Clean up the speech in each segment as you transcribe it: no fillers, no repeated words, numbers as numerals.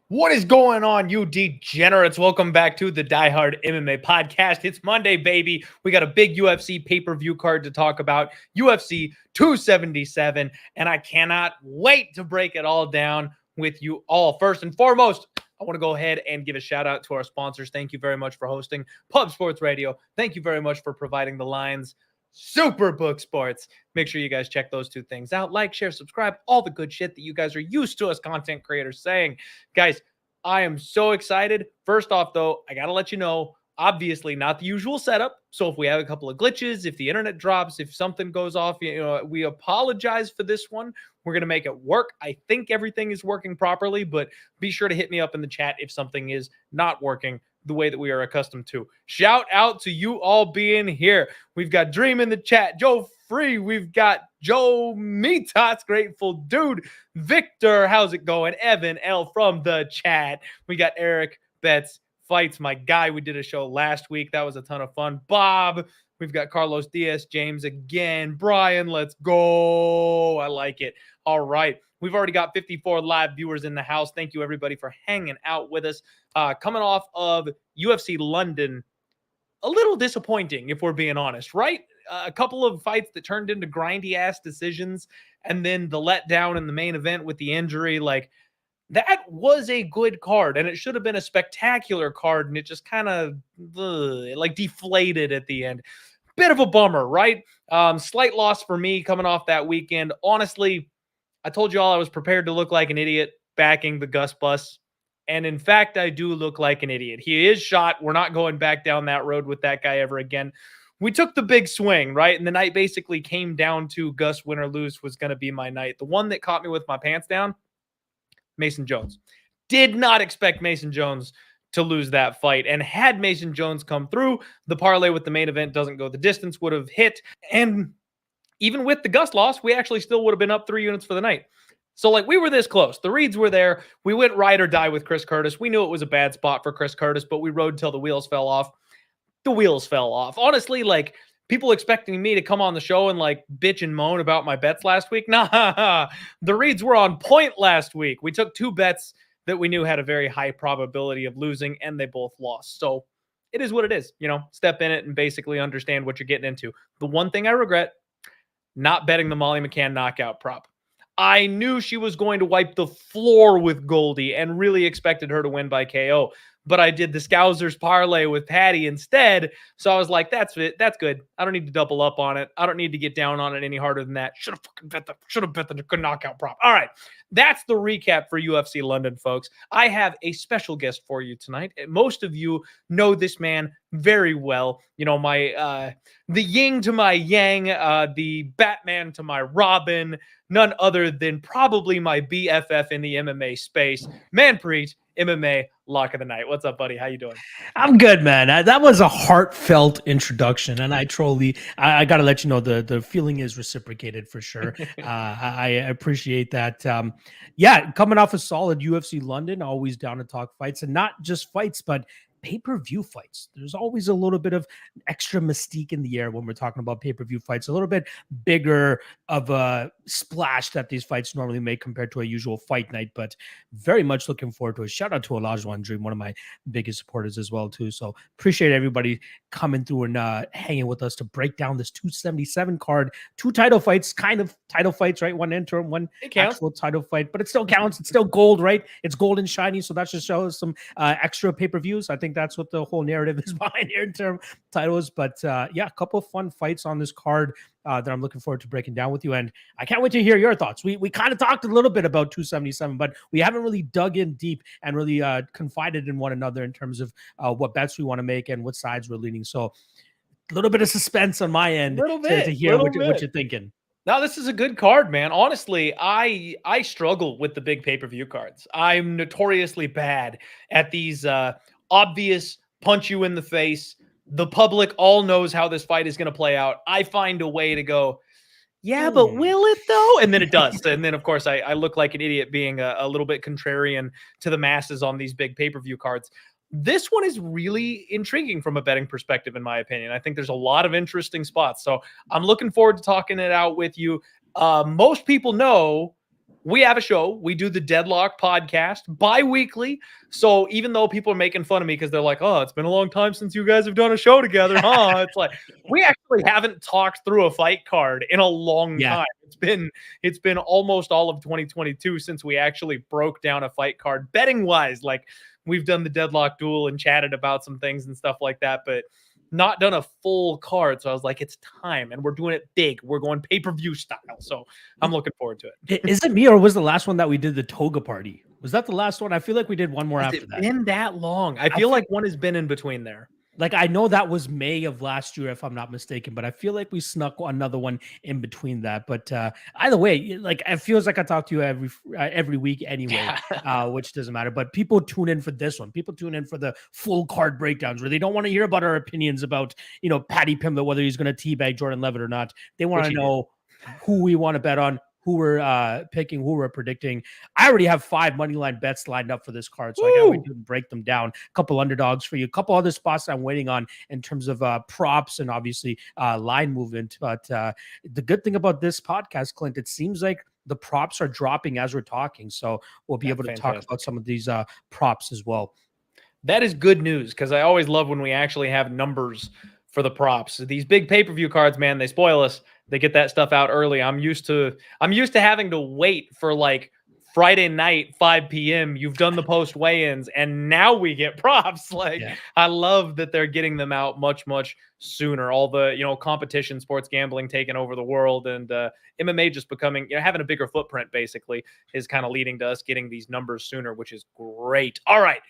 What is going on, you degenerates? Welcome back to the Die Hard MMA podcast. It's Monday, baby. We got a big UFC pay-per-view card to talk about, UFC 277, and I cannot wait to break it all down with you all. First and foremost, I want to go ahead and give a shout out to our sponsors. Thank you very much for hosting Pub Sports Radio. Thank you very much for providing the lines. Superbook Sports. Make sure you guys check those two things out. Like, share, subscribe, all the good shit that you guys are used to us content creators saying. Guys, I am so excited. First off, though, I got to let you know, obviously not the usual setup. So if we have a couple of glitches, if the internet drops, if something goes off, we apologize for this one. We're going to make it work. I think everything is working properly, but be sure to hit me up in the chat if something is not working the way that we are accustomed to. Shout out to you all being here. We've got Dream in the chat, Joe Free. We've got Joe Mitas, Grateful Dude, Victor, how's it going? Evan L from the chat. We got Eric Betts Fights, my guy. We did a show last week. That was a ton of fun. Bob, we've got Carlos Diaz, James again. Brian, let's go. I like it. All right. We've already got 54 live viewers in the house. Thank you, everybody, for hanging out with us. Coming off of UFC London, a little disappointing, if we're being honest, right? A couple of fights that turned into grindy-ass decisions, and then the letdown in the main event with the injury. Like, that was a good card, and it should have been a spectacular card, and it just kind of deflated at the end. Bit of a bummer, right? Slight loss for me coming off that weekend. Honestly, I told you all I was prepared to look like an idiot backing the Gus Bus. And in fact, I do look like an idiot. He is shot. We're not going back down that road with that guy ever again. We took the big swing, right? And the night basically came down to Gus win or lose was going to be my night. The one that caught me with my pants down, Mason Jones. Did not expect Mason Jones to lose that fight. And had Mason Jones come through, the parlay with the main event doesn't go the distance would have hit. And even with the Gus loss, we actually still would have been up 3 units for the night. So, we were this close. The reads were there. We went ride or die with Chris Curtis. We knew it was a bad spot for Chris Curtis, but we rode till the wheels fell off. The wheels fell off. Honestly, people expecting me to come on the show and, bitch and moan about my bets last week. Nah, the reads were on point last week. We took 2 bets that we knew had a very high probability of losing, and they both lost. So, it is what it is. Step in it and basically understand what you're getting into. The one thing I regret, not betting the Molly McCann knockout prop. I knew she was going to wipe the floor with Goldie and really expected her to win by KO. But I did the Scousers parlay with Patty instead. So I was like, that's it. That's good. I don't need to double up on it. I don't need to get down on it any harder than that. Should have bet the knockout prop. All right. That's the recap for UFC London, folks. I have a special guest for you tonight. Most of you know this man very well. My the yin to my yang, the Batman to my Robin, none other than probably my BFF in the MMA space, Manpreet, MMA Lock of the Night. What's up, buddy? How you doing? I'm good, man. That was a heartfelt introduction, and I got to let you know the feeling is reciprocated for sure. I appreciate that. Coming off a solid UFC London, always down to talk fights, and not just fights, but pay-per-view fights. There's always a little bit of extra mystique in the air when we're talking about pay-per-view fights, a little bit bigger of a splash that these fights normally make compared to a usual fight night, but very much looking forward to it. Shout out to Olajuwon Dream, one of my biggest supporters as well too. So appreciate everybody coming through and hanging with us to break down this 277 card. 2 title fights, kind of title fights, right? One interim, one actual title fight, but it still counts. It's still gold, right? It's gold and shiny, so that just shows some extra pay-per-views. I think that's what the whole narrative is behind here in terms of titles. But a couple of fun fights on this card that I'm looking forward to breaking down with you. And I can't wait to hear your thoughts. We kind of talked a little bit about 277, but we haven't really dug in deep and really confided in one another in terms of what bets we want to make and what sides we're leaning. So a little bit of suspense on my end to hear what you're thinking. Now, this is a good card, man. Honestly, I struggle with the big pay-per-view cards. I'm notoriously bad at these obvious punch you in the face. The public all knows how this fight is going to play out. I find a way to go, yeah, but will it though? And then it does. And then, of course, I look like an idiot being a little bit contrarian to the masses on these big pay-per-view cards. This one is really intriguing from a betting perspective, in my opinion. I think there's a lot of interesting spots. So I'm looking forward to talking it out with you. Most people know we have a show. We do the Deadlock podcast bi-weekly. So even though people are making fun of me because they're like, oh, it's been a long time since you guys have done a show together, huh? It's like, we actually haven't talked through a fight card in a long time. It's been almost all of 2022 since we actually broke down a fight card betting wise. Like, we've done the Deadlock duel and chatted about some things and stuff like that, but not done a full card. So I was like, it's time, and we're doing it big. We're going pay-per-view style. So I'm looking forward to it. Is it me, or was the last one that we did the toga party? Was that the last one? I feel like we did one more Has after it that. been that long? I feel like one has been in between there. Like, I know that was May of last year, if I'm not mistaken, but I feel like we snuck another one in between that. But either way, like, it feels like I talk to you every week anyway, which doesn't matter. But people tune in for this one. People tune in for the full card breakdowns where they don't want to hear about our opinions about, Paddy Pimblett, whether he's going to teabag Jordan Levitt or not. They want to know who we want to bet on, who we're picking, who we're predicting. I already have 5 money line bets lined up for this card, so I gotta wait to break them down. A couple underdogs for you, a couple other spots I'm waiting on in terms of props and obviously line movement. But the good thing about this podcast, Clint, it seems like the props are dropping as we're talking, so we'll be able to talk about some of these props as well. That is good news, because I always love when we actually have numbers for the props. These big pay-per-view cards, man, they spoil us. They get that stuff out early. I'm used to having to wait for like Friday night, 5 p.m. You've done the post weigh-ins, and now we get props. I love that they're getting them out much, much sooner. All the, competition, sports gambling taking over the world, and MMA just becoming, having a bigger footprint basically is kind of leading to us getting these numbers sooner, which is great. All right.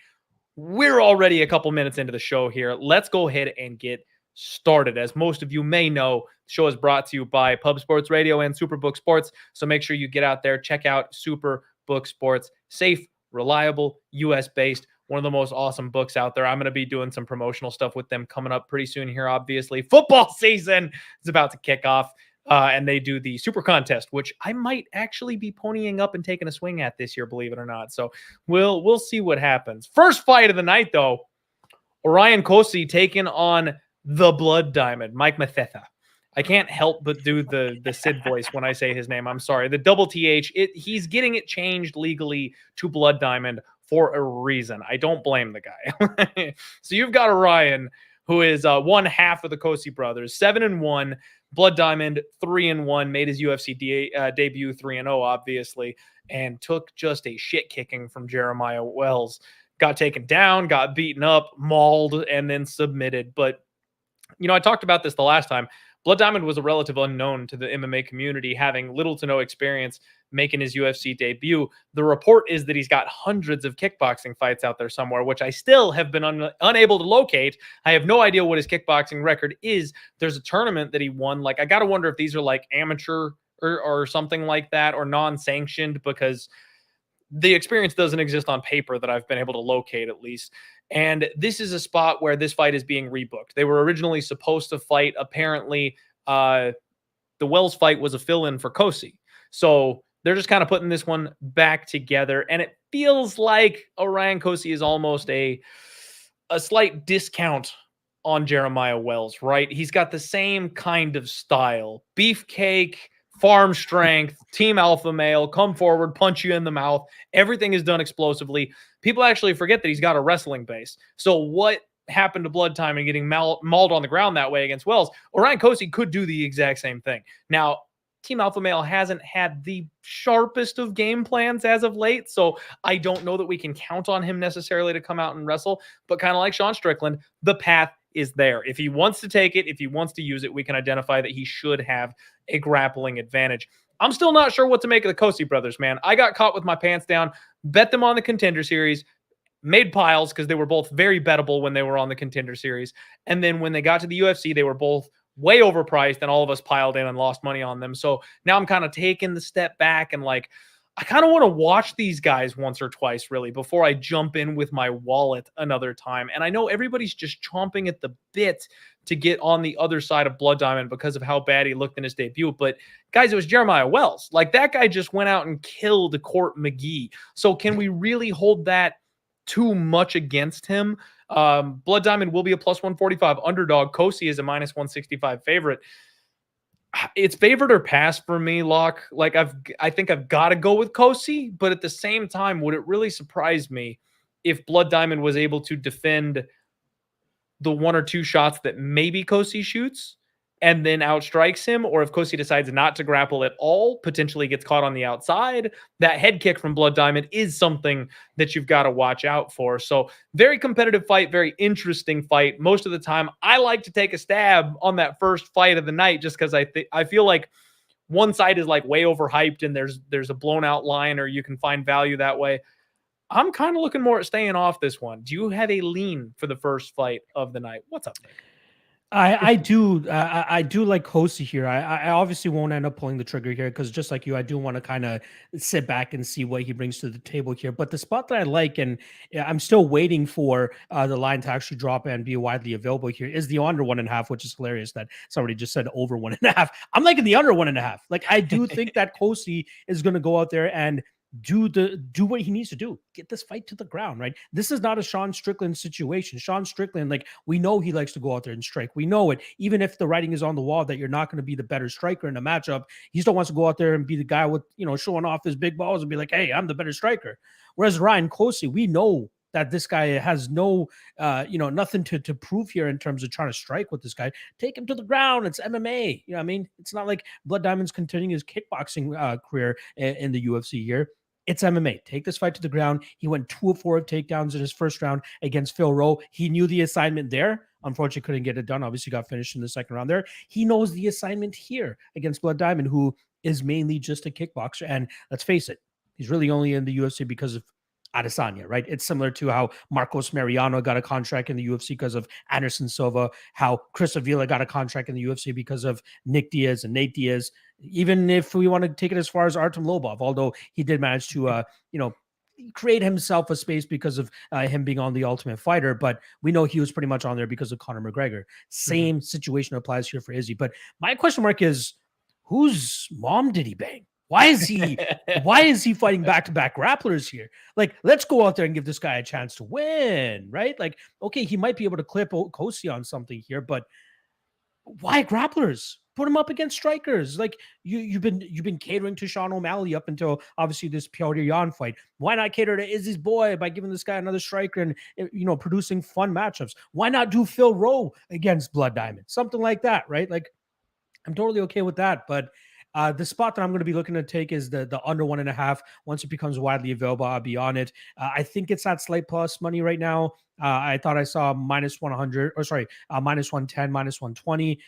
We're already a couple minutes into the show here. Let's go ahead and get started. As most of you may know, the show is brought to you by Pub Sports Radio and Superbook Sports. So make sure you get out there, check out Superbook Sports. Safe, reliable, US-based, one of the most awesome books out there. I'm going to be doing some promotional stuff with them coming up pretty soon here, obviously. Football season is about to kick off. And they do the super contest, which I might actually be ponying up and taking a swing at this year, believe it or not. So we'll see what happens. First fight of the night, though, Orion Cosce taking on the Blood Diamond, Mike Mathetha. I can't help but do the Sid voice when I say his name. I'm sorry. The double TH, he's getting it changed legally to Blood Diamond for a reason. I don't blame the guy. So you've got Orion, who is one half of the Cosce brothers, 7-1. Blood Diamond 3-1, made his UFC debut 3-0, obviously, and took just a shit kicking from Jeremiah Wells. Got taken down, got beaten up, mauled, and then submitted. But, I talked about this the last time. Blood Diamond was a relative unknown to the MMA community, having little to no experience making his UFC debut. The report is that he's got hundreds of kickboxing fights out there somewhere, which I still have been unable to locate. I have no idea what his kickboxing record is. There's a tournament that he won. I got to wonder if these are like amateur or something like that, or non-sanctioned, because the experience doesn't exist on paper that I've been able to locate, at least. And this is a spot where this fight is being rebooked. They were originally supposed to fight. Apparently, the Wells fight was a fill-in for Cosce. So they're just kind of putting this one back together. And it feels like Orion Cosce is almost a slight discount on Jeremiah Wells, right? He's got the same kind of style. Beefcake, farm strength, team alpha male, come forward, punch you in the mouth. Everything is done explosively. People actually forget that he's got a wrestling base. So what happened to Blood Time and getting mauled on the ground that way against Wells? Orion Cosce could do the exact same thing. Now, Team Alpha Male hasn't had the sharpest of game plans as of late, so I don't know that we can count on him necessarily to come out and wrestle. But kind of like Sean Strickland, the path is there. If he wants to take it, if he wants to use it, we can identify that he should have a grappling advantage. I'm still not sure what to make of the Cosce brothers, man. I got caught with my pants down, bet them on the Contender Series, made piles because they were both very bettable when they were on the Contender Series. And then when they got to the UFC, they were both way overpriced, and all of us piled in and lost money on them. So now I'm kind of taking the step back and like, I kind of want to watch these guys once or twice really before I jump in with my wallet another time. And I know everybody's just chomping at the bit to get on the other side of Blood Diamond because of how bad he looked in his debut. But guys, it was Jeremiah Wells. Like, that guy just went out and killed Court McGee. So can we really hold that too much against him? Blood Diamond will be a plus 145 underdog. Cosce is a minus 165 favorite. It's favorite or pass for me, Locke. Like, I think I've got to go with Cosce, but at the same time, would it really surprise me if Blood Diamond was able to defend the one or two shots that maybe Cosce shoots and then outstrikes him, or if Cosce decides not to grapple at all, potentially gets caught on the outside? That head kick from Blood Diamond is something that you've got to watch out for. So very competitive fight, very interesting fight. Most of the time, I like to take a stab on that first fight of the night just because I feel like one side is like way overhyped and there's a blown out line, or you can find value that way. I'm kind of looking more at staying off this one. Do you have a lean for the first fight of the night? What's up, Nick? I do like Cosce here. I obviously won't end up pulling the trigger here because just like you, I do want to kind of sit back and see what he brings to the table here. But the spot that I like, and I'm still waiting for the line to actually drop and be widely available here, is the under 1.5, which is hilarious that somebody just said over 1.5. I'm liking the under 1.5. Like, I do think that Cosce is going to go out there and do what he needs to do, get this fight to the ground, right? This is not a Sean Strickland situation. Sean Strickland, like, we know he likes to go out there and strike. We know it. Even if the writing is on the wall that you're not going to be the better striker in a matchup, he still wants to go out there and be the guy with, showing off his big balls and be like, hey, I'm the better striker. Whereas Ryan Cosce, we know that this guy has no, nothing to prove here in terms of trying to strike with this guy. Take him to the ground. It's MMA. You know what I mean? It's not like Blood Diamond's continuing his kickboxing career in the UFC here. It's MMA. Take this fight to the ground. He went 2 of 4 takedowns in his first round against Phil Rowe. He knew the assignment there. Unfortunately, couldn't get it done. Obviously, got finished in the second round there. He knows the assignment here against Blood Diamond, who is mainly just a kickboxer. And let's face it, he's really only in the UFC because of Adesanya, right? It's similar to how Marcos Mariano got a contract in the UFC because of Anderson Silva, how Chris Avila got a contract in the UFC because of Nick Diaz and Nate Diaz. Even if we want to take it as far as Artem Lobov, although he did manage to, create himself a space because of him being on the Ultimate Fighter, but we know he was pretty much on there because of Conor McGregor. Same situation applies here for Izzy. But my question mark is, whose mom did he bang? Why is he fighting back-to-back grapplers here? Like, let's go out there and give this guy a chance to win, right? Like, okay, he might be able to clip Cosce on something here, but why grapplers? Put him up against strikers. Like, you've been catering to Sean O'Malley up until obviously this Yeon fight. Why not cater to Izzy's boy by giving this guy another striker and producing fun matchups? Why not do Phil Rowe against Blood Diamond? Something like that, right? Like, I'm totally okay with that, but the spot that I'm going to be looking to take is the under 1.5. Once it becomes widely available, I'll be on it. I think it's at slight plus money right now. I thought I saw minus 100, or sorry, minus 110, minus 120.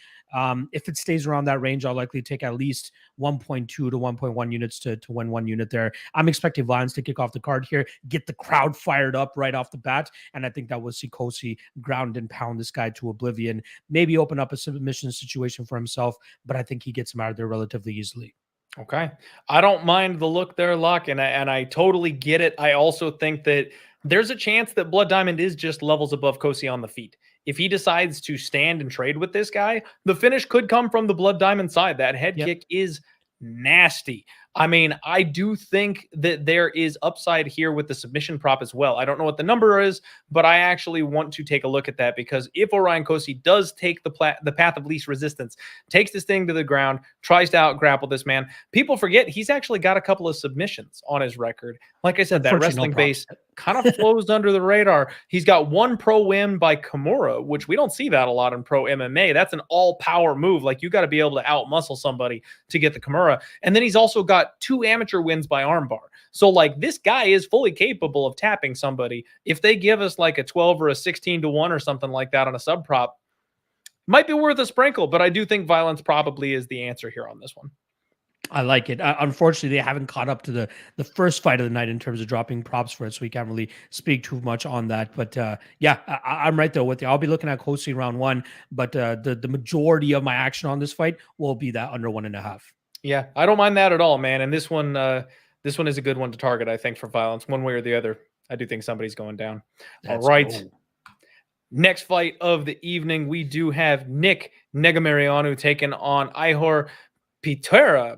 If it stays around that range, I'll likely take at least 1.2 to 1.1 units to win 1 unit there. I'm expecting violence to kick off the card here, get the crowd fired up right off the bat, and I think that will see Cosce ground and pound this guy to oblivion, maybe open up a submission situation for himself, but I think he gets him out of there relatively easily. Okay. I don't mind the look there, Locke, and I totally get it. I also think that there's a chance that Blood Diamond is just levels above Cosce on the feet. If he decides to stand and trade with this guy, the finish could come from the Blood Diamond side. That head kick is nasty. I mean, I do think that there is upside here with the submission prop as well. I don't know what the number is, but I actually want to take a look at that, because if Orion Cosce does take the path of least resistance, takes this thing to the ground, tries to out grapple this man, people forget he's actually got a couple of submissions on his record. Like I said, that wrestling base kind of flows under the radar. He's got 1 pro win by Kimura, which we don't see that a lot in pro MMA. That's an all power move. Like, you got to be able to out muscle somebody to get the Kimura. And then he's also got 2 amateur wins by armbar. So, like, this guy is fully capable of tapping somebody. If they give us like a 12 or a 16 to 1 or something like that on a sub prop, might be worth a sprinkle, but I do think violence probably is the answer here on this one. I like it. Unfortunately, they haven't caught up to the first fight of the night in terms of dropping props for it, so we can't really speak too much on that. But yeah, I'm right there with you. I'll be looking at Cosce round 1, but the majority of my action on this fight will be that under 1.5. Yeah, I don't mind that at all, man. And this one is a good one to target, I think, for violence, one way or the other. I do think somebody's going down. All right. Go. Next fight of the evening, we do have Negumereanu taking on Ihor Potieria.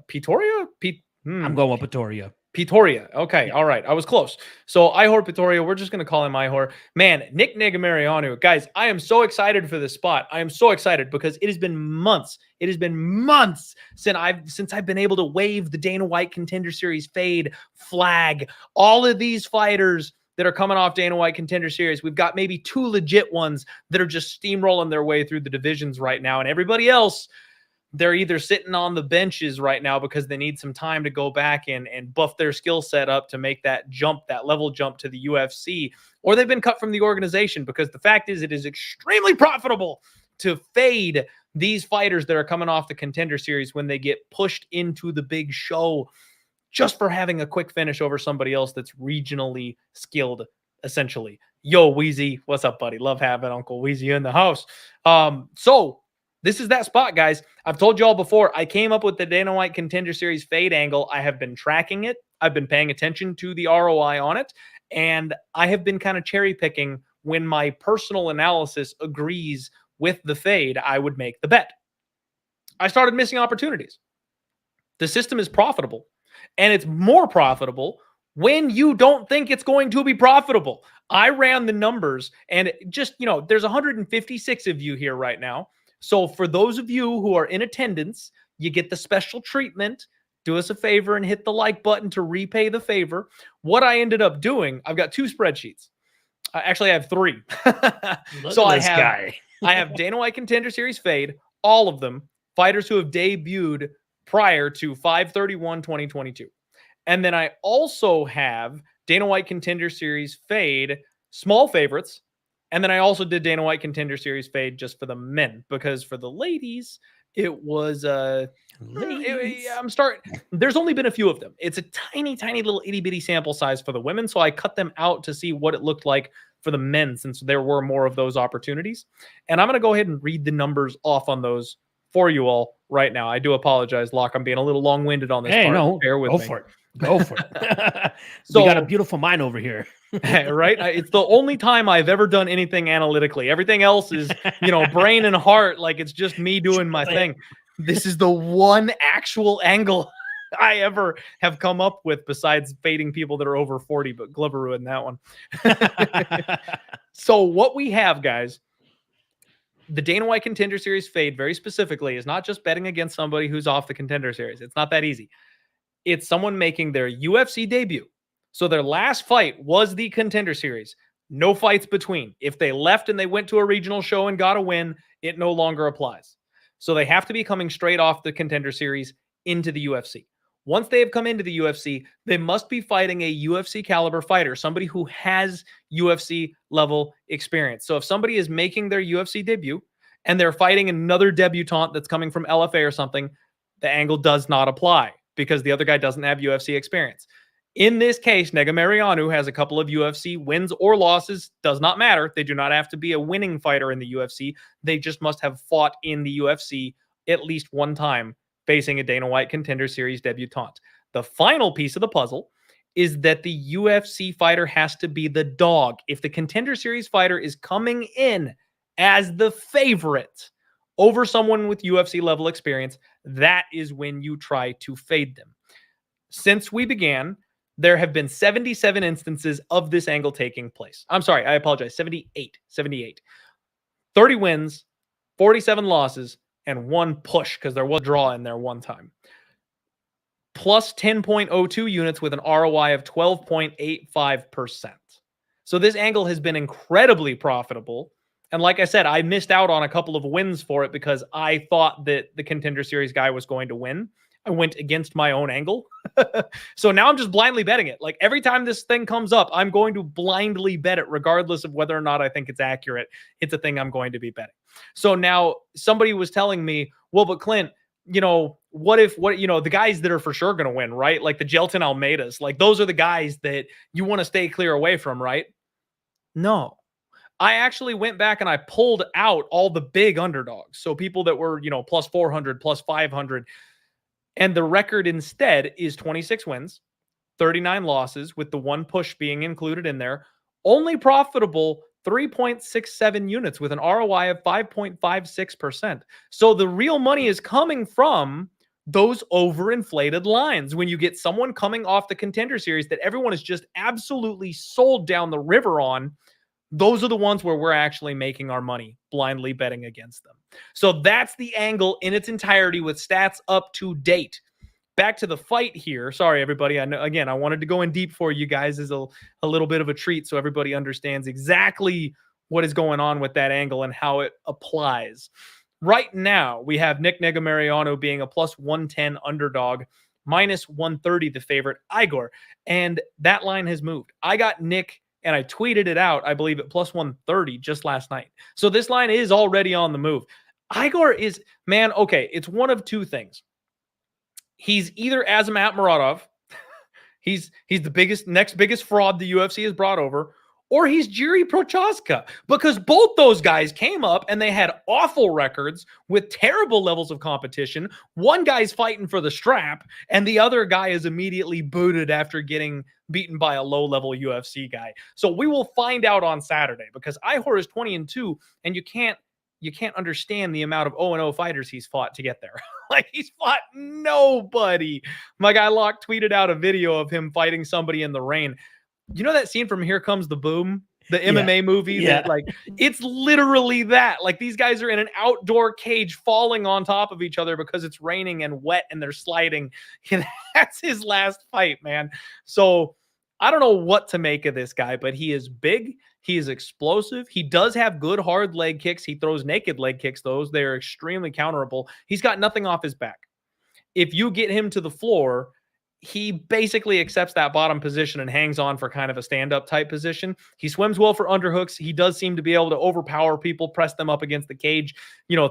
I'm going with Potieria. Potieria. Okay. Yeah. All right. I was close. So Ihor Potieria, we're just going to call him Ihor. Man, Negumereanu, guys, I am so excited for this spot. I am so excited because it has been months. It has been months since I've been able to wave the Dana White Contender Series fade flag. All of these fighters that are coming off Dana White Contender Series, we've got maybe 2 legit ones that are just steamrolling their way through the divisions right now. And everybody else, they're either sitting on the benches right now because they need some time to go back and buff their skill set up to make that jump, that level jump to the UFC, or they've been cut from the organization because the fact is it is extremely profitable to fade these fighters that are coming off the Contender Series when they get pushed into the big show just for having a quick finish over somebody else that's regionally skilled, essentially. Yo, Wheezy, what's up, buddy? Love having Uncle Wheezy in the house. So this is that spot, guys. I've told you all before, I came up with the Dana White Contender Series fade angle. I have been tracking it. I've been paying attention to the ROI on it, and I have been kind of cherry picking when my personal analysis agrees with the fade. I would make the bet. I started missing opportunities. The system is profitable, and it's more profitable when you don't think it's going to be profitable. I ran the numbers, and just, there's 156 of you here right now. So for those of you who are in attendance, you get the special treatment. Do us a favor and hit the like button to repay the favor. What I ended up doing, I've got 2 spreadsheets. Actually, I have 3. So I have Dana White Contender Series fade, all of them, fighters who have debuted prior to 5/31/2022. And then I also have Dana White Contender Series fade, small favorites. And then I also did Dana White Contender Series fade just for the men, because for the ladies, it was there's only been a few of them. It's a tiny, tiny little itty bitty sample size for the women. So I cut them out to see what it looked like for the men, since there were more of those opportunities. And I'm going to go ahead and read the numbers off on those for you all right now. I do apologize, Locke. I'm being a little long-winded on this part. No, bear with me. Go for it. So, we got a beautiful mind over here. Right? It's the only time I've ever done anything analytically. Everything else is, brain and heart. Like, it's just me doing my thing. This is the one actual angle I ever have come up with besides fading people that are over 40, but Glover ruined that one. So what we have, guys, the Dana White Contender Series fade very specifically is not just betting against somebody who's off the Contender Series. It's not that easy. It's someone making their UFC debut. So their last fight was the Contender Series. No fights between. If they left and they went to a regional show and got a win, it no longer applies. So they have to be coming straight off the Contender Series into the UFC. Once they have come into the UFC, they must be fighting a UFC caliber fighter, somebody who has UFC level experience. So if somebody is making their UFC debut and they're fighting another debutant that's coming from LFA or something, the angle does not apply because the other guy doesn't have UFC experience. In this case, Negumereanu has a couple of UFC wins or losses. Does not matter. They do not have to be a winning fighter in the UFC. They just must have fought in the UFC at least one time facing a Dana White Contender Series debutante. The final piece of the puzzle is that the UFC fighter has to be the dog. If the Contender Series fighter is coming in as the favorite over someone with UFC level experience, that is when you try to fade them. Since we began, there have been 77 instances of this angle taking place. I'm sorry, I apologize. 78. 30 wins, 47 losses, and 1 push, because there was a draw in there one time. Plus 10.02 units with an ROI of 12.85%. So this angle has been incredibly profitable. And like I said, I missed out on a couple of wins for it because I thought that the Contender Series guy was going to win. I went against my own angle. So now I'm just blindly betting it. Like every time this thing comes up, I'm going to blindly bet it regardless of whether or not I think it's accurate. It's a thing I'm going to be betting. So now somebody was telling me, well, but Clint, the guys that are for sure going to win, right? Like the Jelton Almeidas, like those are the guys that you want to stay clear away from, right? No. I actually went back and I pulled out all the big underdogs. So people that were, plus 400, plus 500. And the record instead is 26 wins, 39 losses, with the one push being included in there. Only profitable 3.67 units with an ROI of 5.56%. So the real money is coming from those overinflated lines. When you get someone coming off the Contender Series that everyone is just absolutely sold down the river on, those are the ones where we're actually making our money blindly betting against them. So that's the angle in its entirety with stats up to date. Back to the fight here. Sorry, everybody. I know, again, I wanted to go in deep for you guys as a little bit of a treat so everybody understands exactly what is going on with that angle and how it applies. Right now, we have Negumereanu being a plus 110 underdog, minus 130 the favorite Ihor, and that line has moved. I got Nick, and I tweeted it out, I believe, at plus 130 just last night. So this line is already on the move. Ihor is, man, okay, it's one of two things. He's either Azamat Muradov, he's the next biggest fraud the UFC has brought over, or he's Jiri Prochazka, because both those guys came up and they had awful records with terrible levels of competition. One guy's fighting for the strap, and the other guy is immediately booted after getting beaten by a low-level UFC guy. So we will find out on Saturday, because Ihor is 20-2, and you can't understand the amount of 0-0 fighters he's fought to get there. Like, he's fought nobody. My guy Locke tweeted out a video of him fighting somebody in the rain. You know that scene from Here Comes the Boom, the MMA movie? Yeah. That, like, it's literally that. Like, these guys are in an outdoor cage falling on top of each other because it's raining and wet and they're sliding. And that's his last fight, man. So I don't know what to make of this guy, but he is big. He is explosive. He does have good hard leg kicks. He throws naked leg kicks. They're extremely counterable. He's got nothing off his back. If you get him to the floor, he basically accepts that bottom position and hangs on for kind of a stand-up type position. He swims well for underhooks. He does seem to be able to overpower people, press them up against the cage,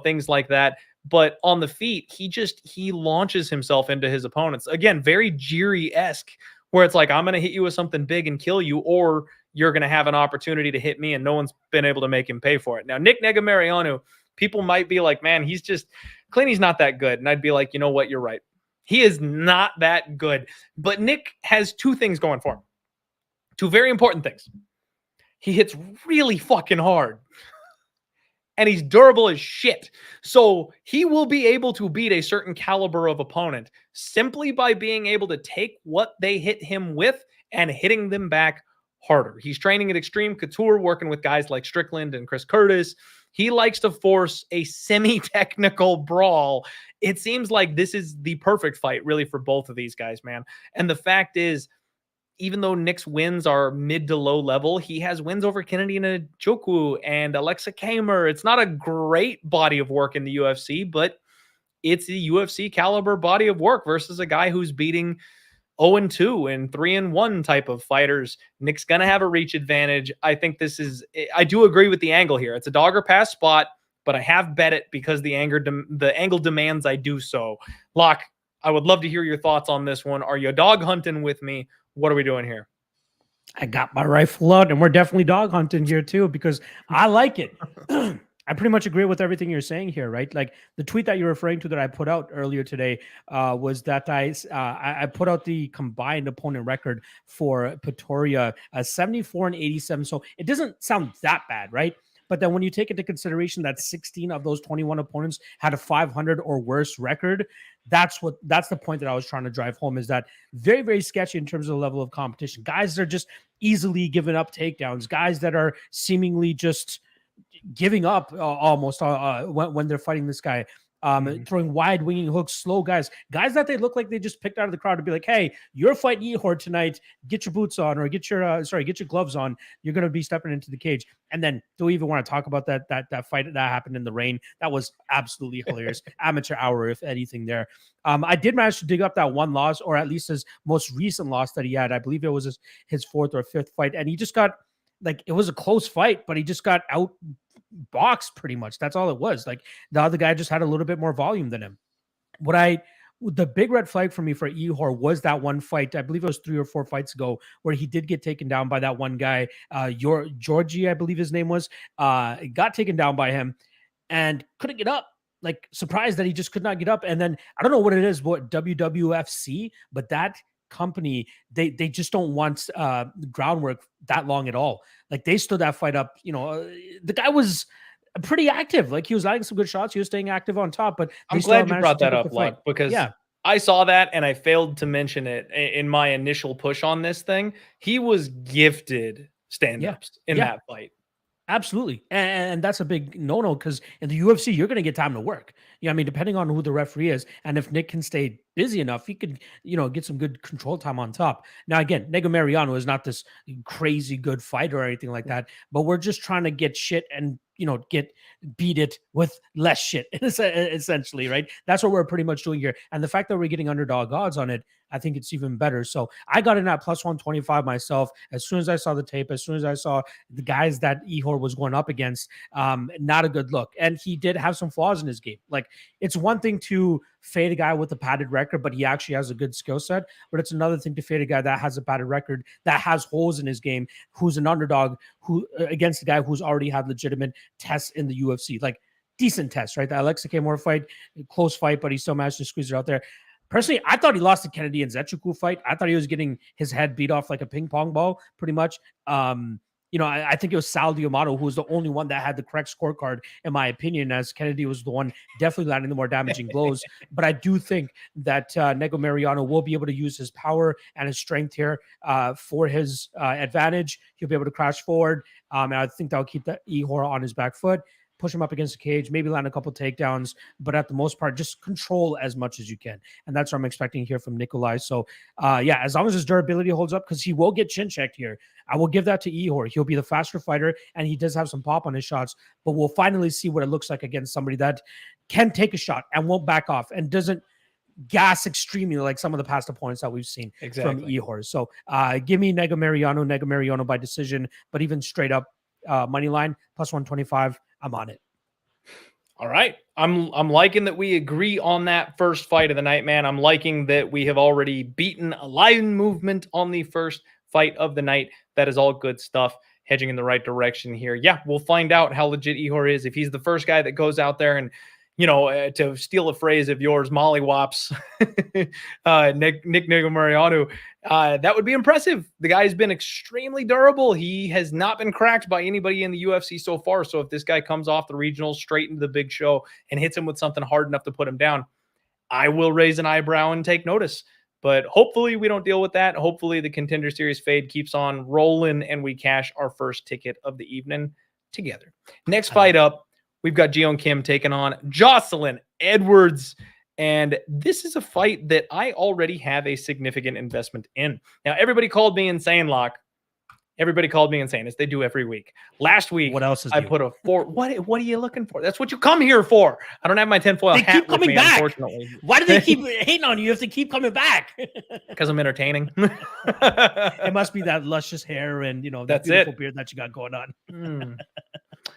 things like that. But on the feet, he launches himself into his opponents. Again, very Jiri-esque, where it's like, I'm going to hit you with something big and kill you, or you're going to have an opportunity to hit me, and no one's been able to make him pay for it. Now, Negumereanu, people might be like, man, he's not that good. And I'd be like, you know what? You're right. He is not that good. But Nick has two things going for him. Two very important things. He hits really fucking hard. And he's durable as shit. So he will be able to beat a certain caliber of opponent simply by being able to take what they hit him with and hitting them back harder. He's training at Extreme Couture, working with guys like Strickland and Chris Curtis. He likes to force a semi-technical brawl. It seems like this is the perfect fight, really, for both of these guys, man. And the fact is, even though Nick's wins are mid to low level, he has wins over Kennedy Njoku and Alexa Kamer. It's not a great body of work in the UFC, but it's a UFC caliber body of work versus a guy who's beating 0-2 and 3-1 type of fighters. Nick's going to have a reach advantage. I think I do agree with the angle here. It's a dog or pass spot, but I have bet it because the angle demands I do so. Locke, I would love to hear your thoughts on this one. Are you dog hunting with me? What are we doing here? I got my rifle out, and we're definitely dog hunting here too, because I like it. I pretty much agree with everything you're saying here, right? Like the tweet that you're referring to that I put out earlier today was that I put out the combined opponent record for Potieria, 74-87. So it doesn't sound that bad, right? But then when you take into consideration that 16 of those 21 opponents had a 500 or worse record, that's the point that I was trying to drive home, is that very, very sketchy in terms of the level of competition. Guys that are just easily giving up takedowns, guys that are seemingly just giving up almost when they're fighting this guy. Throwing wide winging hooks, slow guys that they look like they just picked out of the crowd to be like, hey, you're fighting Ihor tonight. Get your boots on, or get your gloves on. You're going to be stepping into the cage. And then do we even want to talk about that fight that happened in the rain? That was absolutely hilarious. Amateur hour, if anything there. I did manage to dig up that one loss, or at least his most recent loss that he had. I believe it was his fourth or fifth fight. And he just got, like, it was a close fight, but he just got out boxed pretty much. That's all it was. Like, the other guy just had a little bit more volume than him. The big red flag for me for Ihor was that one fight. I believe it was 3 or 4 fights ago where he did get taken down by that one guy, Georgie, I believe his name was. Got taken down by him and couldn't get up. Like, surprised that he just could not get up. And then I don't know what it is, what WWFC, but that company, they just don't want groundwork that long at all. Like, they stood that fight up. The guy was pretty active. Like, he was adding some good shots. He was staying active on top, but I'm glad you brought that up, Luck, because yeah, I saw that and I failed to mention it in my initial push on this thing. He was gifted stand-ups in that fight. Absolutely. And that's a big no-no, because in the UFC, you're going to get time to work. I mean, depending on who the referee is, and if Nick can stay busy enough, he could, get some good control time on top. Now, again, Negumereanu is not this crazy good fighter or anything like that, but we're just trying to get shit and, beat it with less shit, essentially, right? That's what we're pretty much doing here. And the fact that we're getting underdog odds on it, I think it's even better. So I got in at plus 125 myself. As soon as I saw the tape, as soon as I saw the guys that Ihor was going up against, not a good look. And he did have some flaws in his game. Like, it's one thing to fade a guy with a padded record, but he actually has a good skill set. But it's another thing to fade a guy that has a padded record, that has holes in his game, who's an underdog, who against a guy who's already had legitimate tests in the UFC, like decent tests, right? The Alexa Kamor fight, close fight, but he still managed to squeeze it out there. Personally, I thought he lost the Kennedy and Zechuku fight. I thought he was getting his head beat off like a ping pong ball, pretty much. I think it was Sal Diamato who was the only one that had the correct scorecard, in my opinion, as Kennedy was the one definitely landing the more damaging blows. But I do think that Negumereanu will be able to use his power and his strength here for his advantage. He'll be able to crash forward. And I think that'll keep the Ihor on his back foot, push him up against the cage, maybe land a couple takedowns, but at the most part, just control as much as you can. And that's what I'm expecting here from Nikolai. So, as long as his durability holds up, because he will get chin checked here, I will give that to Ihor. He'll be the faster fighter, and he does have some pop on his shots, but we'll finally see what it looks like against somebody that can take a shot and won't back off and doesn't gas extremely like some of the past opponents that we've seen from Ihor. So give me Negumereanu by decision, but even straight up money line plus 125, I'm on it. All right. I'm liking that we agree on that first fight of the night, man. I'm liking that we have already beaten a line movement on the first fight of the night. That is all good stuff. Hedging in the right direction here. Yeah, we'll find out how legit Ihor is. If he's the first guy that goes out there and, to steal a phrase of yours, mollywops Nick Negumereanu, that would be impressive. The guy's been extremely durable. He has not been cracked by anybody in the UFC so far. So if this guy comes off the regionals straight into the big show and hits him with something hard enough to put him down, I will raise an eyebrow and take notice. But hopefully we don't deal with that. Hopefully the Contender Series fade keeps on rolling and we cash our first ticket of the evening together. Next fight up, we've got Jeon Kim taking on Joselyne Edwards. And this is a fight that I already have a significant investment in. Now, everybody called me insane, Locke. Everybody called me insane, as they do every week. Last week, what else is I put a 4. What are you looking for? That's what you come here for. I don't have my tinfoil hat keep coming with me, back. Unfortunately. Why do they keep hating on you? You have to keep coming back. Because I'm entertaining. It must be that luscious hair and, that beautiful beard that you got going on.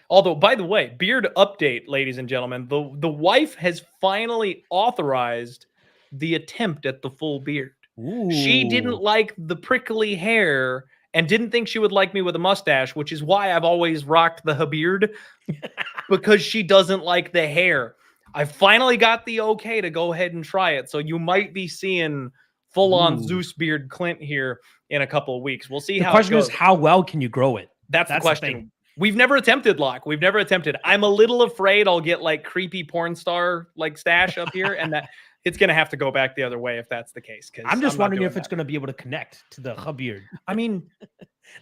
Although, by the way, beard update, ladies and gentlemen, the wife has finally authorized the attempt at the full beard. Ooh. She didn't like the prickly hair and didn't think she would like me with a mustache, which is why I've always rocked the beard, because she doesn't like the hair. I finally got the okay to go ahead and try it. So you might be seeing full-on Zeus beard Clint here in a couple of weeks. We'll see how it goes. The question is, how well can you grow it? That's the question. We've never attempted, Locke. We've never attempted. I'm a little afraid I'll get like creepy porn star like stash up here, and that it's going to have to go back the other way if that's the case. I'm just wondering if it's going to be able to connect to the beard. I mean,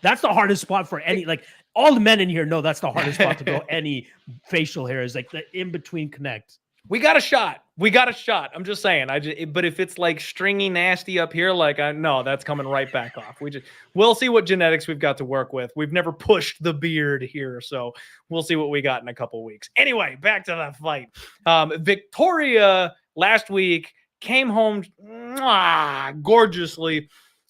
that's the hardest spot for any, like all the men in here know that's the hardest spot to grow any facial hair, is like the in-between connect. We got a shot. I'm just saying. But if it's like stringy nasty up here, like no, that's coming right back off. We'll see what genetics we've got to work with. We've never pushed the beard here, so we'll see what we got in a couple weeks. Anyway, back to that fight. Victoria last week came home gorgeously.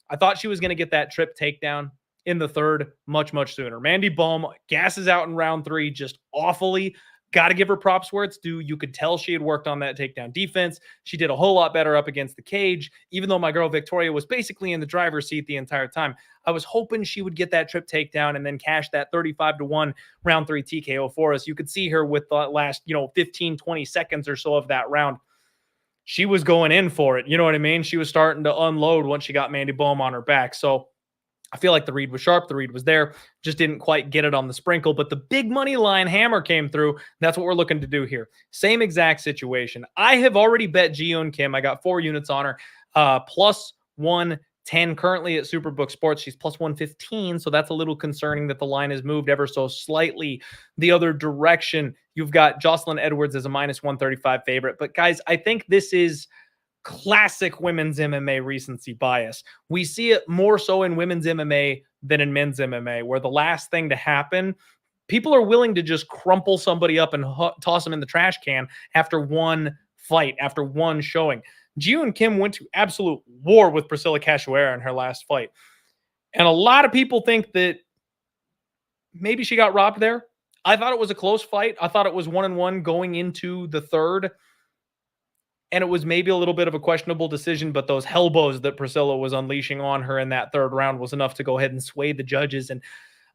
I thought she was going to get that trip takedown in the third much sooner. Mandy Bohm gasses out in round 3 just awfully. Got to give her props where it's due. You could tell she had worked on that takedown defense. She did a whole lot better up against the cage, even though my girl Victoria was basically in the driver's seat the entire time. I was hoping she would get that trip takedown and then cash that 35-1 round 3 TKO for us. You could see her with the last, 15, 20 seconds or so of that round. She was going in for it. You know what I mean? She was starting to unload once she got Mandy Bohm on her back. So I feel like the read was sharp. The read was there. Just didn't quite get it on the sprinkle. But the big money line hammer came through. That's what we're looking to do here. Same exact situation. I have already bet Yeon Kim. I got 4 units on her. Plus 110 currently at Superbook Sports. She's plus 115. So that's a little concerning that the line has moved ever so slightly the other direction. You've got Joselyne Edwards as a minus 135 favorite. But guys, I think this is classic women's MMA recency bias. We see it more so in women's MMA than in men's MMA, where the last thing to happen, people are willing to just crumple somebody up and toss them in the trash can after one fight, after one showing. Yeon Kim went to absolute war with Priscilla Cachoeira in her last fight. And a lot of people think that maybe she got robbed there. I thought it was a close fight. I thought it was 1-1 going into the third. And it was maybe a little bit of a questionable decision, but those elbows that Priscilla was unleashing on her in that third round was enough to go ahead and sway the judges. And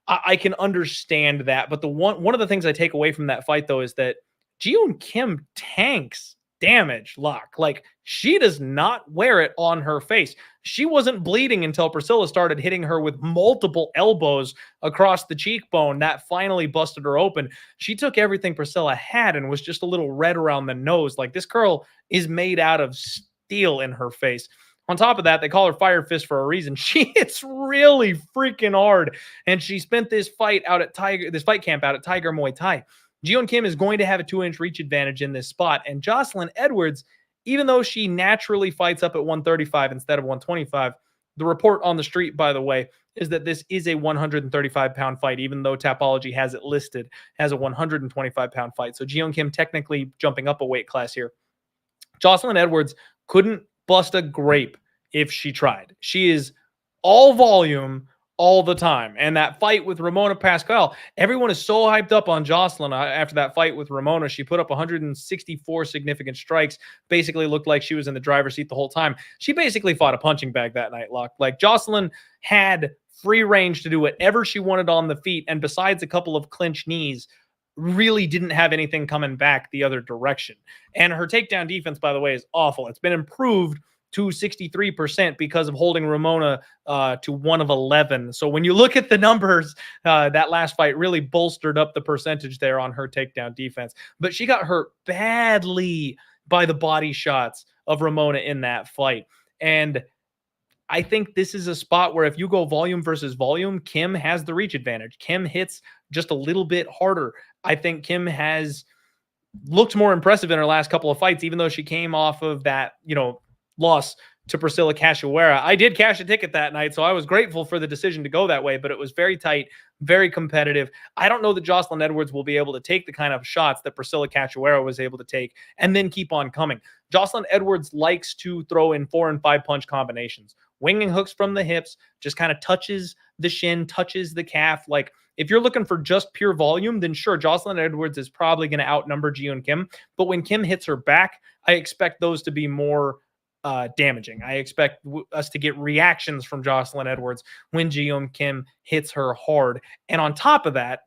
I can understand that. But the one of the things I take away from that fight, though, is that Yeon Kim tanks damage lock. Like, she does not wear it on her face. She wasn't bleeding until Priscilla started hitting her with multiple elbows across the cheekbone. That finally busted her open. She took everything Priscilla had and was just a little red around the nose. Like, this girl is made out of steel in her face. On top of that, they call her Fire Fist for a reason. She hits really freaking hard. And she spent this fight camp out at Tiger Muay Thai. Yeon Kim is going to have a 2-inch reach advantage in this spot. And Joselyne Edwards, even though she naturally fights up at 135 instead of 125, the report on the street, by the way, is that this is a 135-pound fight, even though Tapology has it listed as a 125-pound fight. So Yeon Kim technically jumping up a weight class here. Joselyne Edwards couldn't bust a grape if she tried. She is all volume all the time. And that fight with Ramona Pascal, everyone is so hyped up on Joselyne after that fight with Ramona. She put up 164 significant strikes, basically looked like she was in the driver's seat the whole time. She basically fought a punching bag that night, Luck. Like, Joselyne had free range to do whatever she wanted on the feet, and besides a couple of clinch knees, really didn't have anything coming back the other direction. And her takedown defense, by the way, is awful. It's been improved to 63% because of holding Ramona to 1 of 11. So when you look at the numbers, that last fight really bolstered up the percentage there on her takedown defense. But she got hurt badly by the body shots of Ramona in that fight. And I think this is a spot where if you go volume versus volume, Kim has the reach advantage. Kim hits just a little bit harder. I think Kim has looked more impressive in her last couple of fights, even though she came off of that, loss to Priscilla Cachoeira. I did cash a ticket that night, so I was grateful for the decision to go that way, but it was very tight, very competitive. I don't know that Joselyne Edwards will be able to take the kind of shots that Priscilla Cachoeira was able to take and then keep on coming. Joselyne Edwards likes to throw in 4 and 5 punch combinations. Winging hooks from the hips, just kind of touches the shin, touches the calf. Like, if you're looking for just pure volume, then sure, Joselyne Edwards is probably going to outnumber Yeon Kim. But when Kim hits her back, I expect those to be more damaging. I expect us to get reactions from Joselyne Edwards when Yeon Kim hits her hard. And on top of that,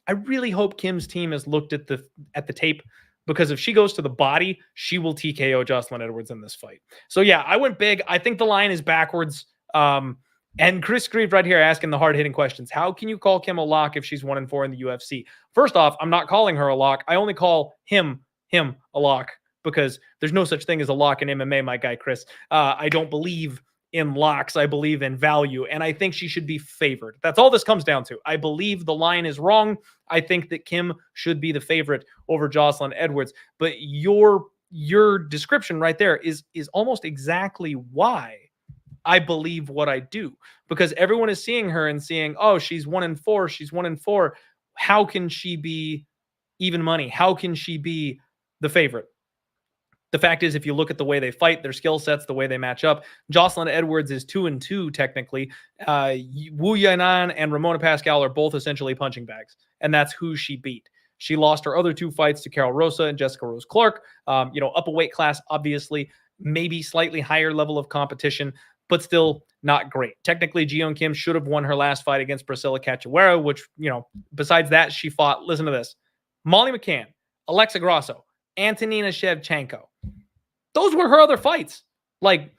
I really hope Kim's team has looked at the tape, because if she goes to the body, she will TKO Joselyne Edwards in this fight. So yeah, I went big. I think the line is backwards. And Chris Grieve right here asking the hard-hitting questions. How can you call Kim a lock if she's 1-4 in the UFC? First off, I'm not calling her a lock. I only call him a lock, because there's no such thing as a lock in MMA, my guy, Chris. I don't believe in locks. I believe in value, and I think she should be favored. That's all this comes down to. I believe the line is wrong. I think that Kim should be the favorite over Joselyne Edwards. But your description right there is almost exactly why I believe what I do, because everyone is seeing her and seeing, oh, she's 1-4. She's 1-4. How can she be even money? How can she be the favorite? The fact is, if you look at the way they fight, their skill sets, the way they match up, Joselyne Edwards is 2-2 technically. Wu Yanan and Ramona Pascal are both essentially punching bags, and that's who she beat. She lost her other 2 fights to Carol Rosa and Jessica Rose Clark. Up a weight class, obviously, maybe slightly higher level of competition, but still not great. Technically, Jeon Kim should have won her last fight against Priscilla Cachoeira, which, besides that, she fought, listen to this, Molly McCann, Alexa Grasso, Antonina Shevchenko. Those were her other fights. Like,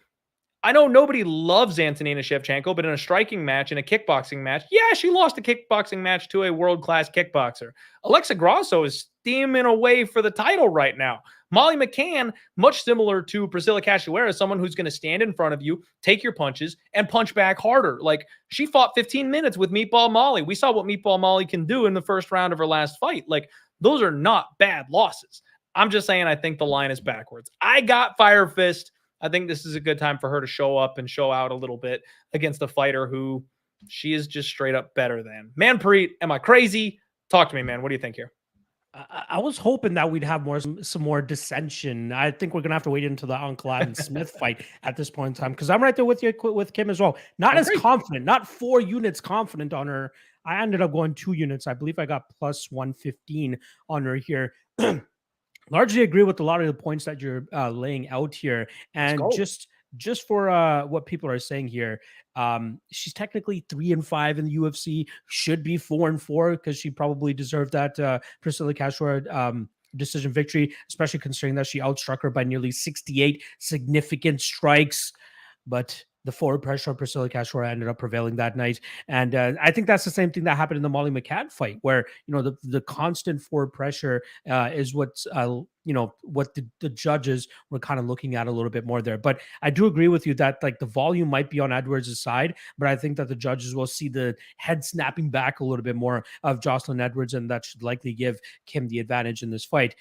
I know nobody loves Antonina Shevchenko, but in a striking match, in a kickboxing match, yeah, she lost a kickboxing match to a world-class kickboxer. Alexa Grasso is steaming away for the title right now. Molly McCann, much similar to Priscilla Cachoeira, someone who's going to stand in front of you, take your punches, and punch back harder. Like, she fought 15 minutes with Meatball Molly. We saw what Meatball Molly can do in the first round of her last fight. Like, those are not bad losses. I'm just saying I think the line is backwards. I got Fire Fist. I think this is a good time for her to show up and show out a little bit against a fighter who she is just straight up better than. Manpreet, am I crazy? Talk to me, man. What do you think here? I was hoping that we'd have some more dissension. I think we're gonna have to wait until the Ankalaev and Smith fight at this point in time, because I'm right there with you with Kim as well. Not as confident, not 4 units confident on her. I ended up going 2 units. I believe I got plus 115 on her here. Largely agree with a lot of the points that you're laying out here, and just for what people are saying here, she's technically 3-5 in the UFC, should be 4-4 because she probably deserved that Priscilla Cachoeira decision victory, especially considering that she outstruck her by nearly 68 significant strikes. But the forward pressure of Priscilla Cachoeira ended up prevailing that night. And I think that's the same thing that happened in the Molly McCann fight, where, the constant forward pressure is what's, what the judges were kind of looking at a little bit more there. But I do agree with you that, like, the volume might be on Edwards' side, but I think that the judges will see the head snapping back a little bit more of Joselyne Edwards, and that should likely give Kim the advantage in this fight.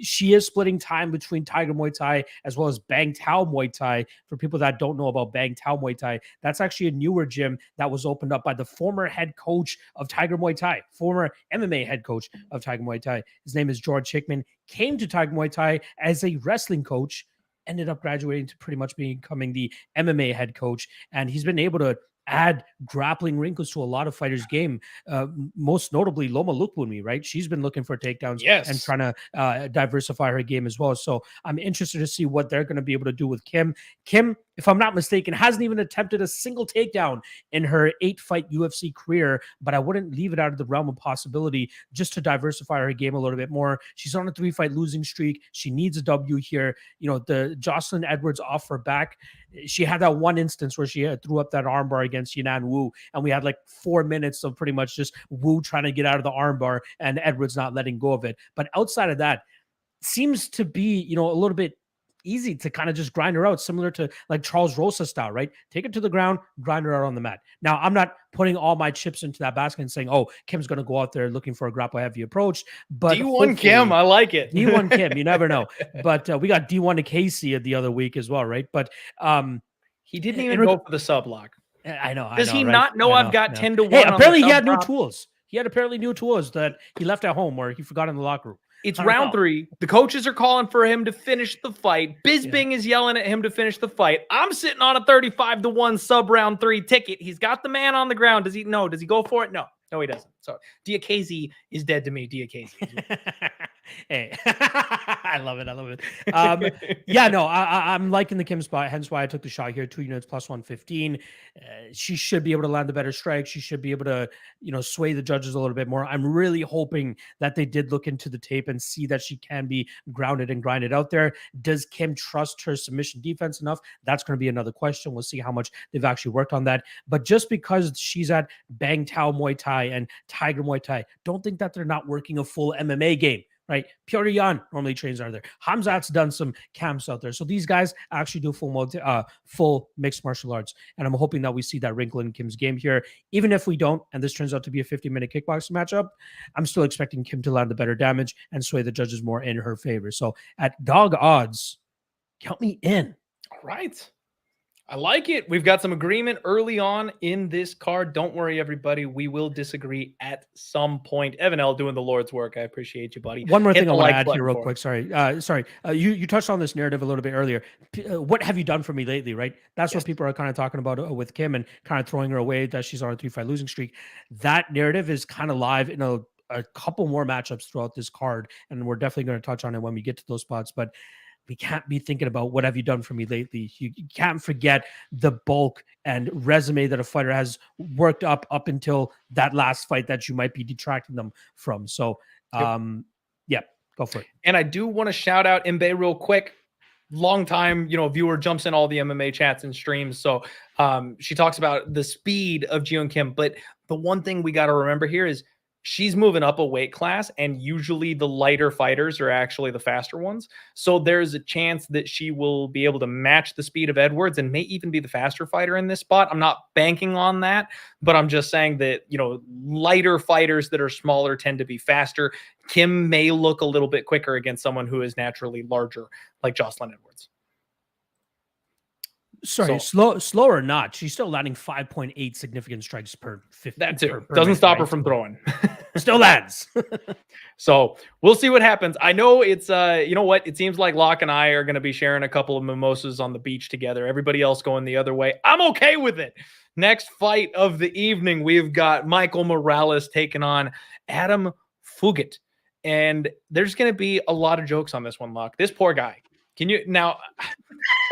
She is splitting time between Tiger Muay Thai as well as Bang Tao Muay Thai. For people that don't know about Bang Tao Muay Thai, that's actually a newer gym that was opened up by the former head coach of Tiger Muay Thai, former MMA head coach of Tiger Muay Thai. His name is George Hickman. Came to Tiger Muay Thai as a wrestling coach, ended up graduating to pretty much becoming the MMA head coach, and he's been able to add grappling wrinkles to a lot of fighters' game. Most notably, Loma Lookboonmee, right? She's been looking for takedowns and trying to diversify her game as well. So I'm interested to see what they're going to be able to do with Kim. Kim, if I'm not mistaken, hasn't even attempted a single takedown in her 8-fight UFC career, but I wouldn't leave it out of the realm of possibility just to diversify her game a little bit more. She's on a 3-fight losing streak. She needs a W here. The Joselyne Edwards off her back. She had that one instance where she threw up that armbar against Yanan Wu, and we had like 4 minutes of pretty much just Wu trying to get out of the armbar and Edwards not letting go of it. But outside of that, seems to be, a little bit easy to kind of just grind her out, similar to like Charles Rosa style, right? Take it to the ground, grind her out on the mat. Now, I'm not putting all my chips into that basket and saying, oh, Kim's going to go out there looking for a grapple heavy approach. But D1 Kim, I like it. D1 Kim, you never know. But we got D1 to Casey the other week as well, right? But he didn't even go for the sub lock. I know. Does he right? not know I've got 10-1? Hey, apparently he had new tools. He had apparently new tools that he left at home or he forgot in the locker room. It's round 3. The coaches are calling for him to finish the fight. Bisbing is yelling at him to finish the fight. I'm sitting on a 35-1 sub round 3 ticket. He's got the man on the ground. Does he go for it? No, he doesn't. So Diakaze is dead to me. Diakaze. Hey, I love it. I'm liking the Kim spot, hence why I took the shot here. 2 units plus 115. She should be able to land the better strike. She should be able to, sway the judges a little bit more. I'm really hoping that they did look into the tape and see that she can be grounded and grinded out there. Does Kim trust her submission defense enough? That's going to be another question. We'll see how much they've actually worked on that. But just because she's at Bang Tao Muay Thai and Tiger Muay Thai, don't think that they're not working a full MMA game. Right, Yeon normally trains out there. Hamzat's done some camps out there, so these guys actually do full mixed martial arts. And I'm hoping that we see that wrinkle in Kim's game here. Even if we don't, and this turns out to be a 50-minute kickboxing matchup, I'm still expecting Kim to land the better damage and sway the judges more in her favor. So at dog odds, count me in. All right. I like it. We've got some agreement early on in this card. Don't worry, everybody. We will disagree at some point. Evan L. doing the Lord's work. I appreciate you, buddy. One more thing I want to add here real quick. Sorry. You touched on this narrative a little bit earlier. What have you done for me lately, right? That's what people are kind of talking about with Kim and kind of throwing her away that she's on a 3-fight losing streak. That narrative is kind of live in a a couple more matchups throughout this card, and we're definitely going to touch on it when we get to those spots. But we can't be thinking about what have you done for me lately. You can't forget the bulk and resume that a fighter has worked up until that last fight that you might be detracting them from. So, yeah, go for it. And I do want to shout out Mbe real quick. Long time, viewer, jumps in all the MMA chats and streams. So she talks about the speed of Jeon Kim. But the one thing we got to remember here is she's moving up a weight class, and usually the lighter fighters are actually the faster ones. So there's a chance that she will be able to match the speed of Edwards and may even be the faster fighter in this spot. I'm not banking on that, but I'm just saying that, lighter fighters that are smaller tend to be faster. Kim may look a little bit quicker against someone who is naturally larger, like Joselyne Edwards. Sorry, slow or not, she's still landing 5.8 significant strikes per 50. That too doesn't stop her from throwing. Still lands. So we'll see what happens. I know it's you know what? It seems like Locke and I are going to be sharing a couple of mimosas on the beach together. Everybody else going the other way. I'm okay with it. Next fight of the evening, we've got Michael Morales taking on Adam Fugitt. And there's going to be a lot of jokes on this one, Locke. This poor guy.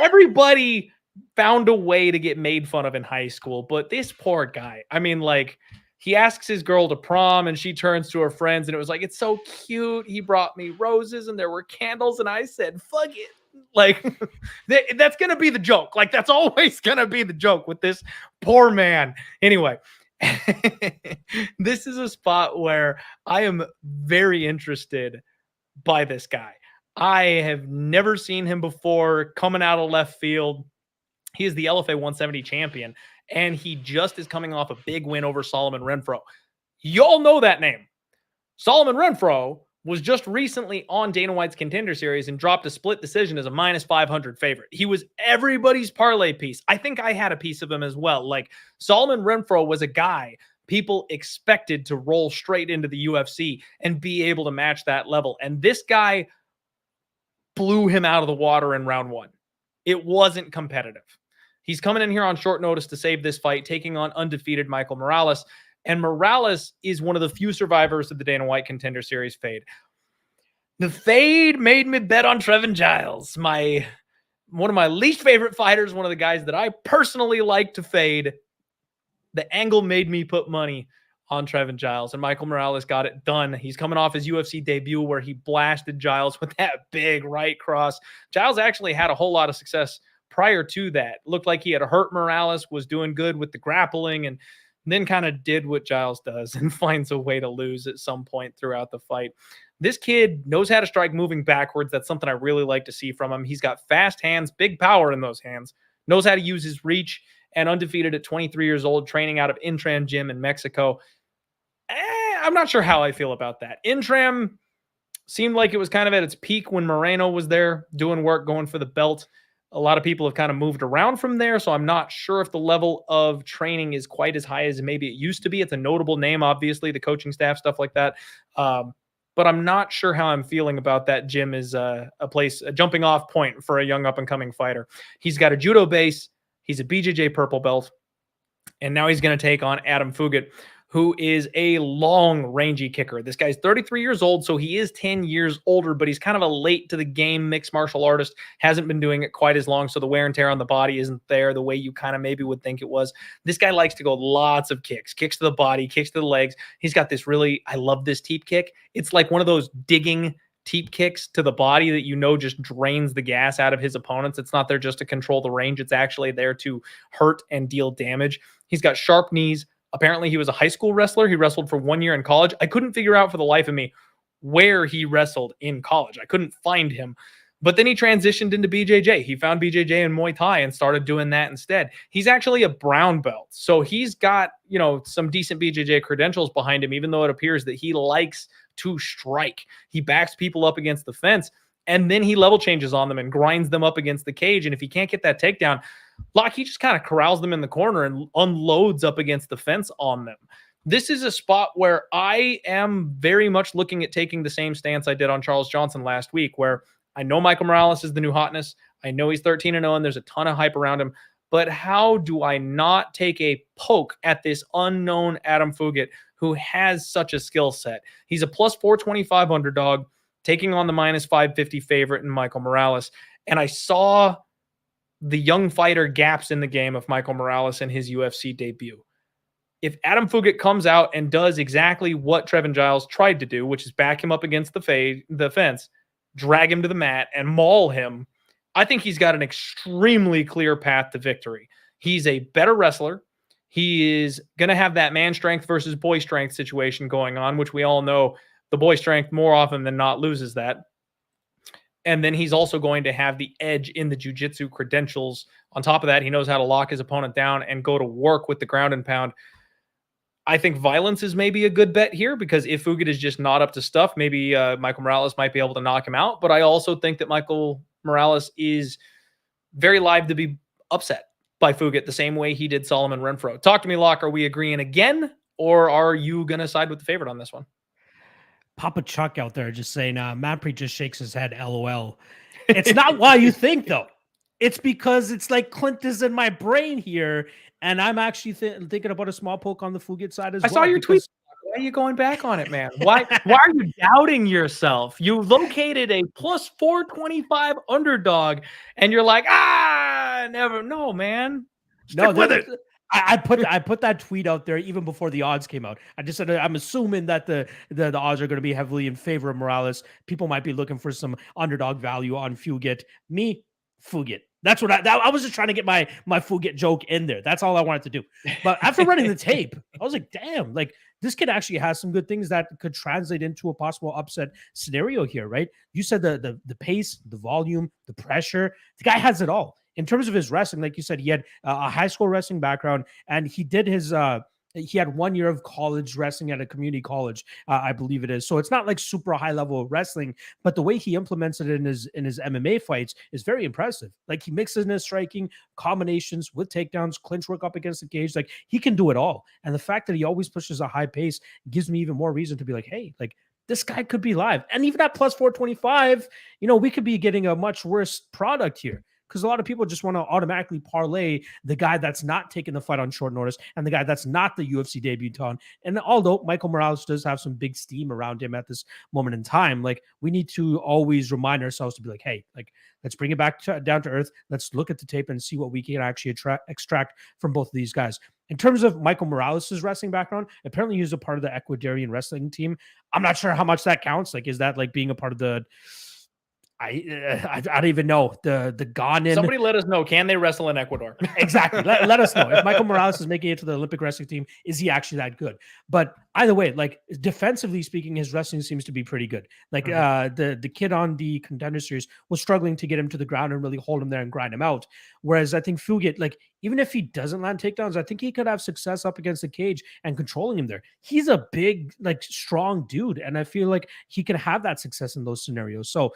Everybody found a way to get made fun of in high school, but this poor guy, I mean, like, he asks his girl to prom and she turns to her friends and it was like, it's so cute. He brought me roses and there were candles and I said, fuck it. Like, that's going to be the joke. Like, that's always going to be the joke with this poor man. Anyway, this is a spot where I am very interested by this guy. I have never seen him before, coming out of left field. He is the LFA 170 champion, and he just is coming off a big win over Solomon Renfro. Y'all know that name. Solomon Renfro was just recently on Dana White's Contender Series and dropped a split decision as a minus 500 favorite. He was everybody's parlay piece. I think I had a piece of him as well. Like, Solomon Renfro was a guy people expected to roll straight into the UFC and be able to match that level. And this guy blew him out of the water in round one. It wasn't competitive. He's coming in here on short notice to save this fight, taking on undefeated Michael Morales. And Morales is one of the few survivors of the Dana White Contender Series fade. The fade made me bet on Trevin Giles, one of my least favorite fighters, one of the guys that I personally like to fade. The angle made me put money on Trevin Giles, and Michael Morales got it done. He's coming off his UFC debut where he blasted Giles with that big right cross. Giles actually had a whole lot of success prior to that. Looked like he had hurt Morales, was doing good with the grappling, and then kind of did what Giles does and finds a way to lose at some point throughout the fight. This kid knows how to strike moving backwards. That's something I really like to see from him. He's got fast hands, big power in those hands, knows how to use his reach, and undefeated at 23 years old, training out of Intram Gym in Mexico. I'm not sure how I feel about that. Intram seemed like it was kind of at its peak when Moreno was there doing work, going for the belt. A lot of people have kind of moved around from there, so I'm not sure if the level of training is quite as high as maybe it used to be. It's a notable name, obviously, the coaching staff, stuff like that. But I'm not sure how I'm feeling about that gym as a jumping off point for a young up-and-coming fighter. He's got a judo base. He's a BJJ purple belt. And now he's going to take on Adam Fugitt, who is a long, rangy kicker. This guy's 33 years old, so he is 10 years older, but he's kind of a late to the game mixed martial artist. Hasn't been doing it quite as long, so the wear and tear on the body isn't there the way you kind of maybe would think it was. This guy likes to go lots of kicks to the body, kicks to the legs. He's got this I love this teep kick. It's like one of those digging teep kicks to the body that just drains the gas out of his opponents. It's not there just to control the range. It's actually there to hurt and deal damage. He's got sharp knees. Apparently, he was a high school wrestler. He wrestled for 1 year in college. I couldn't figure out for the life of me where he wrestled in college. I couldn't find him. But then he transitioned into BJJ. He found BJJ and Muay Thai and started doing that instead. He's actually a brown belt. So he's got, some decent BJJ credentials behind him, even though it appears that he likes to strike. He backs people up against the fence, and then he level changes on them and grinds them up against the cage. And if he can't get that takedown, he just kind of corrals them in the corner and unloads up against the fence on them. This is a spot where I am very much looking at taking the same stance I did on Charles Johnson last week, where I know Michael Morales is the new hotness. I know he's 13-0 and there's a ton of hype around him. But how do I not take a poke at this unknown Adam Fugitt, who has such a skill set. He's a plus 425 underdog, taking on the minus 550 favorite in Michael Morales. And I saw the young fighter gaps in the game of Michael Morales in his UFC debut. If Adam Fugitt comes out and does exactly what Trevin Giles tried to do, which is back him up against the fence, drag him to the mat, and maul him, I think he's got an extremely clear path to victory. He's a better wrestler. He is going to have that man strength versus boy strength situation going on, which we all know the boy strength more often than not loses that. And then he's also going to have the edge in the jiu-jitsu credentials. On top of that, he knows how to lock his opponent down and go to work with the ground and pound. I think violence is maybe a good bet here, because if Fugitt is just not up to stuff, maybe Michael Morales might be able to knock him out. But I also think that Michael Morales is very live to be upset by Fugitt the same way he did Solomon Renfro. Talk to me, Locke. Are we agreeing again, or are you going to side with the favorite on this one? Papa Chuck out there just saying, Manpreet just shakes his head, LOL. It's not why you think, though. It's because it's like Clint is in my brain here, and I'm actually thinking about a small poke on the Fugitt side as well. I saw your tweet. Why are you going back on it, man? Why are you doubting yourself? You located a plus 425 underdog, and you're like, never. No, man. Stick with it. I put that tweet out there even before the odds came out. I just said I'm assuming that the odds are going to be heavily in favor of Morales. People might be looking for some underdog value on Fugitt. Me, Fugitt. That's what I was just trying to get my Fugitt joke in there. That's all I wanted to do. But after running the tape, I was like, damn, like this kid actually has some good things that could translate into a possible upset scenario here, right? You said the pace, the volume, the pressure. The guy has it all. In terms of his wrestling, like you said, he had a high school wrestling background, and he did his he had 1 year of college wrestling at a community college, I believe it is. So it's not like super high level wrestling, but the way he implements it in his MMA fights is very impressive. Like he mixes in his striking combinations with takedowns, clinch work up against the cage. Like he can do it all. And the fact that he always pushes a high pace gives me even more reason to be like, hey, like this guy could be live. And even at plus 425, we could be getting a much worse product here. Because a lot of people just want to automatically parlay the guy that's not taking the fight on short notice and the guy that's not the UFC debutant. And although Michael Morales does have some big steam around him at this moment in time, like we need to always remind ourselves to be like, hey, like let's bring it back down to earth. Let's look at the tape and see what we can actually extract from both of these guys. In terms of Michael Morales' wrestling background, apparently he was a part of the Ecuadorian wrestling team. I'm not sure how much that counts. Like, is that like being a part of the... I don't even know the Ghanan. Somebody let us know. Can they wrestle in Ecuador? Exactly. Let us know if Michael Morales is making it to the Olympic wrestling team. Is he actually that good? But either way, like defensively speaking, his wrestling seems to be pretty good. Like the kid on the Contender Series was struggling to get him to the ground and really hold him there and grind him out. Whereas I think Fugitt, like even if he doesn't land takedowns, I think he could have success up against the cage and controlling him there. He's a big, like strong dude, and I feel like he can have that success in those scenarios. So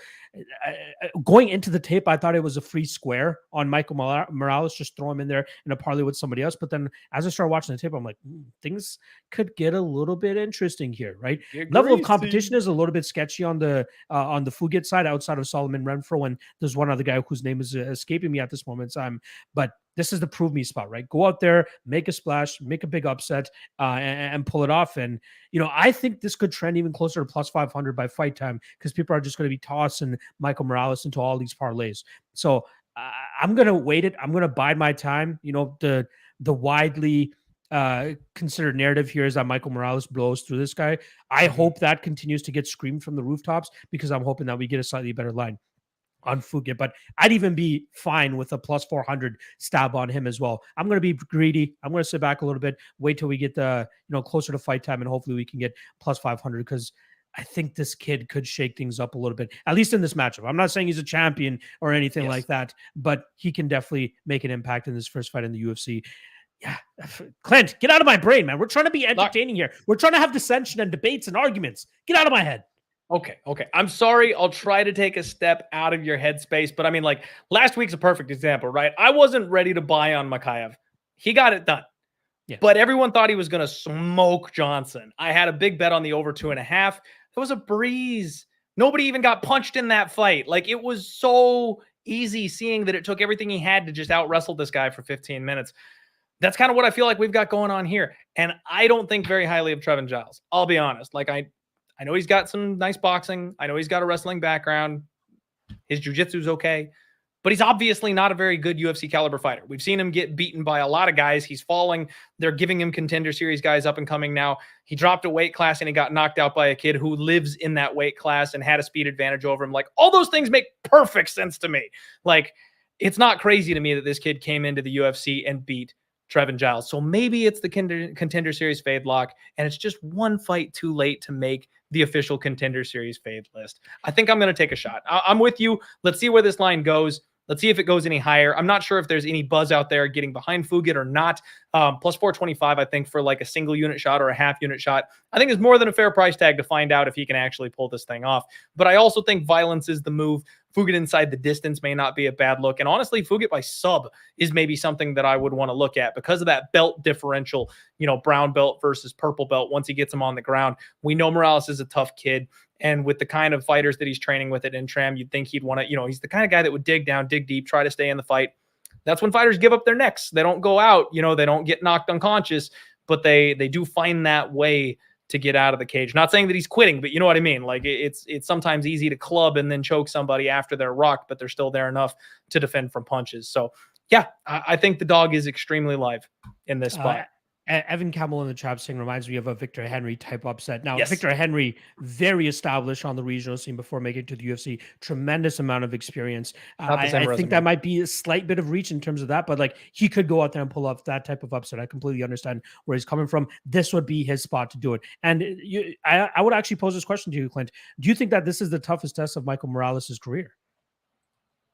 going into the tape, I thought it was a free square on Michael Morales, just throw him in there in a parlay with somebody else. But then as I started watching the tape, I'm like, things could get a little bit interesting here, right? Level of competition is a little bit sketchy on the Fugitt side, outside of Solomon Renfro, and there's one other guy whose name is escaping me at this moment in time. But this is the prove me spot, right? Go out there, make a splash, make a big upset, and pull it off. And, I think this could trend even closer to plus 500 by fight time, because people are just going to be tossing Michael Morales into all these parlays. So I'm going to wait it. I'm going to bide my time. The widely considered narrative here is that Michael Morales blows through this guy. I hope that continues to get screamed from the rooftops, because I'm hoping that we get a slightly better line on Fugitt, but I'd even be fine with a plus 400 stab on him as well. I'm going to be greedy. I'm going to sit back a little bit, wait till we get the, closer to fight time, and hopefully we can get plus 500, because I think this kid could shake things up a little bit, at least in this matchup. I'm not saying he's a champion or anything like that, but he can definitely make an impact in this first fight in the UFC. Yeah, Clint, get out of my brain, man. We're trying to be entertaining here. We're trying to have dissension and debates and arguments. Get out of my head. Okay. I'm sorry. I'll try to take a step out of your headspace. But I mean, like last week's a perfect example, right? I wasn't ready to buy on Ankalaev. He got it done. Yeah. But everyone thought he was going to smoke Johnson. I had a big bet on the over 2.5. It was a breeze. Nobody even got punched in that fight. Like it was so easy seeing that it took everything he had to just out wrestle this guy for 15 minutes. That's kind of what I feel like we've got going on here. And I don't think very highly of Trevin Giles. I'll be honest. Like I know he's got some nice boxing. I know he's got a wrestling background. His jiu-jitsu's okay. But he's obviously not a very good UFC caliber fighter. We've seen him get beaten by a lot of guys. He's falling. They're giving him contender series guys up and coming now. He dropped a weight class and he got knocked out by a kid who lives in that weight class and had a speed advantage over him. Like, all those things make perfect sense to me. Like, it's not crazy to me that this kid came into the UFC and beat Trevin Giles. So maybe it's the contender series fade lock, and it's just one fight too late to make the official contender series fade list. I think I'm going to take a shot. I'm with you. Let's see where this line goes. Let's see if it goes any higher. I'm not sure if there's any buzz out there getting behind Fugitt or not. Plus 425, I think, for like a single unit shot or a half unit shot, I think is more than a fair price tag to find out if he can actually pull this thing off. But I also think violence is the move. Fugitt inside the distance may not be a bad look. And honestly, Fugitt by sub is maybe something that I would want to look at because of that belt differential, brown belt versus purple belt. Once he gets him on the ground, we know Morales is a tough kid. And with the kind of fighters that he's training with at Intram, you'd think he'd want to, he's the kind of guy that would dig down, dig deep, try to stay in the fight. That's when fighters give up their necks. They don't go out, they don't get knocked unconscious, but they do find that way to get out of the cage. Not saying that he's quitting, but you know what I mean? Like it's sometimes easy to club and then choke somebody after they're rocked, but they're still there enough to defend from punches. So yeah, I think the dog is extremely live in this spot. Evan Campbell in the chat saying reminds me of a Victor Henry type upset. Now, yes. Victor Henry, very established on the regional scene before making it to the UFC, tremendous amount of experience. I think that might be a slight bit of reach in terms of that, but like he could go out there and pull off that type of upset. I completely understand where he's coming from. This would be his spot to do it. And I would actually pose this question to you, Clint. Do you think that this is the toughest test of Michael Morales' career?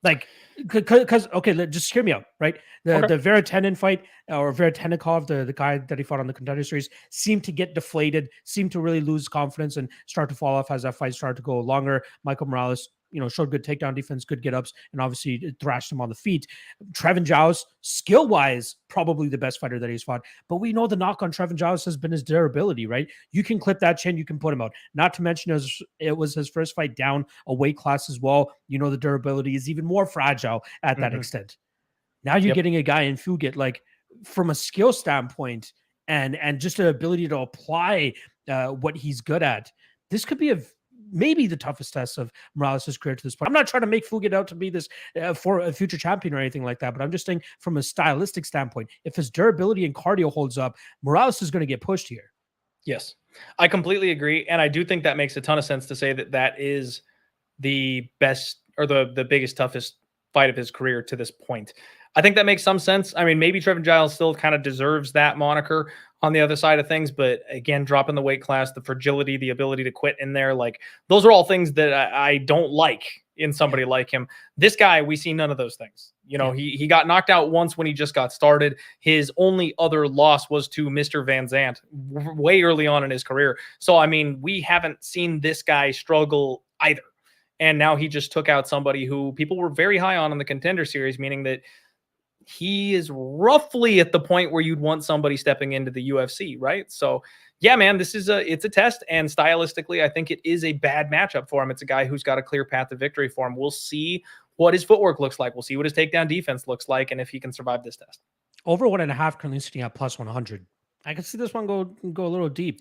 Like, because okay, just hear me out, right? The Veretenin fight or Veretenikov, the guy that he fought on the contender series, seemed to get deflated, seemed to really lose confidence and start to fall off as that fight started to go longer. Michael Morales, showed good takedown defense, good get ups, and obviously it thrashed him on the feet. Trevin Giles, skill wise, probably the best fighter that he's fought. But we know the knock on Trevin Giles has been his durability, right? You can clip that chin, you can put him out. Not to mention it was his first fight down a weight class as well. The durability is even more fragile at that extent. Now you're getting a guy in Fugitt, like from a skill standpoint and just an ability to apply what he's good at. This could be maybe the toughest test of Morales' career to this point. I'm not trying to make Fugitt out to be this for a future champion or anything like that, but I'm just saying from a stylistic standpoint, if his durability and cardio holds up, Morales is going to get pushed here. Yes, I completely agree. And I do think that makes a ton of sense to say that is the best or the biggest, toughest fight of his career to this point. I think that makes some sense. I mean, maybe Trevin Giles still kind of deserves that moniker on the other side of things, but again, dropping the weight class, the fragility, the ability to quit in there, like those are all things that I don't like in somebody like him. This guy, we see none of those things. He got knocked out once when he just got started. His only other loss was to Mr. Van Zandt way early on in his career. So, I mean, we haven't seen this guy struggle either. And now he just took out somebody who people were very high on in the contender series, meaning that he is roughly at the point where you'd want somebody stepping into the UFC, right? So yeah, man, it's a test. And stylistically, I think it is a bad matchup for him. It's a guy who's got a clear path to victory for him. We'll see what his footwork looks like. We'll see what his takedown defense looks like. And if he can survive this test. Over 1.5 currently sitting at plus 100. I can see this one go a little deep.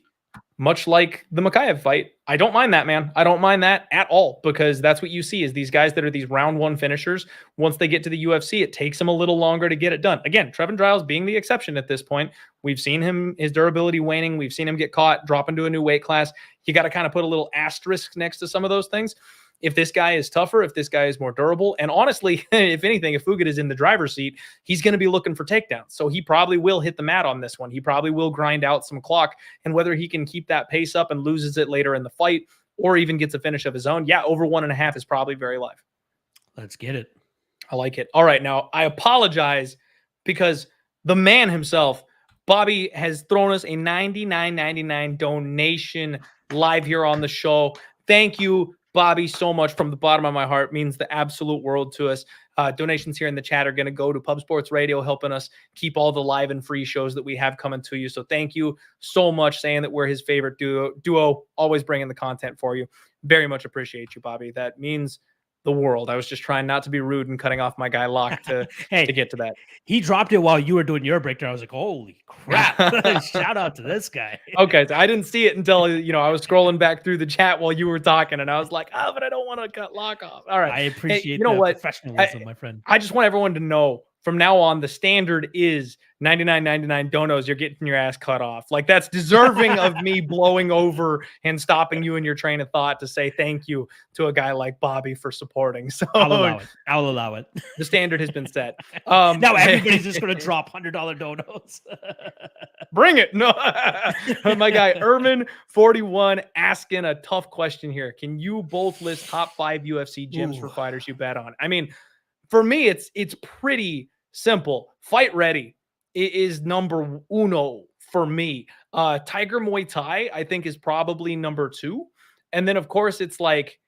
Much like the Magomed fight. I don't mind that, man. I don't mind that at all, because that's what you see is these guys that are these round one finishers. Once they get to the UFC, it takes them a little longer to get it done. Again, Trevin Giles being the exception at this point. We've seen his durability waning. We've seen him get caught, drop into a new weight class. You got to kind of put a little asterisk next to some of those things. If this guy is tougher, if this guy is more durable, and honestly, if anything, if Fugitt is in the driver's seat, he's going to be looking for takedowns. So he probably will hit the mat on this one. He probably will grind out some clock, and whether he can keep that pace up and loses it later in the fight or even gets a finish of his own, yeah, over 1.5 is probably very live. Let's get it. I like it. All right, now I apologize because the man himself, Bobby, has thrown us a $99.99 donation live here on the show. Thank you, Bobby, so much from the bottom of my heart. Means the absolute world to us. Donations here in the chat are going to go to Pub Sports Radio, helping us keep all the live and free shows that we have coming to you. So thank you so much, saying that we're his favorite duo, always bringing the content for you. Very much appreciate you, Bobby. That means the world. I was just trying not to be rude and cutting off my guy Locke to get to that. He dropped it while you were doing your breakdown. I was like, holy crap. Shout out to this guy. Okay, so I didn't see it until, I was scrolling back through the chat while you were talking, and I was like, but I don't want to cut Locke off. All right. I appreciate professionalism, my friend. I just want everyone to know from now on, the standard is 99.99 donos. You're getting your ass cut off. Like, that's deserving of me blowing over and stopping you in your train of thought to say thank you to a guy like Bobby for supporting. So I'll allow it. The standard has been set. Now everybody's just going to drop $100 donos. Bring it. No, my guy Ermin41 asking a tough question here. Can you both list top 5 UFC gyms for fighters you bet on? I mean, for me, it's pretty simple. Fight Ready is number uno for me. Tiger Muay Thai, I think, is probably number 2. And then, of course, it's like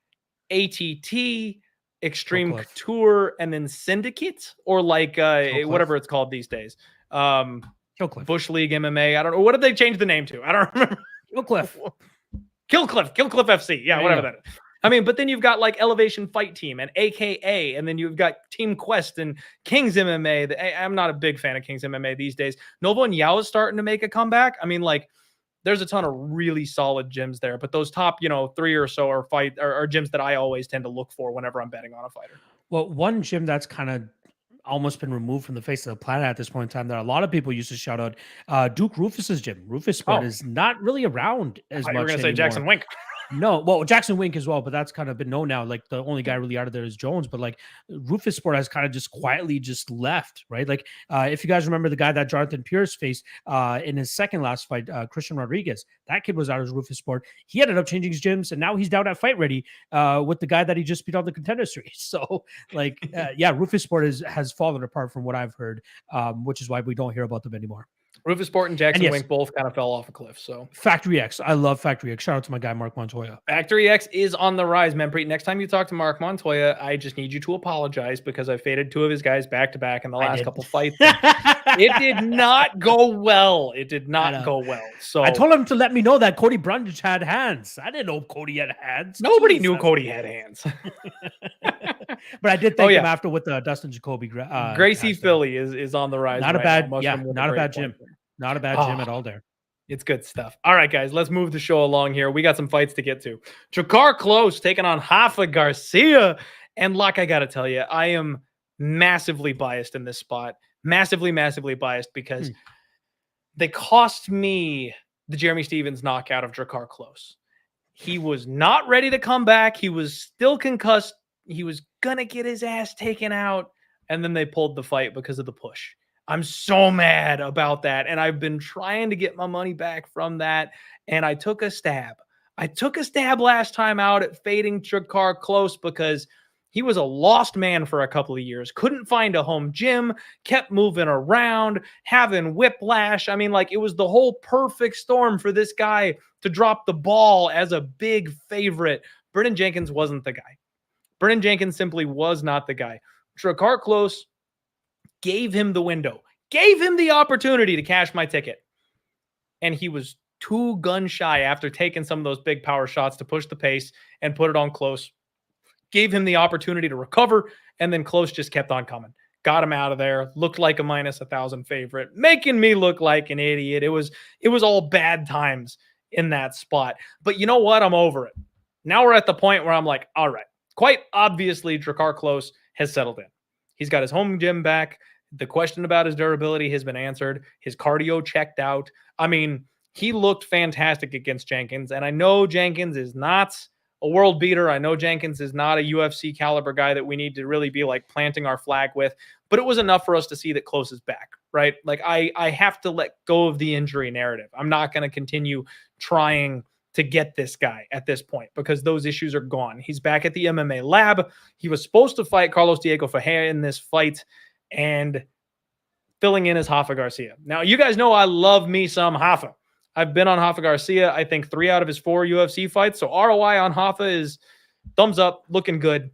ATT, Extreme Couture, and then Syndicate, or like whatever it's called these days. Bush League MMA. I don't know. What did they change the name to? I don't remember. Killcliff FC. Yeah, whatever that is. I mean, but then you've got like Elevation Fight Team and AKA, and then you've got Team Quest and King's MMA. I'm not a big fan of King's MMA these days. Novo and Yao is starting to make a comeback. I mean, like, there's a ton of really solid gyms there, but those top, 3 or so are gyms that I always tend to look for whenever I'm betting on a fighter. Well, one gym that's kind of almost been removed from the face of the planet at this point in time that a lot of people used to shout out, Duke Rufus's gym. Rufus Sport is not really around as much. You were going to say Jackson Wink. No, well, Jackson Wink as well, but that's kind of been known now. Like, the only guy really out of there is Jones, but like Rufus Sport has kind of just quietly just left, right? Like, if you guys remember the guy that Jonathan Pierce faced in his second last fight, Christian Rodriguez, that kid was out of Rufus Sport. He ended up changing his gyms, and now he's down at Fight Ready with the guy that he just beat on the Contender Series. So, like, Rufus Sport has fallen apart from what I've heard, which is why we don't hear about them anymore. Rufus Sport and Jackson Wink both kind of fell off a cliff. So Factory X, I love Factory X. Shout out to my guy Mark Montoya. Factory X is on the rise, Manpreet. Next time you talk to Mark Montoya, I just need you to apologize because I faded 2 of his guys back to back in the last couple fights. It did not go well. It did not go well. So I told him to let me know that Cody Brundage had hands. I didn't know Cody had hands. Nobody knew Cody had hands. But I did thank him after with Dustin Jacoby. Gracie Philly is on the rise. Not a bad gym. Not a bad gym at all there. It's good stuff. All right, guys, let's move the show along here. We got some fights to get to. Drakkar Klose taking on Rafa Garcia. And Locke, I got to tell you, I am massively biased in this spot. Massively, massively biased because they cost me the Jeremy Stephens knockout of Drakkar Klose. He was not ready to come back. He was still concussed. He was going to get his ass taken out. And then they pulled the fight because of the push. I'm so mad about that. And I've been trying to get my money back from that. And I took a stab. Last time out at fading Drakkar Klose because he was a lost man for a couple of years. Couldn't find a home gym, kept moving around, having whiplash. I mean, like, it was the whole perfect storm for this guy to drop the ball as a big favorite. Brendan Jenkins wasn't the guy. Brendan Jenkins simply was not the guy. Drakkar Klose gave him the window, gave him the opportunity to cash my ticket. And he was 2 gun shy after taking some of those big power shots to push the pace and put it on Klose. Gave him the opportunity to recover, and then Klose just kept on coming. Got him out of there. Looked like a minus 1,000 favorite, making me look like an idiot. It was all bad times in that spot. But you know what? I'm over it. Now we're at the point where I'm like, all right, quite obviously Drakkar Klose has settled in. He's got his home gym back. The question about his durability has been answered. His cardio checked out. I mean, he looked fantastic against Jenkins. And I know Jenkins is not a world beater. I know Jenkins is not a UFC caliber guy that we need to really be like planting our flag with. But it was enough for us to see that Klose is back, right? Like, I have to let go of the injury narrative. I'm not going to continue trying to get this guy at this point because those issues are gone. He's back at the MMA lab. He was supposed to fight Carlos Diego Ferreira in this fight, and filling in is Rafa Garcia. Now, you guys know I love me some Rafa. I've been on Rafa Garcia, I think 3 out of his 4 UFC fights. So ROI on Rafa is thumbs up, looking good.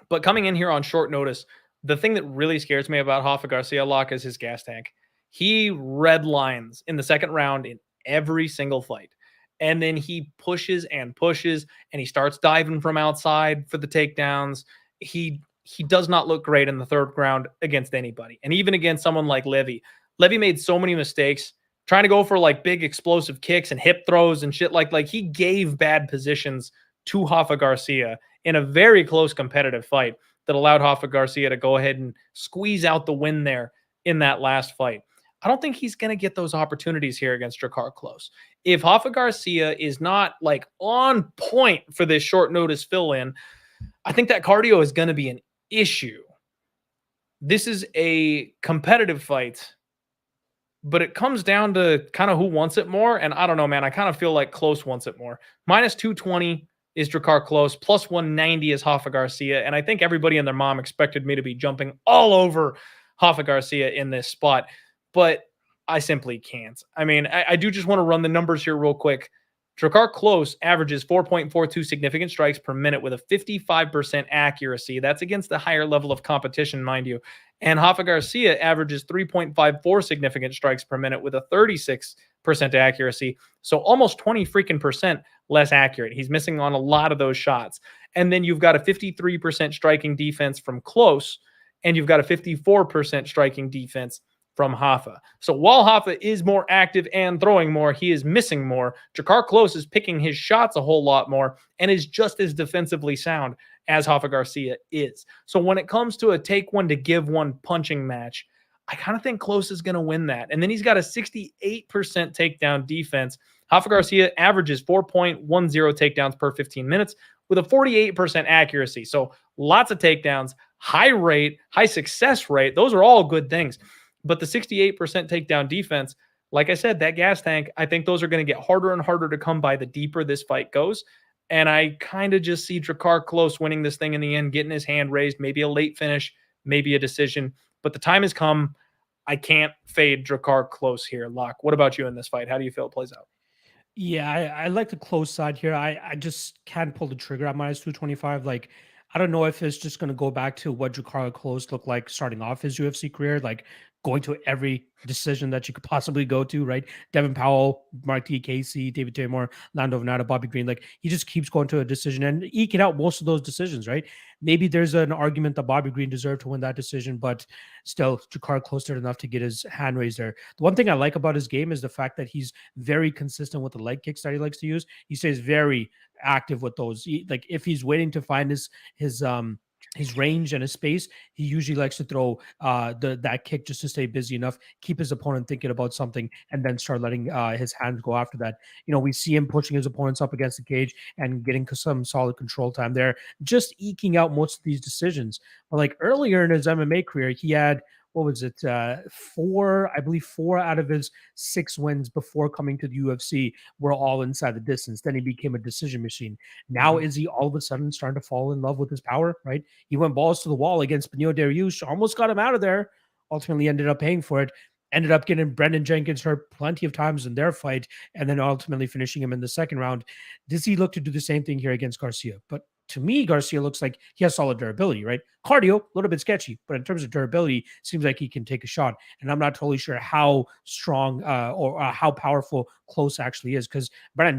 But coming in here on short notice, the thing that really scares me about Rafa Garcia, Locke, is his gas tank. He red lines in the second round in every single fight. And then he pushes and pushes, and he starts diving from outside for the takedowns. He does not look great in the third round against anybody. And even against someone like Levy. Levy made so many mistakes trying to go for like big explosive kicks and hip throws and shit. Like he gave bad positions to Rafa Garcia in a very close competitive fight that allowed Rafa Garcia to go ahead and squeeze out the win there in that last fight. I don't think he's going to get those opportunities here against Drakkar Klose. If Rafa Garcia is not like on point for this short notice fill in, I think that cardio is going to be an issue. This is a competitive fight, but it comes down to kind of who wants it more. And I don't know, man. I kind of feel like Klose wants it more. Minus 220 is Drakkar Klose. Plus 190 is Rafa Garcia. And I think everybody and their mom expected me to be jumping all over Rafa Garcia in this spot, but I simply can't. I mean, I do just want to run the numbers here real quick. Drakkar Klose averages 4.42 significant strikes per minute with a 55% accuracy. That's against the higher level of competition, mind you. And Rafa Garcia averages 3.54 significant strikes per minute with a 36% accuracy. So almost 20 freaking percent less accurate. He's missing on a lot of those shots. And then you've got a 53% striking defense from Klose, and you've got a 54% striking defense from Rafa. So while Rafa is more active and throwing more, he is missing more. Drakkar Klose is picking his shots a whole lot more and is just as defensively sound as Rafa Garcia is. So when it comes to a take one to give one punching match, I kind of think Klose is going to win that. And then he's got a 68% takedown defense. Rafa Garcia averages 4.10 takedowns per 15 minutes with a 48% accuracy. So lots of takedowns, high rate, high success rate. Those are all good things. But the 68% takedown defense, like I said, that gas tank, I think those are going to get harder and harder to come by the deeper this fight goes. And I kind of just see Drakkar Klose winning this thing in the end, getting his hand raised, maybe a late finish, maybe a decision. But the time has come. I can't fade Drakkar Klose here. Locke, what about you in this fight? How do you feel it plays out? Yeah, I like the close side here. I just can't pull the trigger at minus 225. Like, I don't know if it's just going to go back to what Drakkar Klose looked like starting off his UFC career, like going to every decision that you could possibly go to, right? Devin Powell, Mark T. Casey, David Taymor, Lando Venata, Bobby Green. Like, he just keeps going to a decision and eking out most of those decisions, right? Maybe there's an argument that Bobby Green deserved to win that decision, but still, Drakkar Klose did enough to get his hand raised there. The one thing I like about his game is the fact that he's very consistent with the leg kicks that he likes to use. He stays very active with those. Like, if he's waiting to find his range and his space, he usually likes to throw that kick just to stay busy enough, keep his opponent thinking about something, and then start letting his hands go after that. You know, we see him pushing his opponents up against the cage and getting some solid control time there, just eking out most of these decisions. But like earlier in his MMA career, he had, what was it? Four out of his 6 wins before coming to the UFC were all inside the distance. Then he became a decision machine. Now is he all of a sudden starting to fall in love with his power, right? He went balls to the wall against Beneil Dariush, almost got him out of there, ultimately ended up paying for it, ended up getting Brendan Jenkins hurt plenty of times in their fight, and then ultimately finishing him in the second round. Does he look to do the same thing here against Garcia? But to me, Garcia looks like he has solid durability, right? Cardio, a little bit sketchy, but in terms of durability, seems like he can take a shot. And I'm not totally sure how strong or how powerful Klose actually is, because Brandon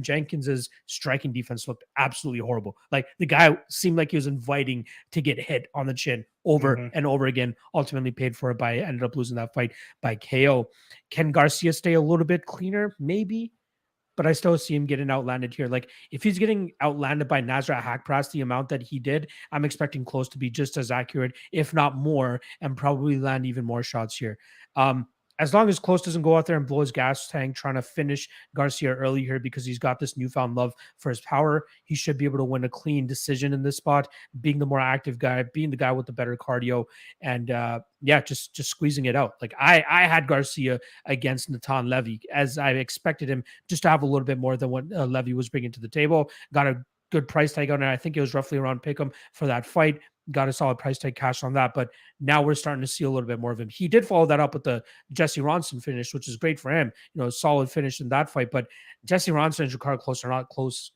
Jenkins's striking defense looked absolutely horrible. Like, the guy seemed like he was inviting to get hit on the chin over and over again, ultimately paid for it by ended up losing that fight by KO. Can Garcia stay a little bit cleaner? Maybe. But I still see him getting outlanded here. Like, if he's getting outlanded by Nasrat Haqparast the amount that he did, I'm expecting Klose to be just as accurate, if not more, and probably land even more shots here. As long as Klose doesn't go out there and blow his gas tank trying to finish Garcia early here, because he's got this newfound love for his power, he should be able to win a clean decision in this spot, being the more active guy, being the guy with the better cardio, and just squeezing it out. Like, I had Garcia against Natan Levy, as I expected him just to have a little bit more than what Levy was bringing to the table. Got a good price tag on it. I think it was roughly around pick'em for that fight. Got a solid price tag cash on that, but now we're starting to see a little bit more of him. He did follow that up with the Jesse Ronson finish, which is great for him. You know, solid finish in that fight, but Jesse Ronson and Drakkar Klose are not close,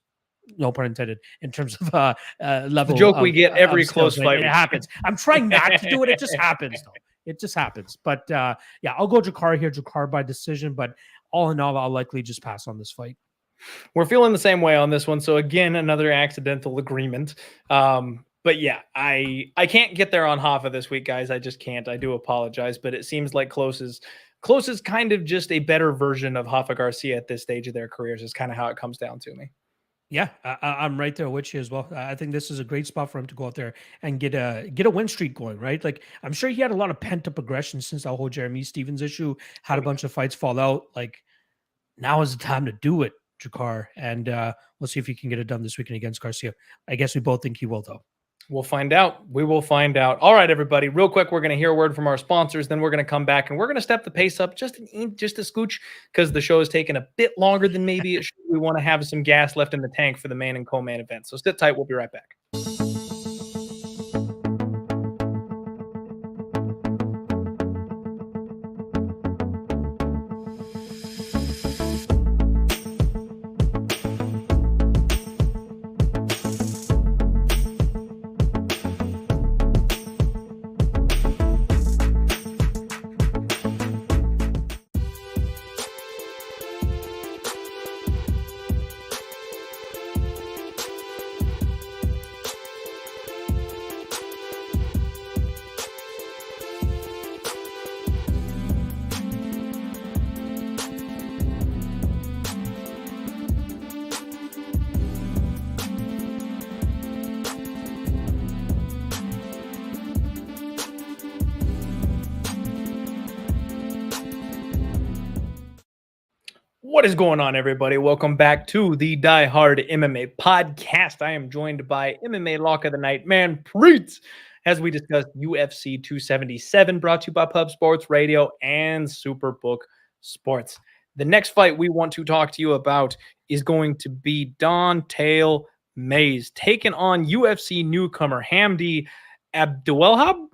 no pun intended, in terms of level. The joke we get every close fight. It happens. I'm trying not to do it. It just happens, though. It just happens. But yeah, I'll go Drakkar here, Drakkar by decision. But all in all, I'll likely just pass on this fight. We're feeling the same way on this one. So again, another accidental agreement. But yeah, I can't get there on Rafa this week, guys. I just can't. I do apologize, but it seems like Klose is kind of just a better version of Rafa Garcia at this stage of their careers. Is kind of how it comes down to me. Yeah, I'm right there with you as well. I think this is a great spot for him to go out there and get a win streak going, right? Like, I'm sure he had a lot of pent up aggression since that whole Jeremy Stevens issue, had a bunch of fights fall out. Like, now is the time to do it, Drakkar, and we'll see if he can get it done this weekend against Garcia. I guess we both think he will, though. We'll find out. We will find out. All right, everybody. Real quick, we're going to hear a word from our sponsors. Then we're going to come back and we're going to step the pace up just a scooch because the show is taking a bit longer than maybe it should. We want to have some gas left in the tank for the main and co-main event. So sit tight. We'll be right back. What is going on, everybody? Welcome back to the Die Hard MMA podcast. I am joined by MMA Lock of the Night, Manpreet, as we discuss UFC 277, brought to you by Pub Sports Radio and Superbook Sports. The next fight we want to talk to you about is going to be Don'Tale Mayes taking on UFC newcomer Hamdy Abdelwahab.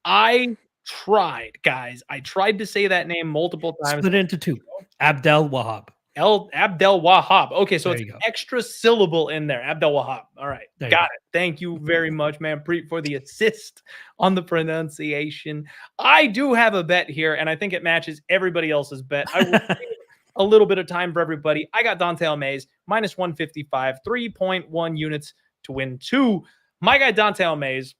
I tried to say that name multiple times. Split into two. Abdelwahab. Abdelwahab. Okay, so there it's an extra syllable in there. Abdelwahab. All right. Got it. Thank you very much, Manpreet, for the assist on the pronunciation. I do have a bet here, and I think it matches everybody else's bet. I will save a little bit of time for everybody. I got Don'Tale Mayes, minus 155, 3.1 units to win 2. My guy, Don'Tale Mayes,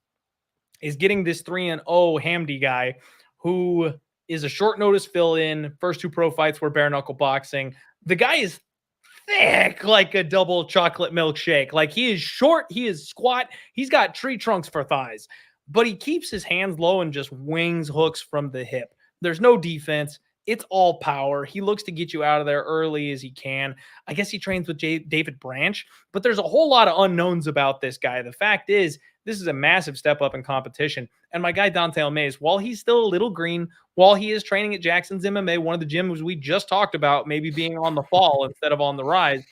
is getting this 3-0 Hamdy guy who is a short notice fill-in. First 2 pro fights were bare knuckle boxing. The guy is thick like a double chocolate milkshake. Like, he is short, he is squat, he's got tree trunks for thighs, but he keeps his hands low and just wings hooks from the hip. There's no defense. It's all power. He looks to get you out of there early as he can. I guess he trains with David Branch, but there's a whole lot of unknowns about this guy. The fact is, this is a massive step up in competition. And my guy, Don'Tale Mayes, while he's still a little green, while he is training at Jackson's MMA, one of the gyms we just talked about, maybe being on the fall instead of on the rise,